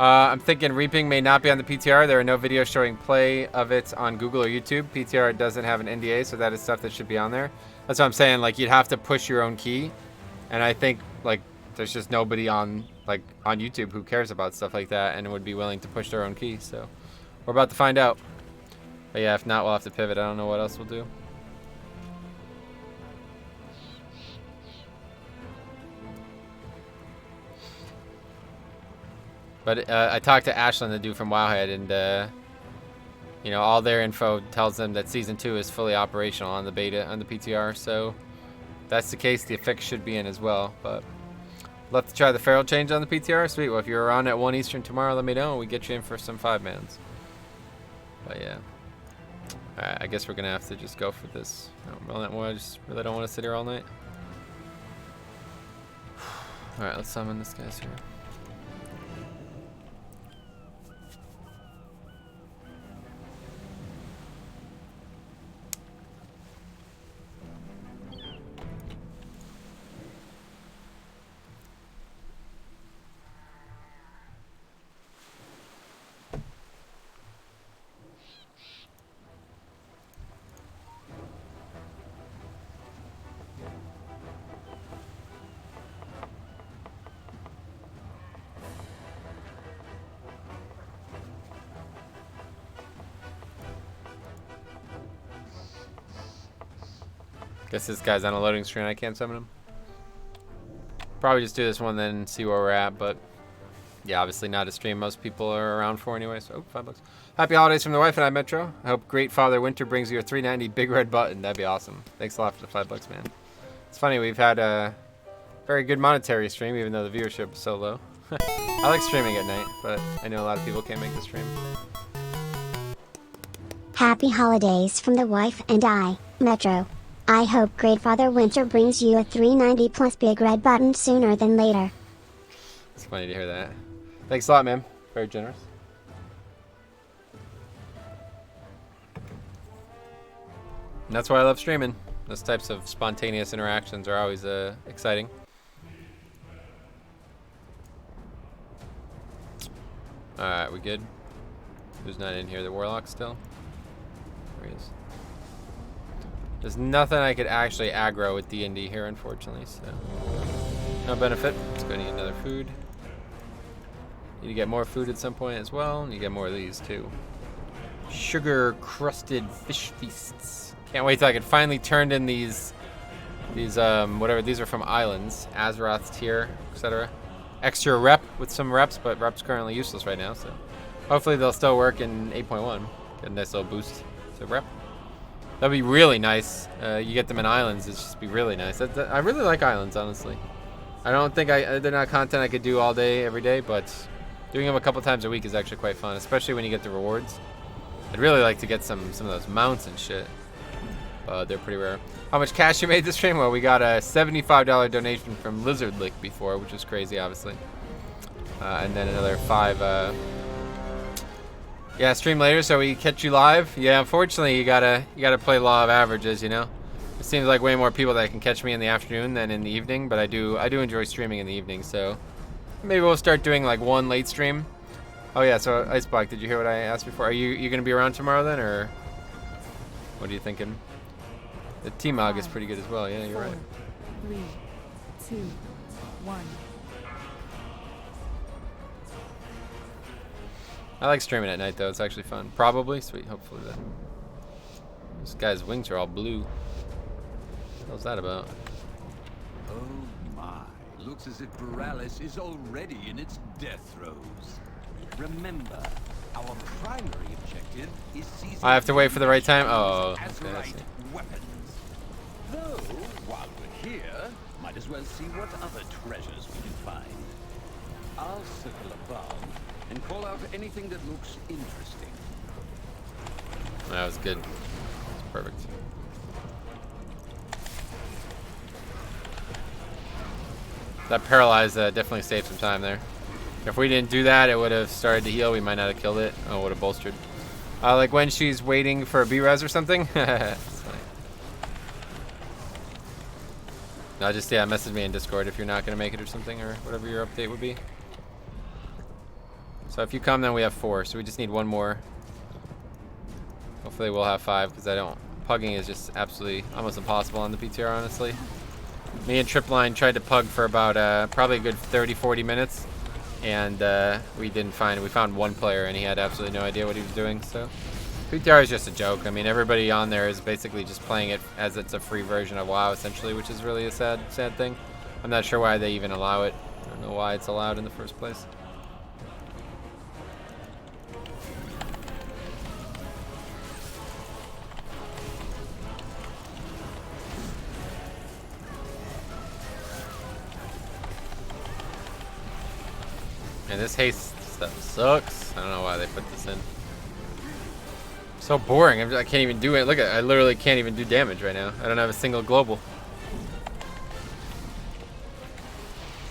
I'm thinking Reaping may not be on the PTR. There are no videos showing play of it on Google or YouTube. PTR doesn't have an NDA, so that is stuff that should be on there. That's what I'm saying. Like, you'd have to push your own key, and I think like there's just nobody on YouTube who cares about stuff like that and would be willing to push their own key. So we're about to find out. But yeah, if not, we'll have to pivot. I don't know what else we'll do. But I talked to Ashlyn, the dude from Wowhead, and you know, all their info tells them that season 2 is fully operational on the beta, on the PTR. So that's the case, the effects should be in as well. But love to try the feral change on the PTR. Sweet. Well, if you're around at 1 Eastern tomorrow, let me know and we get you in for some 5-mans. But yeah. Alright, I guess we're gonna have to just go for this. I just really don't want to sit here all night. Alright, let's summon this guy's here. Guess this guy's on a loading screen. I can't summon him. Probably just do this one then see where we're at. But yeah, obviously not a stream most people are around for anyway. So $5. Happy holidays from the wife and I, Metro. I hope Great Father Winter brings you a 390 big red button. That'd be awesome. Thanks a lot for the $5, man. It's funny, we've had a very good monetary stream, even though the viewership is so low. I like streaming at night, but I know a lot of people can't make the stream. Happy holidays from the wife and I, Metro. I hope Great Father Winter brings you a 390 plus big red button sooner than later. It's funny to hear that. Thanks a lot, man. Very generous. And that's why I love streaming. Those types of spontaneous interactions are always exciting. Alright, we good? Who's not in here? The Warlock still? There he is. There's nothing I could actually aggro with D&D here, unfortunately, so no benefit. Let's go need another food. Need to get more food at some point as well. Need to get more of these too. Sugar-crusted fish feasts. Can't wait till I can finally turn in these whatever. These are from islands. Azeroth's tier, etc. Extra rep with some reps, but rep's currently useless right now, so hopefully they'll still work in 8.1. Get a nice little boost to rep. That'd be really nice. You get them in islands, it'd just be really nice. I really like islands, honestly. I don't think they're not content I could do all day, every day, but doing them a couple times a week is actually quite fun, especially when you get the rewards. I'd really like to get some of those mounts and shit. They're pretty rare. How much cash you made this stream? Well, we got a $75 donation from Lizard Lick before, which was crazy, obviously. And then another 5. Yeah, stream later, so we catch you live. Yeah, unfortunately, you gotta play law of averages, you know. It seems like way more people that can catch me in the afternoon than in the evening, but I do enjoy streaming in the evening, so maybe we'll start doing like one late stream. Oh yeah, so Iceblock, did you hear what I asked before? Are you gonna be around tomorrow then, or what are you thinking? The T-Mog is pretty good as well. Yeah, you're right. 3, 2, 1. I like streaming at night though. It's actually fun. Probably. Sweet. Hopefully then. This guy's wings are all blue. What the hell's that about? Oh my. Looks as if Boralus is already in its death throes. Remember, our primary objective is seizing I have to wait for the right time? Oh, okay, I see. weapons. Though, while we're here, might as well see what other treasures we can find. I'll circle above and call out anything that looks interesting. That was good. That's perfect. That paralyzed definitely saved some time there. If we didn't do that, it would have started to heal. We might not have killed it. Oh, it would have bolstered. Like when she's waiting for a B-res or something. That's funny. No, just, yeah, message me in Discord if you're not going to make it or something, or whatever your update would be. So if you come, then we have 4. So we just need one more. Hopefully we'll have 5, because Pugging is just absolutely almost impossible on the PTR, honestly. Me and Tripline tried to pug for about probably a good 30-40 minutes. And we found one player and he had absolutely no idea what he was doing. So PTR is just a joke. I mean, everybody on there is basically just playing it as it's a free version of WoW, essentially, which is really a sad thing. I'm not sure why they even allow it. I don't know why it's allowed in the first place. And this haste stuff sucks. I don't know why they put this in. So boring. I can't even do it. Look at, I literally can't even do damage right now. I don't have a single global.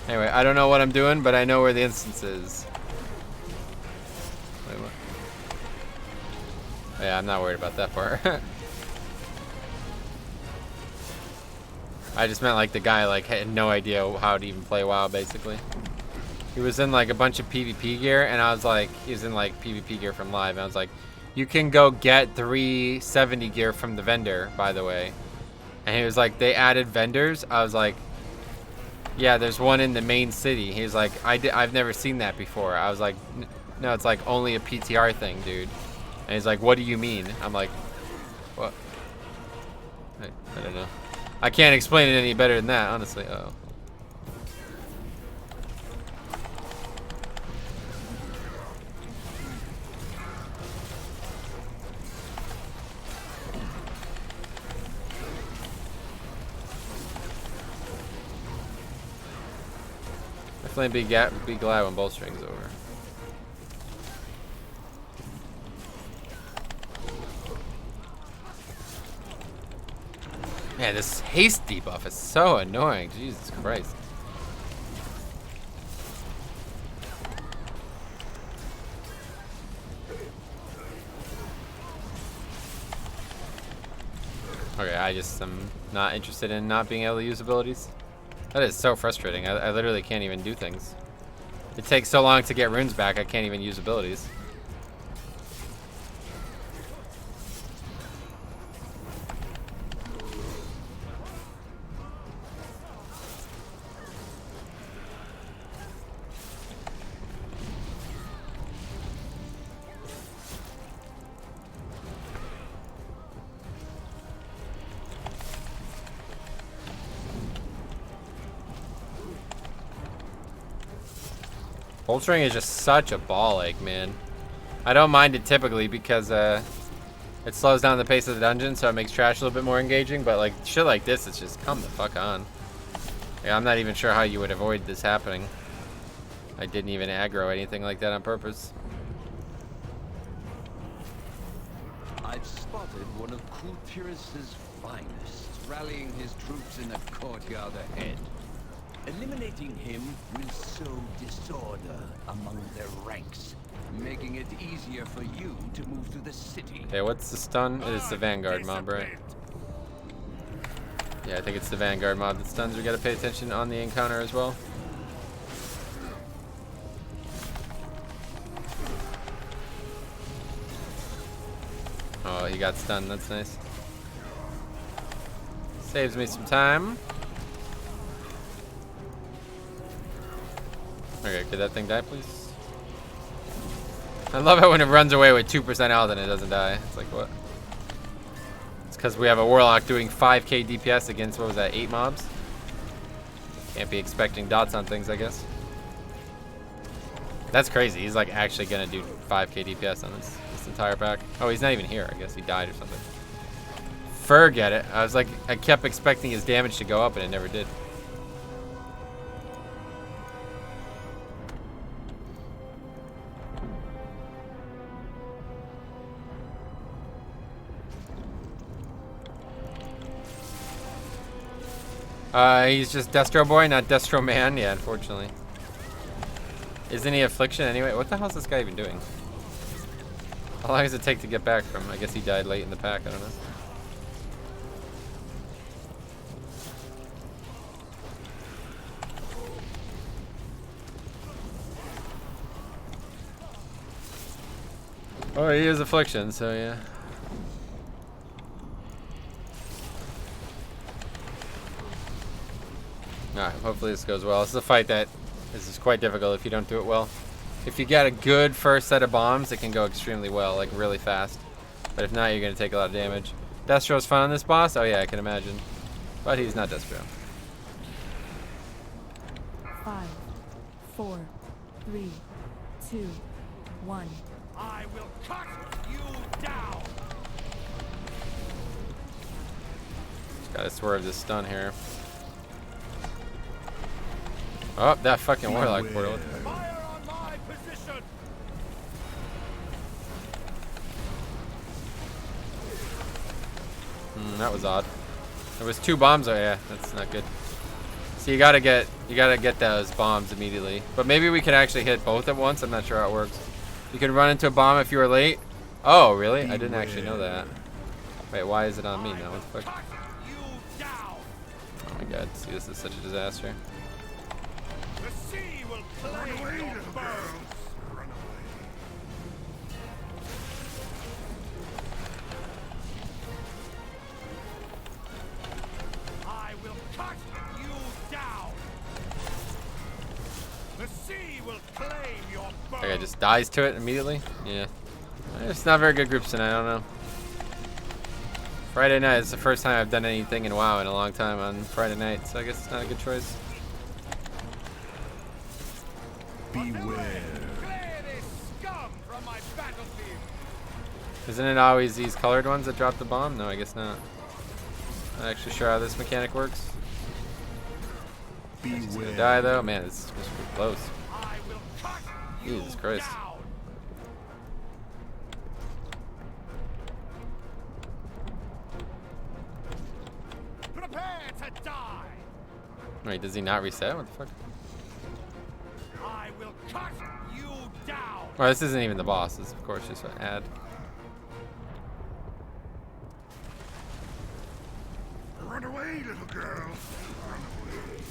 Anyway, I don't know what I'm doing, but I know where the instance is. Wait, what? Yeah, I'm not worried about that part. I just meant like the guy like had no idea how to even play WoW basically. He was in like a bunch of PvP gear, and I was like, he was in like PvP gear from live, and I was like, you can go get 370 gear from the vendor, by the way. And he was like, they added vendors. I was like, yeah, there's one in the main city. He was like, I've never seen that before. I was like, no, it's like only a PTR thing, dude. And he's like, what do you mean? I'm like, what? I don't know. I can't explain it any better than that, honestly. Oh. Definitely be glad when bowstring's over. Man, this haste debuff is so annoying. Jesus Christ. Okay, I just am not interested in not being able to use abilities. That is so frustrating. I literally can't even do things. It takes so long to get runes back, I can't even use abilities. Bolstering is just such a ball ache, man. I don't mind it typically because it slows down the pace of the dungeon, so it makes trash a little bit more engaging, but like shit like this, it's just come the fuck on. Yeah, I'm not even sure how you would avoid this happening. I didn't even aggro anything like that on purpose. I've spotted one of Kultiris's finest, rallying his troops in a courtyard ahead. Eliminating him will sow disorder among their ranks, making it easier for you to move through the city. Okay, what's the stun? It is the Vanguard mob, right? Yeah, I think it's the Vanguard mob that stuns. We gotta pay attention on the encounter as well. Oh, he got stunned. That's nice. Saves me some time. Okay, could that thing die, please? I love it when it runs away with 2% health and it doesn't die. It's like, what? It's because we have a Warlock doing 5k DPS against, what was that, 8 mobs? Can't be expecting dots on things, I guess. That's crazy. He's like actually gonna do 5k DPS on this entire pack. Oh, he's not even here. I guess he died or something. Forget it. I was like, I kept expecting his damage to go up and it never did. He's just Destro Boy, not Destro Man. Yeah, unfortunately. Isn't he Affliction anyway? What the hell is this guy even doing? How long does it take to get back from? I guess he died late in the pack. I don't know. Oh, he is Affliction, so yeah. Alright, hopefully this goes well. This is a fight that is quite difficult if you don't do it well. If you get a good first set of bombs, it can go extremely well, like really fast. But if not, you're going to take a lot of damage. Destro's fun on this boss? Oh yeah, I can imagine. But he's not Destro. 5, 4, 3, 2, 1. I will cut you down. Just gotta swerve this stun here. Oh, that fucking Warlock portal. Fire on my That was odd. There was 2 bombs. Oh yeah, that's not good. So you gotta get those bombs immediately. But maybe we could actually hit both at once. I'm not sure how it works. You can run into a bomb if you were late. Oh really? I didn't actually know that. Wait, why is it on me now? What the fuck? Oh my god, see, this is such a disaster. The sea will claim your bones. I will cut you down. The sea will claim your bones. Okay, just dies to it immediately? Yeah. It's not very good groups tonight, I don't know. Friday night is the first time I've done anything in WoW in a long time on Friday night, so I guess it's not a good choice. Beware. Clear this scum from my battlefield. Isn't it always these colored ones that drop the bomb? No, I guess not. Not actually sure how this mechanic works. He's gonna die though. Man, it's just close. I will cut Jesus Christ. down. Prepare to die. Wait, does he not reset? What the fuck? I will cut you down. Oh, this isn't even the boss. This is, of course, just an ad. Run away, little girl. Run away.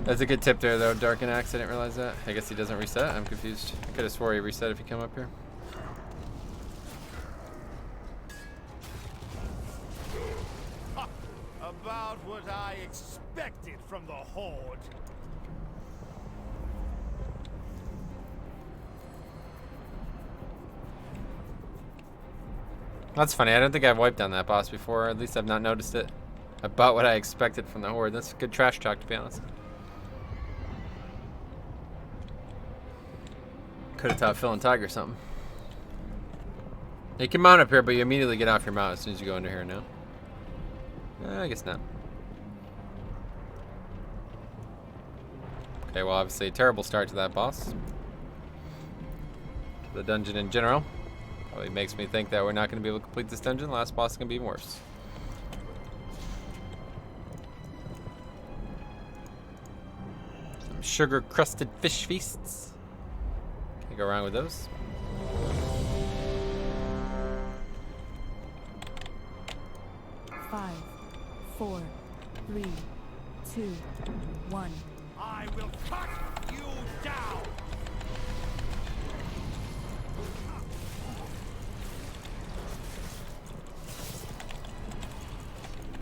That's a good tip there, though. Darken Axe, I didn't realize that. I guess he doesn't reset. I'm confused. I could have swore he reset if you come up here. About what I expected from the Horde. That's funny. I don't think I've wiped on that boss before. At least I've not noticed it. About what I expected from the Horde. That's good trash talk, to be honest. Could have taught Phil and Tiger something. You can mount up here, but you immediately get off your mount as soon as you go under here now. I guess not. Okay, well, obviously a terrible start to that boss. To the dungeon in general. Probably makes me think that we're not going to be able to complete this dungeon. The last boss is going to be even worse. Some sugar-crusted fish feasts. Can't go wrong with those. Five, 4, 3, 2, 1. I will cut you down.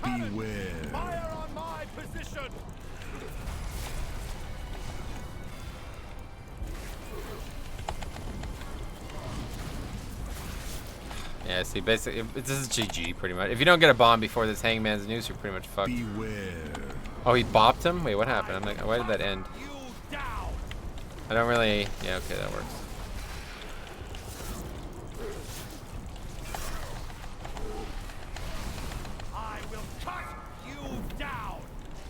Beware. Fire on my position. Yeah, see, basically, this is GG, pretty much. If you don't get a bomb before this Hangman's Noose, you're pretty much fucked. Beware. Oh, he bopped him? Wait, what happened? I'm like, why did that end? You down. I don't really... Yeah, okay, that works. I will cut you down.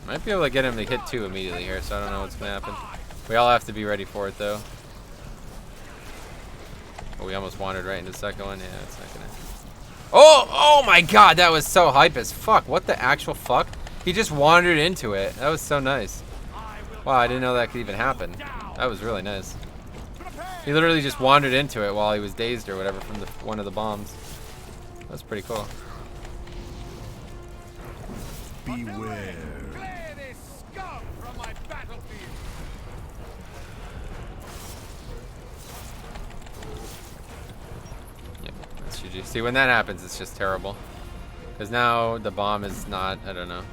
Might be able to get him to hit 2 immediately here, so I don't know what's going to happen. We all have to be ready for it, though. Oh, we almost wandered right into the second one. Yeah, it's not gonna... Oh my god, that was so hype as fuck. What the actual fuck? He just wandered into it. That was so nice. Wow, I didn't know that could even happen. That was really nice. He literally just wandered into it while he was dazed or whatever from one of the bombs. That was pretty cool. Beware. Clear this scum from my battlefield. Yep, that's GG. See, when that happens, it's just terrible. Because now the bomb is not, I don't know.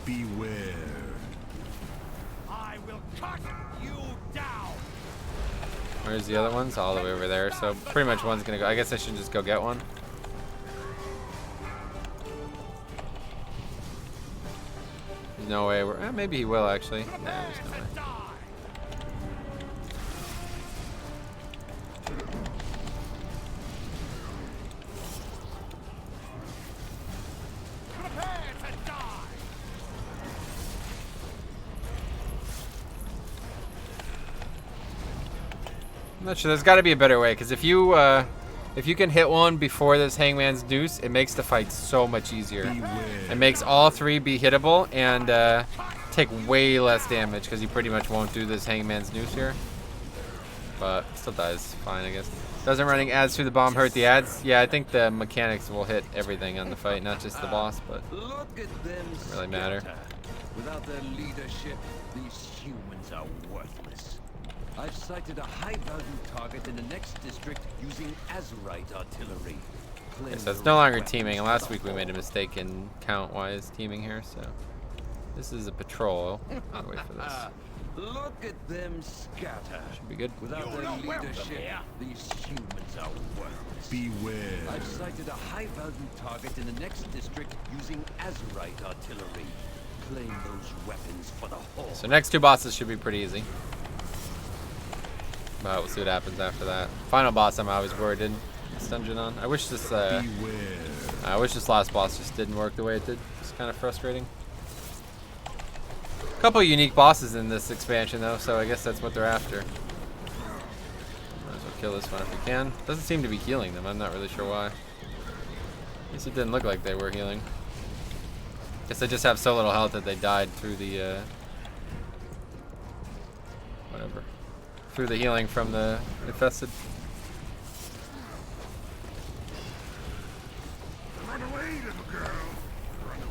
Beware. I will cut you down. Where's the other ones? All the way over there. So pretty much one's gonna go. I guess I should just go get one. There's no way we're... maybe he will, actually. Nah, there's no way. I'm not sure. There's got to be a better way, because if you can hit one before this Hangman's Noose, it makes the fight so much easier. It makes all three be hittable and take way less damage, because you pretty much won't do this Hangman's Noose here. But still dies fine, I guess. Doesn't running ads through the bomb hurt the ads? Yeah, I think the mechanics will hit everything on the fight, not just the boss, but Look at them doesn't really matter. scatter. Without their leadership, these humans are worthless. I've sighted a high-value target in the next district using Azurite artillery. Okay, so it's no longer teaming. Last week we made a mistake in count-wise teaming here, so this is a patrol. I'll wait for this. Look at them scatter. Should be good. Without their leadership, these humans are worthless. Beware. I've sighted a high-value target in the next district using Azurite artillery. Claim those weapons for the whole. So next two bosses should be pretty easy. But we'll see what happens after that. Final boss I'm always worried in this dungeon on. I wish this last boss just didn't work the way it did. It's kind of frustrating. A couple of unique bosses in this expansion though, so I guess that's what they're after. Might as well kill this one if we can. Doesn't seem to be healing them. I'm not really sure why. At least it didn't look like they were healing. Guess they just have so little health that they died through the whatever. Through the healing from the infested. Run away, little girl. Run away.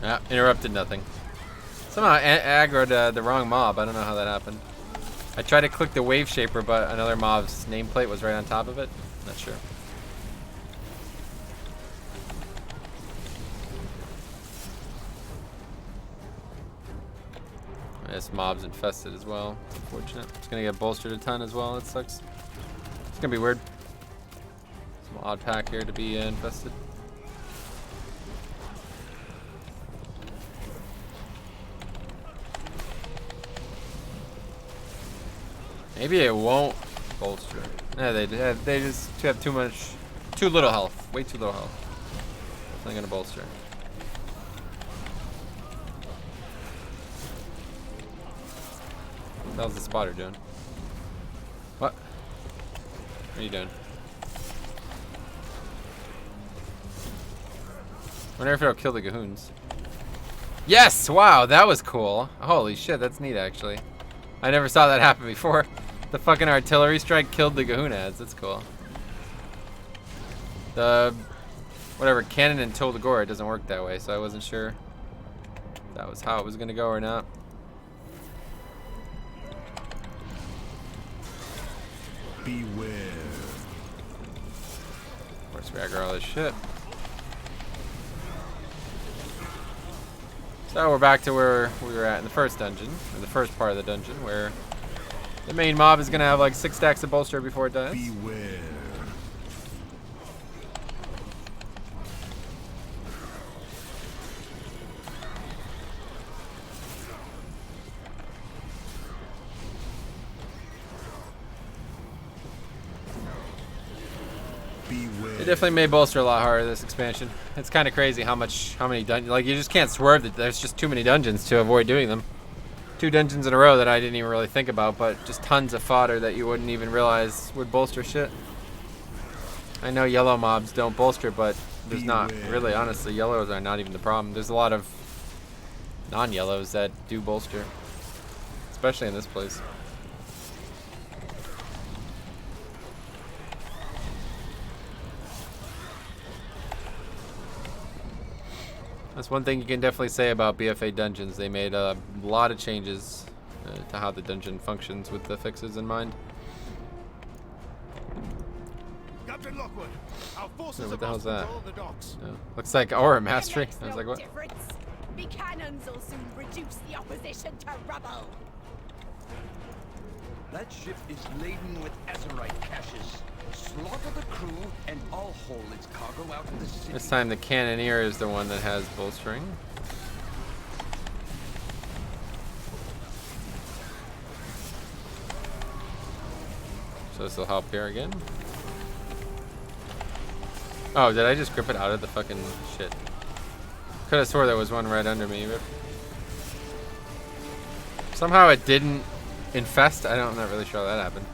Ah, interrupted nothing. Somehow aggroed the wrong mob. I don't know how that happened. I tried to click the wave shaper, but another mob's nameplate was right on top of it. Not sure. This mob's infested as well. It's unfortunate. It's gonna get bolstered a ton as well. That sucks. It's gonna be weird. Some odd pack here to be infested. Maybe it won't bolster. Yeah, they just have too little health. Way too little health. Definitely gonna bolster. What the hell's the spotter doing? What? What are you doing? Wonder if it'll kill the Gahoons. Yes! Wow, that was cool. Holy shit, that's neat actually. I never saw that happen before. The fucking artillery strike killed the Gahoon-ads. That's cool. The whatever cannon and Tolagora, it doesn't work that way, so I wasn't sure if that was how it was gonna go or not. Beware. Of course, we aggro all this shit. So we're back to where we were at in the first dungeon, or the first part of the dungeon, where the main mob is gonna have like 6 stacks of bolster before it dies. Beware. They definitely made bolster a lot harder this expansion. It's kind of crazy how many dungeons. Like you just can't swerve. There's just too many dungeons to avoid doing them. 2 dungeons in a row that I didn't even really think about, but just tons of fodder that you wouldn't even realize would bolster shit. I know yellow mobs don't bolster, but there's not really. Honestly, yellows are not even the problem. There's a lot of non-yellows that do bolster, especially in this place. That's one thing you can definitely say about BFA dungeons. They made a lot of changes to how the dungeon functions with the fixes in mind. Captain Lockwood, our forces what the hell's that? control the docks. No. Looks like aura mastery. I was like, what? Me cannons will soon reduce the opposition to rubble. That ship is laden with Azurite caches. Slaughter the crew, and I'll haul its cargo out of the city. This time the cannoneer is the one that has bolstering. So this will help here again. Oh, did I just grip it out of the fucking shit? Could have swore there was one right under me, but somehow it didn't infest. I'm not really sure how that happened.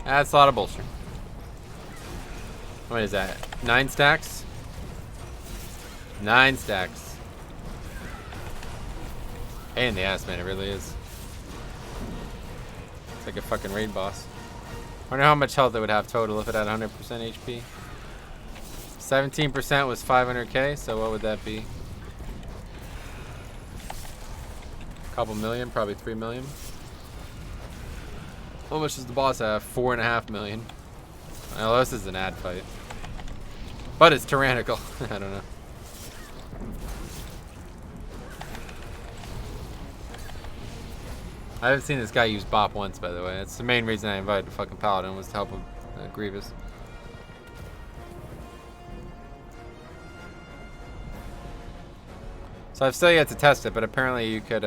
That's a lot of bullshit. What is that? 9 stacks? 9 stacks. Pain in the ass, man, it really is. It's like a fucking raid boss. Wonder how much health it would have total if it had 100% HP. 17% was 500k, so what would that be? A couple million, probably 3 million. How much does the boss have? 4.5 million. Well, this is an ad fight. But it's tyrannical. I don't know. I haven't seen this guy use Bop once, by the way. That's the main reason I invited the fucking Paladin, was to help him Grievous. So I've still yet to test it, but apparently you could,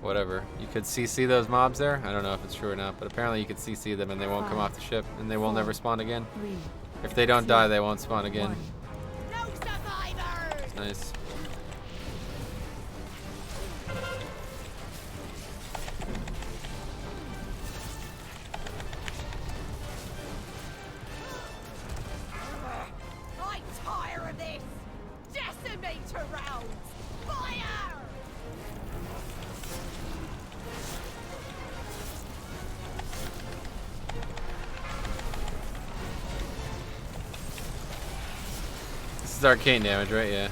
whatever. You could CC those mobs there. I don't know if it's true or not, but apparently you could CC them and they won't come off the ship and they will never spawn again. If they don't die, they won't spawn again. No survivors! Nice. I'm tired of this! Decimator rounds! Fire! This is arcane damage, right? Yeah.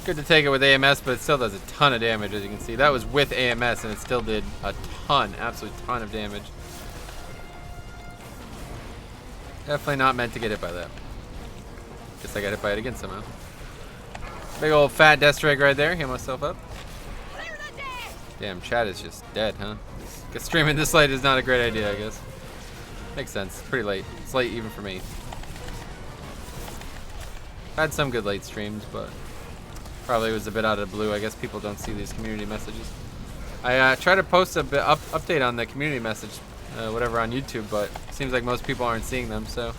Good to take it with AMS, but it still does a ton of damage, as you can see. That was with AMS, and it still did a ton, absolute ton of damage. Definitely not meant to get hit by that. Guess I got hit by it again somehow. Big old fat death strike right there. Heal myself up. Damn, chat is just dead, huh? Guess streaming this late is not a great idea, I guess. Makes sense. Pretty late. It's late even for me. Had some good late streams, but probably was a bit out of the blue. I guess people don't see these community messages. I try to post a bit update on the community message, whatever, on YouTube, but it seems like most people aren't seeing them. So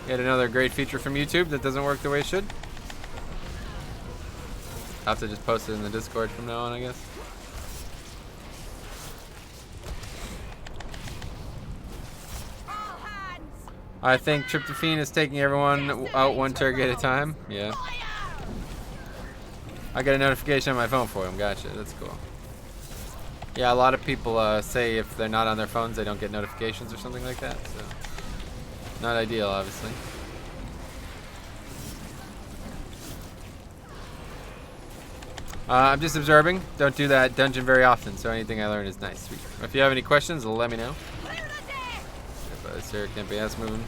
yet another great feature from YouTube that doesn't work the way it should. I'll have to just post it in the Discord from now on, I guess. I think Tryptophan is taking everyone out one turret at a time. Yeah. I got a notification on my phone for him. Gotcha. That's cool. Yeah, a lot of people say if they're not on their phones, they don't get notifications or something like that. So, not ideal, obviously. I'm just observing. Don't do that dungeon very often, so anything I learn is nice. Sweet. If you have any questions, let me know. Sarah can't be ass moving.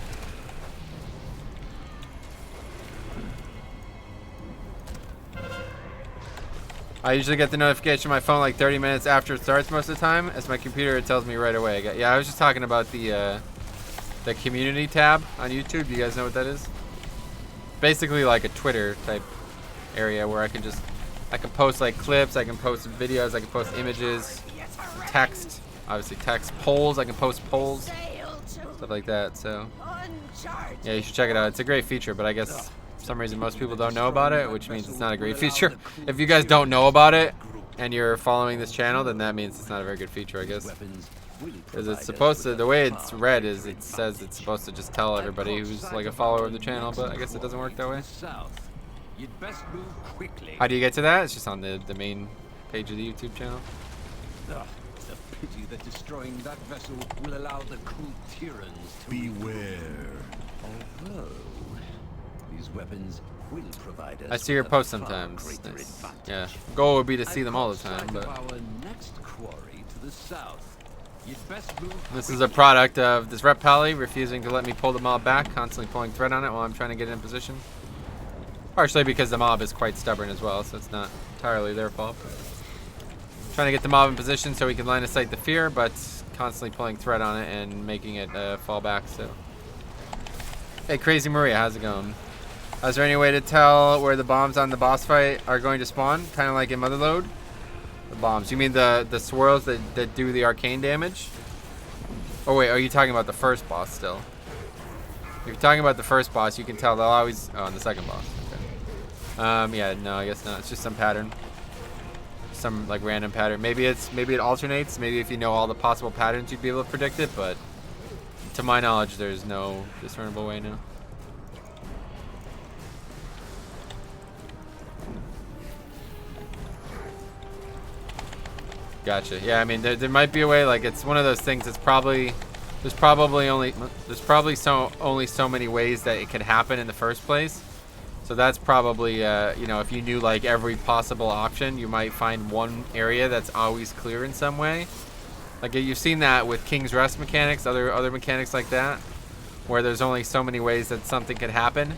I usually get the notification on my phone like 30 minutes after it starts most of the time. As my computer, it tells me right away. Yeah, I was just talking about the community tab on YouTube. Do you guys know what that is? Basically like a Twitter type area where I can post like clips, I can post videos, I can post images, text, obviously text, polls, I can post polls, stuff like that. So yeah, you should check it out. It's a great feature, but I guess for some reason most people don't know about it, which means it's not a great feature. If you guys don't know about it and you're following this channel, then that means it's not a very good feature, I guess. Because it's supposed to, the way it's read is it says it's supposed to just tell everybody who's like a follower of the channel, but I guess it doesn't work that way. You'd best move quickly. How do you get to that? It's just on the main page of the YouTube channel. It's a pity that destroying that vessel will allow the cruel tyrants to... Beware. Although, These weapons will provide us I see your with a posts far sometimes. greater Nice. advantage. Yeah. Goal would be to see I've them all the lost time, sight but of our next quarry to the south. You'd best move this is a product of this rep pally refusing to let me pull the mob back, constantly pulling thread on it while I'm trying to get in position. Partially because the mob is quite stubborn as well, so it's not entirely their fault. Trying to get the mob in position so we can line of sight the fear, but constantly pulling thread on it and making it fall back. So, hey, Crazy Maria, how's it going? Is there any way to tell where the bombs on the boss fight are going to spawn? Kind of like in Motherlode? The bombs. You mean the swirls that do the arcane damage? Oh wait, are you talking about the first boss still? If you're talking about the first boss, you can tell they'll always... Oh, and the second boss. Okay. Yeah, no, I guess not. It's just some pattern. Some like random pattern. Maybe it alternates. Maybe if you know all the possible patterns, you'd be able to predict it. But to my knowledge, there's no discernible way now. Gotcha. Yeah, I mean, there might be a way. Like, it's one of those things. It's probably there's probably only so many ways that it could happen in the first place. So that's probably, you know, if you knew like every possible option, you might find one area that's always clear in some way. Like you've seen that with King's Rest mechanics, other mechanics like that, where there's only so many ways that something could happen.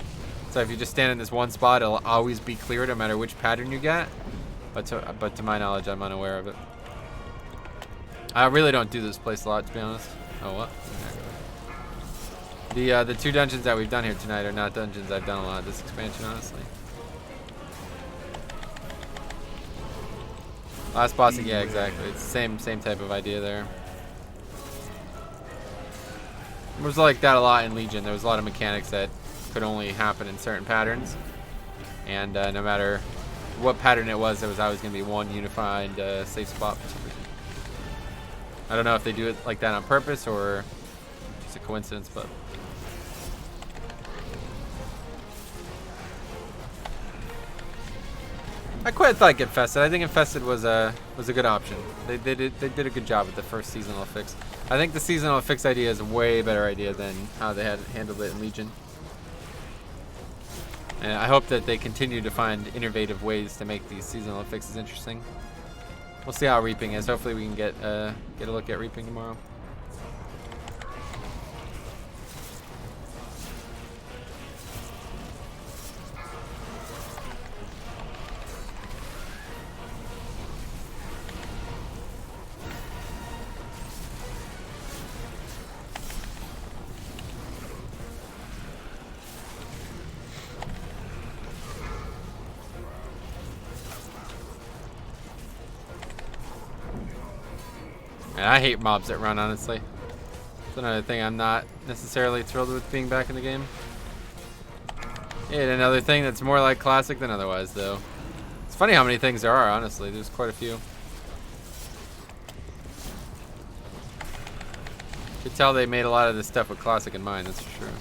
So if you just stand in this one spot, it'll always be clear no matter which pattern you get. But to my knowledge, I'm unaware of it. I really don't do this place a lot, to be honest. Oh, what? The 2 dungeons that we've done here tonight are not dungeons I've done a lot of this expansion, honestly. Last boss, yeah, exactly. It's the same type of idea there. It was like that a lot in Legion. There was a lot of mechanics that could only happen in certain patterns, and no matter what pattern it was, there was always going to be one unified safe spot for some reason. I don't know if they do it like that on purpose or just a coincidence, but. I quite like Infested. I think Infested was a good option. They did a good job with the first seasonal fix. I think the seasonal fix idea is a way better idea than how they had handled it in Legion. And I hope that they continue to find innovative ways to make these seasonal fixes interesting. We'll see how Reaping is. Hopefully we can get a look at Reaping tomorrow. Man, I hate mobs that run, honestly. It's another thing I'm not necessarily thrilled with being back in the game. Yeah, another thing that's more like classic than otherwise, though. It's funny how many things there are, honestly. There's quite a few. Could tell they made a lot of this stuff with classic in mind, that's for sure.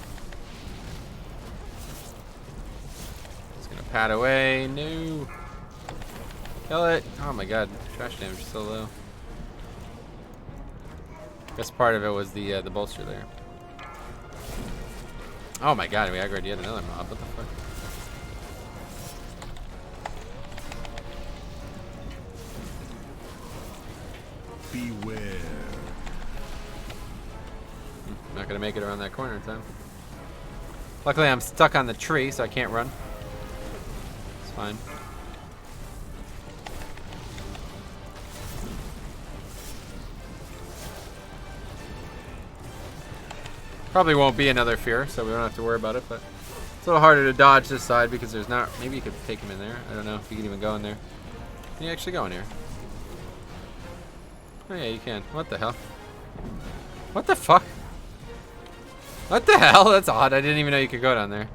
Just gonna pat away. No. Kill it. Oh my god, trash damage is so low. Guess part of it was the bolster there. Oh my god, we aggroed yet another mob. What the fuck? Beware. Not gonna make it around that corner in time. Luckily, I'm stuck on the tree, so I can't run. It's fine. Probably won't be another fear, so we don't have to worry about it, but it's a little harder to dodge this side because there's not... Maybe you could take him in there. I don't know if you can even go in there. Can you actually go in here? Oh yeah, you can. What the hell? What the fuck? What the hell? That's odd. I didn't even know you could go down there.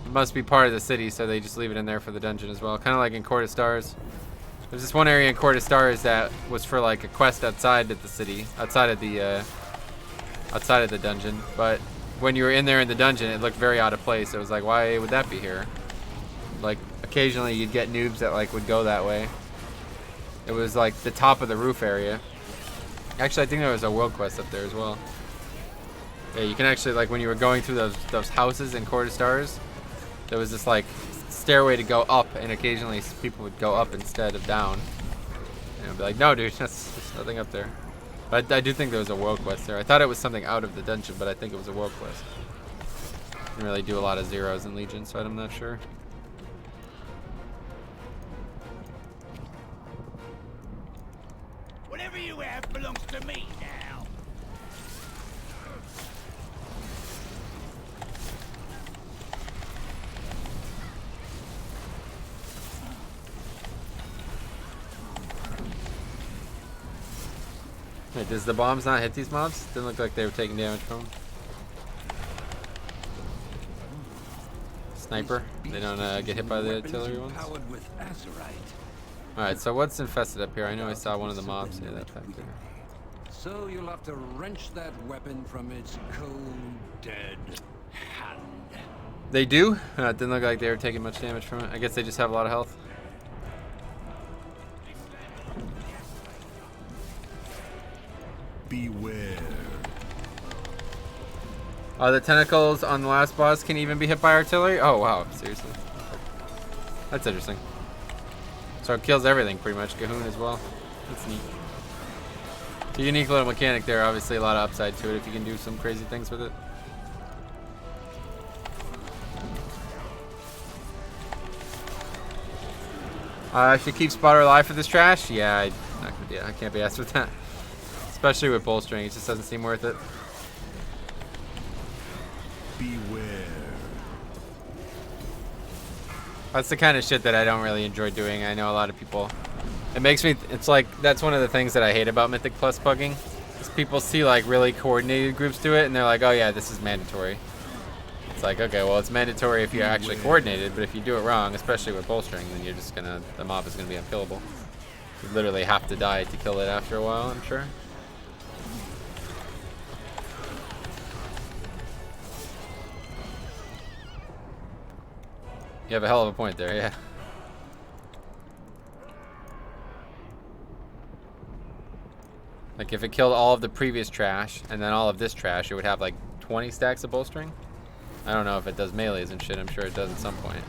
It must be part of the city, so they just leave it in there for the dungeon as well. Kind of like in Court of Stars. There's this one area in Court of Stars that was for like a quest outside of the city, outside of the dungeon, but when you were in there in the dungeon, it looked very out of place. It was like, why would that be here? Like, occasionally you'd get noobs that like would go that way. It was like the top of the roof area. Actually, I think there was a world quest up there as well. Yeah, you can actually, like, when you were going through those houses in Court of Stars, there was this like stairway to go up, and occasionally people would go up instead of down. And I'd be like, no, dude, there's nothing up there. But I do think there was a world quest there. I thought it was something out of the dungeon, but I think it was a world quest. Didn't really do a lot of zeros in Legion, so I'm not sure. Whatever you have belongs to me now. Wait, does the bombs not hit these mobs? Didn't look like they were taking damage from them. Sniper. They don't get hit by the artillery ones. Alright, so what's infested up here? I know I saw one of the mobs. Yeah, that back there. So you'll have to wrench that weapon from its cold, dead hand. They do? It didn't look like they were taking much damage from it. I guess they just have a lot of health. Beware. The tentacles on the last boss can even be hit by artillery? Oh, wow. Seriously. That's interesting. So it kills everything, pretty much. Cahoon as well. That's neat. It's a unique little mechanic there. Obviously, a lot of upside to it if you can do some crazy things with it. I should keep spotter alive for this trash? Yeah, I can't be asked with that. Especially with bolstering, it just doesn't seem worth it. Beware. That's the kind of shit that I don't really enjoy doing. I know a lot of people. It makes me. It's like that's one of the things that I hate about Mythic Plus pugging. Is people see like really coordinated groups do it, and they're like, "Oh yeah, this is mandatory." It's like, okay, well, it's mandatory if you're actually coordinated, but if you do it wrong, especially with bolstering, then you're just gonna. The mob is gonna be unkillable. You literally have to die to kill it after a while. I'm sure. You have a hell of a point there, yeah. Like if it killed all of the previous trash and then all of this trash, it would have like 20 stacks of bolstering. I don't know if it does melees and shit. I'm sure it does at some point.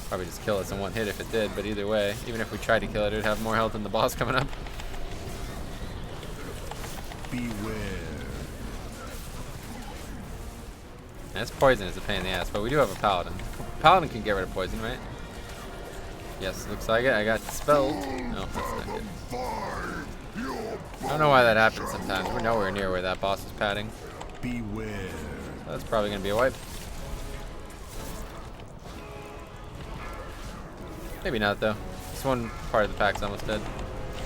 Probably just kill us in one hit if it did, but either way, even if we tried to kill it, it would have more health than the boss coming up. Beware. That's poison is a pain in the ass, but we do have a paladin. Paladin can get rid of poison, right? Yes, looks like it. I got dispelled. No, that's not good. I don't know why that happens sometimes. We're nowhere near where that boss is padding. Beware. So that's probably going to be a wipe. Maybe not, though. This one part of the pack's almost dead.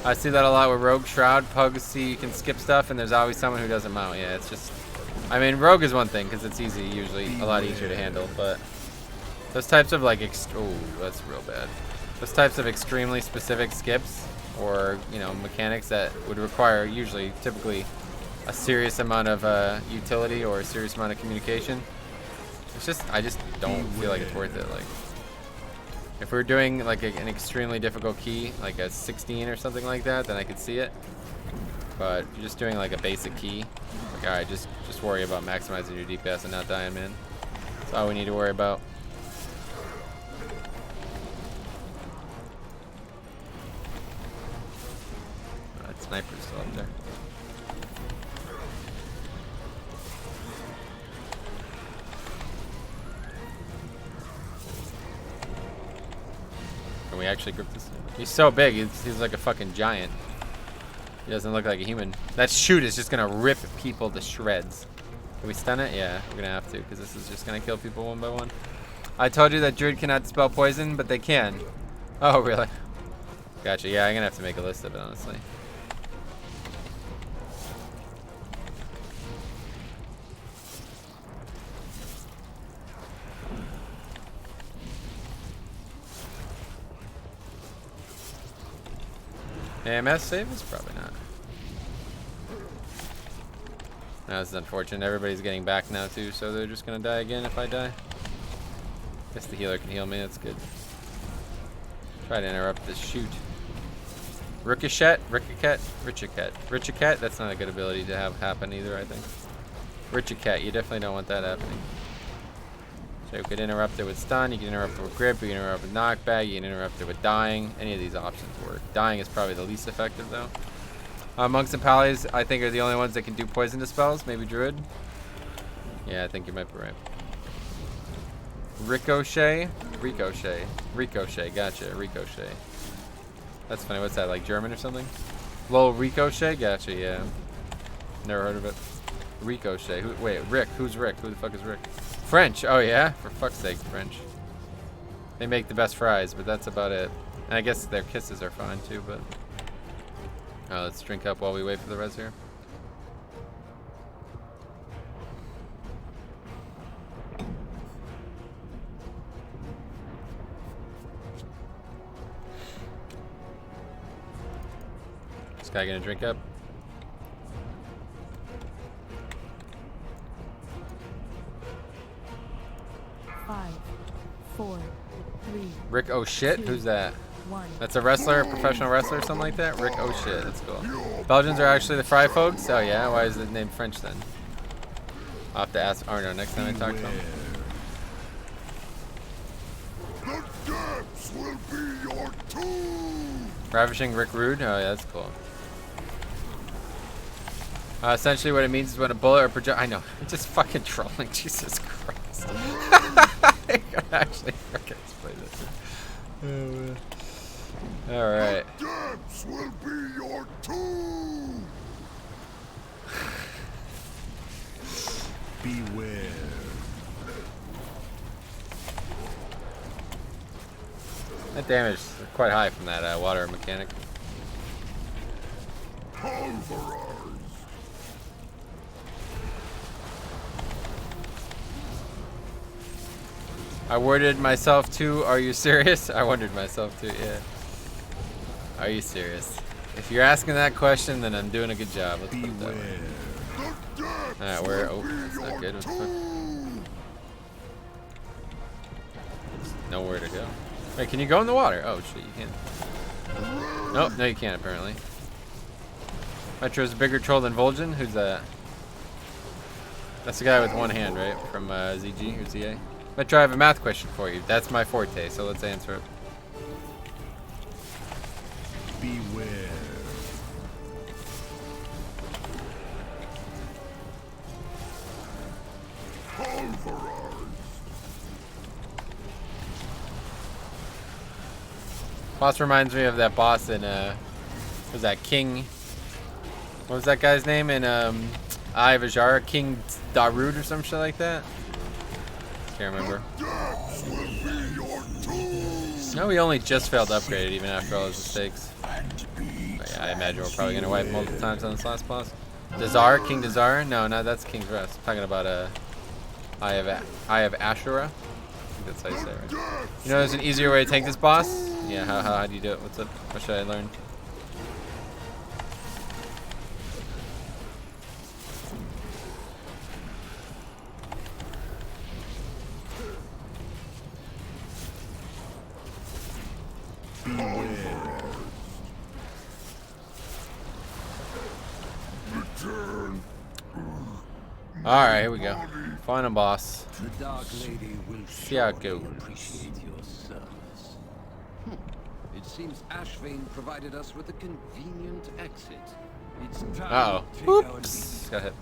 I see that a lot with Rogue Shroud. Pugs see you can skip stuff, and there's always someone who doesn't mount. Yeah, it's just... I mean, Rogue is one thing, because it's easy, usually a lot easier to handle, but... Those types of, like, oh, that's real bad. Those types of extremely specific skips, or, you know, mechanics that would require, usually, typically, a serious amount of utility or a serious amount of communication. It's just, I just don't feel like it's worth it. Like, if we're doing, like, an extremely difficult key, like a 16 or something like that, then I could see it. But if you're just doing, like, a basic key, like, alright, just worry about maximizing your DPS and not dying, man. That's all we need to worry about. Sniper's still up there. Can we actually grip this thing? He's so big, he's like a fucking giant. He doesn't look like a human. That shoot is just gonna rip people to shreds. Can we stun it? Yeah, we're gonna have to, because this is just gonna kill people one by one. I told you that Druid cannot dispel poison, but they can. Oh, really? Gotcha, yeah, I'm gonna have to make a list of it, honestly. AMS save is probably not. No, this is unfortunate. Everybody's getting back now too, so they're just gonna die again if I die. Guess the healer can heal me, that's good. Try to interrupt this shoot. Ricochet? Ricochet? That's not a good ability to have happen either, I think. Ricochet, you definitely don't want that happening. So you could interrupt it with stun, you can interrupt it with grip, you can interrupt it with knockback, you can interrupt it with dying. Any of these options work. Dying is probably the least effective though. Monks and Pallies, I think, are the only ones that can do poison dispels. Maybe Druid. Yeah, I think you might be right. Ricochet? Ricochet, gotcha, Ricochet. That's funny, what's that, like German or something? Lol, Ricochet? Gotcha, yeah. Never heard of it. Ricochet, wait, Rick, who's Rick? Who the fuck is Rick? French, oh yeah? For fuck's sake, French. They make the best fries, but that's about it. And I guess their kisses are fine too, but... let's drink up while we wait for the res here. This guy gonna drink up? 5, 4, 3. Rick oh shit? 2, Who's that? 1. That's a wrestler, a professional wrestler or something like that? Rick oh shit, that's cool. Belgians are actually the fry folks? Oh yeah? Why is it named French then? I'll have to ask Arno next time I talk to him. The depths will be your tomb. Ravishing Rick Rude? Oh yeah, that's cool. Essentially what it means is when a bullet or project... I know, I'm just fucking trolling, Jesus Christ. I can actually freaking explain this. Oh, man. Alright. The depths will be your tomb. Beware. That damage is quite high from that water mechanic. Pulverize. I worded myself too, are you serious? I wondered myself too, yeah. Are you serious? If you're asking that question, then I'm doing a good job. Let's put it that way. Alright, where? Oh, that's not good. What the fuck? Nowhere to go. Wait, can you go in the water? Oh shit, you can't. Nope, no you can't apparently. Metro's a bigger troll than Vol'jin? Who's that? That's the guy with one hand, right? From ZG or ZA? Metro, I have a math question for you. That's my forte, so let's answer it. Beware. Boss reminds me of that boss in was that King? What was that guy's name in Eye of Ajara? King Darude or some shit like that? Can't remember. No, we only just failed to upgrade it even after all his mistakes. But yeah, I imagine we're probably gonna wipe multiple times on this last boss. Dazar, King Dazar? No, that's King's Rest. I'm talking about Eye of Ashura. I think that's how you say it, right? You know, there's an easier way to tank this boss. Yeah, how do you do it? What's up? What should I learn? Alright, here we go. Final boss. The Dark Lady will Siaku. appreciate your service. It seems Ashvane provided us with a convenient exit. It's time Uh-oh. to take our Oops. leave. Got hit.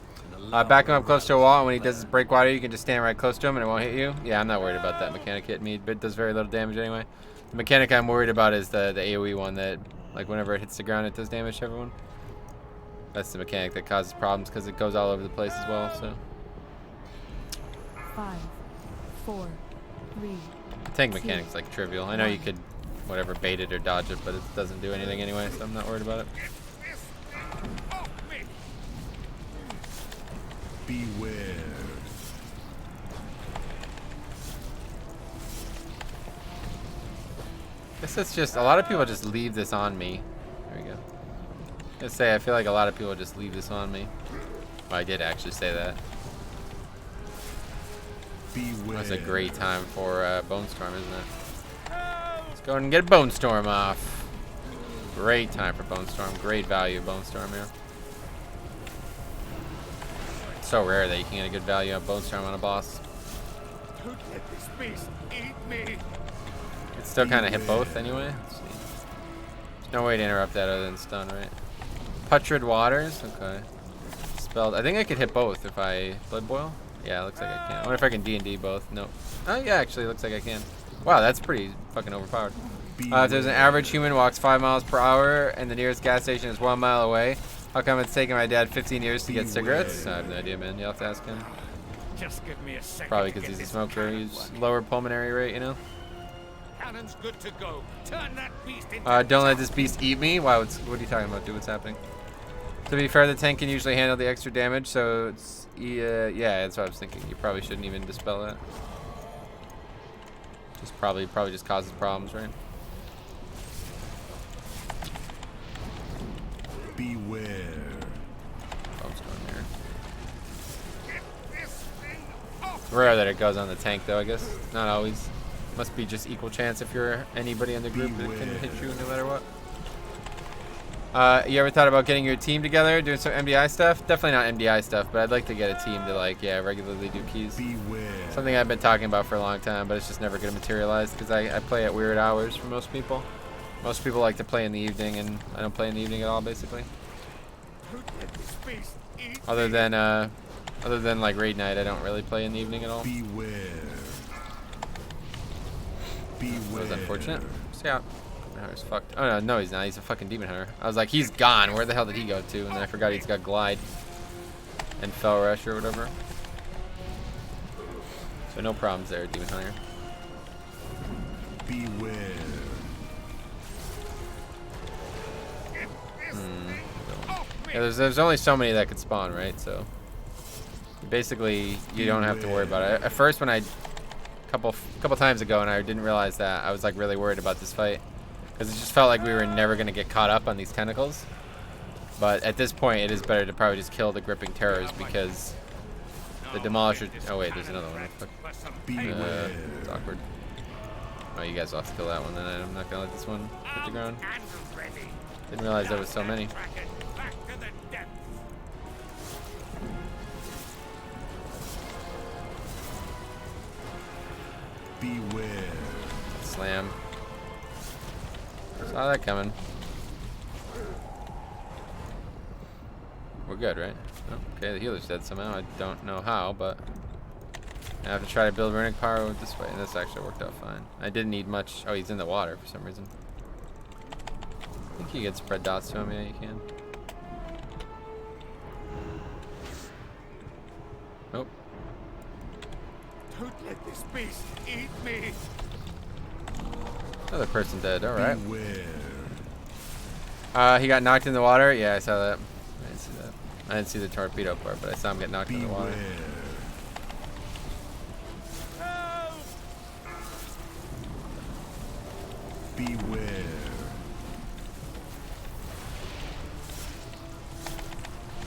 Back him up close to a wall, and when he does his breakwater, you can just stand right close to him and it won't hit you. Yeah, I'm not worried about that mechanic hitting me. It does very little damage anyway. The mechanic I'm worried about is the AoE one that, like, whenever it hits the ground, it does damage to everyone. That's the mechanic that causes problems because it goes all over the place as well, so. 5, 4, 3. Tank mechanic's like trivial. I know you could, whatever, bait it or dodge it, but it doesn't do anything anyway, so I'm not worried about it. Beware. I guess it's just, a lot of people just leave this on me. There we go. I say, I feel like a lot of people just leave this on me. Well, I did actually say that. Beware. That's a great time for Bone Storm, isn't it? Let's go ahead and get a Bone Storm off. Great time for Bone Storm. Great value of Bone Storm here. It's so rare that you can get a good value of Bone Storm on a boss. Don't let this beast eat me. It's still kind of hit both anyway. Let's see. There's no way to interrupt that other than stun, right? Putrid Waters. Okay. Spelled. I think I could hit both if I Blood Boil. Yeah, it looks like I can. I wonder if I can D&D both. Nope. Oh, yeah, actually, it looks like I can. Wow, that's pretty fucking overpowered. If there's an average human walks 5 miles per hour and the nearest gas station is 1 mile away, how come it's taken my dad 15 years to get cigarettes? I have no idea, man. You'll have to ask him. Just give me a second. Probably because he's a smoker. He's lower pulmonary rate, you know? Cannon's good to go. Turn that beast into Don't let this beast eat me? Wow, what are you talking about, dude? What's happening? To be fair, the tank can usually handle the extra damage, so it's... yeah, that's what I was thinking. You probably shouldn't even dispel that. Just probably just causes problems, right? Beware. Oh, it's going there. It's rare that it goes on the tank, though, I guess. Not always. Must be just equal chance if you're anybody in the group that can hit you no matter what. You ever thought about getting your team together, doing some MDI stuff? Definitely not MDI stuff, but I'd like to get a team to, like, yeah, regularly do keys. Beware. Something I've been talking about for a long time, but it's just never going to materialize because I play at weird hours for most people. Most people like to play in the evening, and I don't play in the evening at all, basically. Other than like raid night, I don't really play in the evening at all. Beware. Beware. That was unfortunate. See how Hunter's fucked. Oh no, he's not. He's a fucking demon hunter. I was like, he's gone. Where the hell did he go to? And then I forgot he's got glide and fell rush or whatever. So no problems there, demon hunter. Beware. Yeah, there's only so many that could spawn, right? So basically, you don't have to worry about it. At first, when I couple times ago, and I didn't realize that, I was like really worried about this fight because it just felt like we were never gonna get caught up on these tentacles. But at this point, it is better to probably just kill the gripping terrors because the demolisher. Oh wait, there's another one. It's awkward. Oh, you guys will have to kill that one. Then I'm not gonna let this one hit the ground. Didn't realize there was so many. Beware. Slam. Saw that coming. We're good, right? Oh, okay, the healer's dead somehow. I don't know how, but I have to try to build runic power with this way, and this actually worked out fine. I didn't need much. Oh, he's in the water for some reason. I think you can spread dots to him. Yeah, you can. Nope. Don't let this beast eat me. Another person dead. All right. He got knocked in the water. Yeah, I saw that. I didn't see that. I didn't see the torpedo part, but I saw him get knocked in the water. Beware.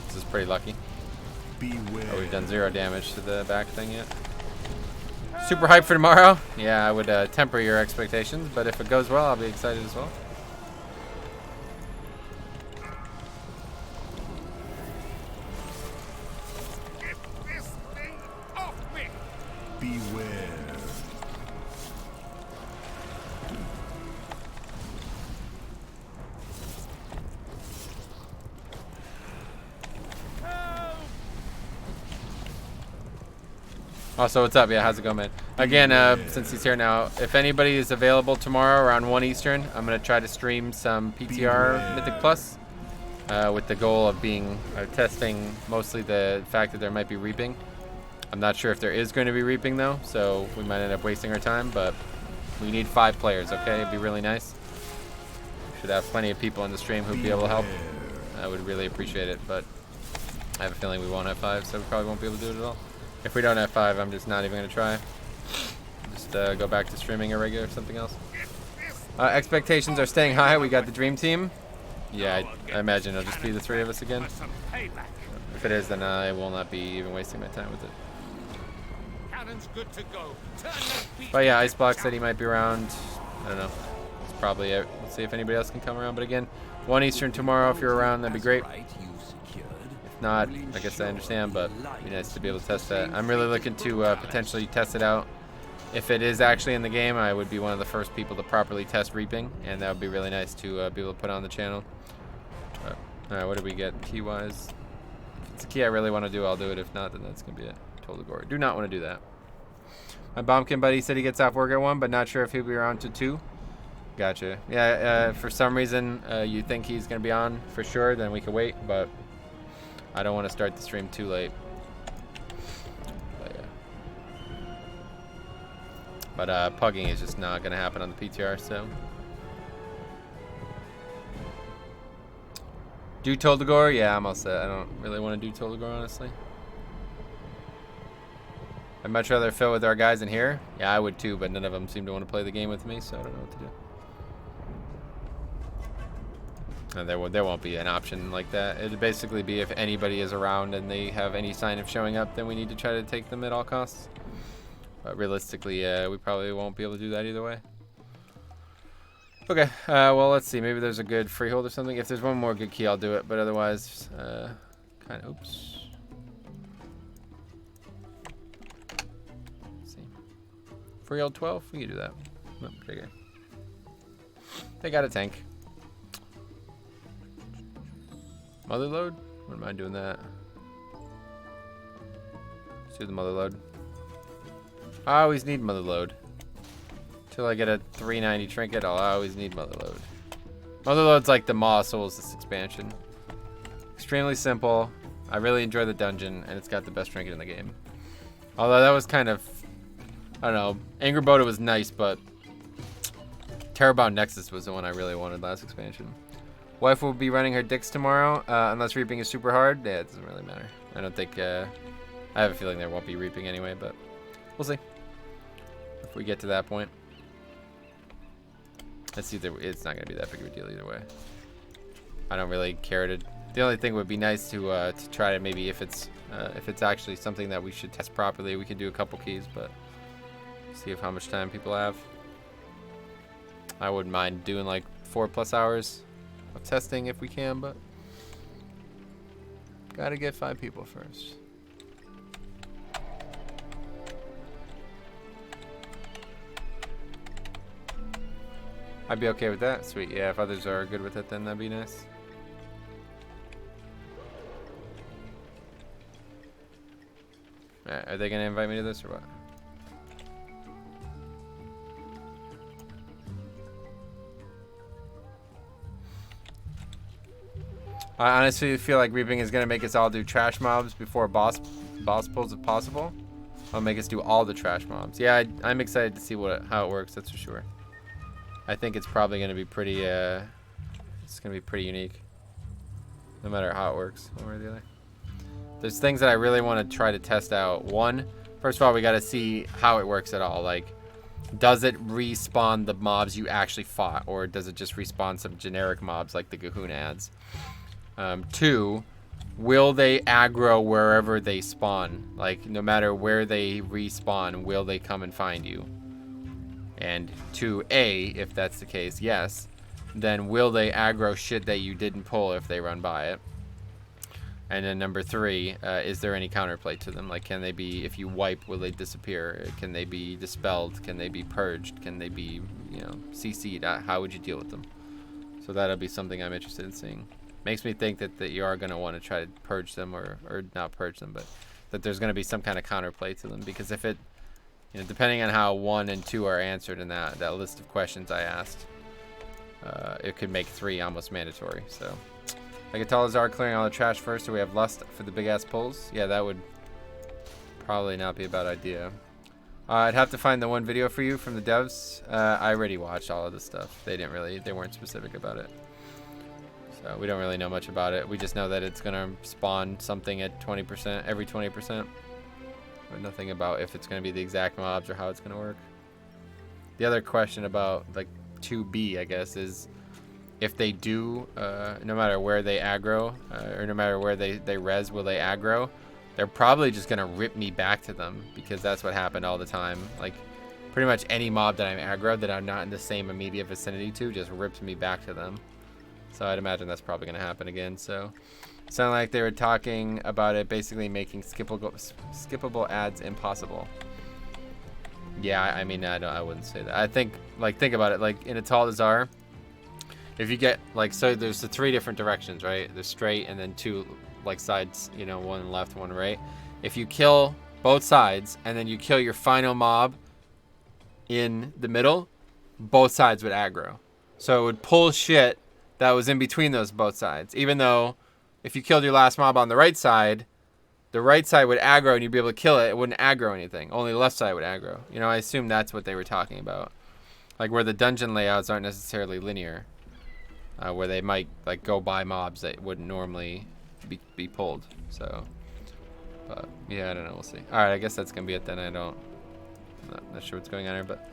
This is pretty lucky. Beware. Oh, we've done 0 damage to the back thing yet. Super hyped for tomorrow. Yeah, I would temper your expectations, but if it goes well, I'll be excited as well. Get this thing off me. Beware. Also, what's up? Yeah, how's it going, man? Again, since he's here now, if anybody is available tomorrow around 1 Eastern, I'm going to try to stream some PTR Mythic Plus with the goal of being testing mostly the fact that there might be reaping. I'm not sure if there is going to be reaping, though, so we might end up wasting our time, but we need 5 players, okay? It'd be really nice. We should have plenty of people in the stream who'd be able to help. I would really appreciate it, but I have a feeling we won't have 5, so we probably won't be able to do it at all. If we don't have 5, I'm just not even going to try. Just go back to streaming irregular or something else. Expectations are staying high. We got the dream team. Yeah, I imagine it'll just be the 3 of us again. If it is, then I will not be even wasting my time with it. But yeah, Iceblock said he might be around. I don't know. That's probably it. Let's see if anybody else can come around. But again, 1 Eastern tomorrow. If you're around, that'd be great. Not, I guess I understand, but it'd be nice to be able to test that. I'm really looking to potentially test it out if it is actually in the game, I would be one of the first people to properly test reaping, and that would be really nice to be able to put on the channel. Alright, what did we get key-wise? If it's a key I really want to do, I'll do it. If not, then that's going to be it. Total gore. Do not want to do that. My Bombkin buddy said he gets off work at 1, but not sure if he'll be around to 2. Gotcha. Yeah, for some reason, you think he's going to be on for sure, then we can wait, but I don't want to start the stream too late. But yeah. But pugging is just not going to happen on the PTR, so. Do Toldagor? Yeah, I'm all set. I don't really want to do Toldagor, honestly. I'd much rather fill with our guys in here. Yeah, I would too, but none of them seem to want to play the game with me, so I don't know what to do. And there won't be an option like that. It'd basically be if anybody is around and they have any sign of showing up, then we need to try to take them at all costs. But realistically, we probably won't be able to do that either way. Okay, well, let's see. Maybe there's a good freehold or something. If there's one more good key, I'll do it. But otherwise, kind of, oops. Let's see. Freehold 12? We can do that. No, okay. They got a tank. Mother load? Wouldn't mind doing that. Let's do the mother load. I always need mother load. Till I get a 390 trinket, I'll always need mother load. Mother load's like the Maw Souls this expansion. Extremely simple. I really enjoy the dungeon, and it's got the best trinket in the game. Although that was kind of, I don't know, Angerboda was nice, but Terrorbound Nexus was the one I really wanted last expansion. Wife will be running her dicks tomorrow, unless reaping is super hard. Yeah, it doesn't really matter. I don't think, I have a feeling there won't be reaping anyway, but we'll see. If we get to that point. It's not going to be that big of a deal either way. I don't really care to, the only thing would be nice to try to maybe if it's actually something that we should test properly, we could do a couple keys, but see how much time people have. I wouldn't mind doing like 4+ hours of testing if we can, but gotta get 5 people first. I'd be okay with that. Sweet. Yeah, if others are good with it, then that'd be nice. Are they gonna invite me to this or what? I honestly feel like reaping is gonna make us all do trash mobs before boss pulls if possible. I'll make us do all the trash mobs. Yeah, I'm excited to see how it works. That's for sure. I think it's probably gonna be pretty. It's gonna be pretty unique, no matter how it works, one way or the other. There's things that I really want to try to test out. One, first of all, we got to see how it works at all. Like, does it respawn the mobs you actually fought, or does it just respawn some generic mobs like the Gahoon adds? 2, will they aggro wherever they spawn? Like, no matter where they respawn, will they come and find you? And 2A, if that's the case, yes. Then will they aggro shit that you didn't pull if they run by it? And then number 3, is there any counterplay to them? Like, can they be, if you wipe, will they disappear? Can they be dispelled? Can they be purged? Can they be, you know, CC'd? How would you deal with them? So that'll be something I'm interested in seeing. Makes me think that you are going to want to try to purge them, or not purge them, but that there's going to be some kind of counterplay to them. Because if it, you know, depending on how 1 and 2 are answered in that list of questions I asked, it could make 3 almost mandatory, so. Like Atalazar clearing all the trash first, so we have lust for the big ass pulls. Yeah, that would probably not be a bad idea. I'd have to find the one video for you from the devs. I already watched all of this stuff. They weren't specific about it. So we don't really know much about it. We just know that it's gonna spawn something at 20%, every 20%. But nothing about if it's gonna be the exact mobs or how it's gonna work. The other question about like 2B, I guess, is if they do, no matter where they aggro, or no matter where they res, will they aggro? They're probably just gonna rip me back to them, because that's what happened all the time. Like, pretty much any mob that I'm aggroed that I'm not in the same immediate vicinity to just rips me back to them. So I'd imagine that's probably gonna happen again. So it sounded like they were talking about it basically making skippable ads impossible. Yeah, I mean, I wouldn't say that. I think, like, think about it. Like, in a Tall Desire, if you get, like, so there's the 3 different directions, right? There's straight and then 2, like, sides, you know, 1 left, 1 right. If you kill both sides and then you kill your final mob in the middle, both sides would aggro. So it would pull shit that was in between those both sides. Even though if you killed your last mob on the right side would aggro and you'd be able to kill it. It wouldn't aggro anything. Only the left side would aggro. You know, I assume that's what they were talking about. Like where the dungeon layouts aren't necessarily linear. Where they might like go by mobs that wouldn't normally be pulled. So, but yeah, I don't know. We'll see. All right, I guess that's gonna be it then. I'm not sure what's going on here, but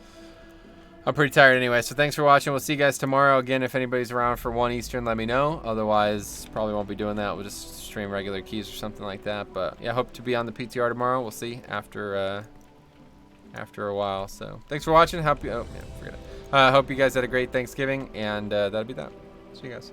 I'm pretty tired anyway. So thanks for watching. We'll see you guys tomorrow. Again, if anybody's around for 1 Eastern, let me know. Otherwise, probably won't be doing that. We'll just stream regular keys or something like that. But yeah, hope to be on the PTR tomorrow. We'll see after a while. So thanks for watching. Hope you guys had a great Thanksgiving, and that'll be that. See you guys.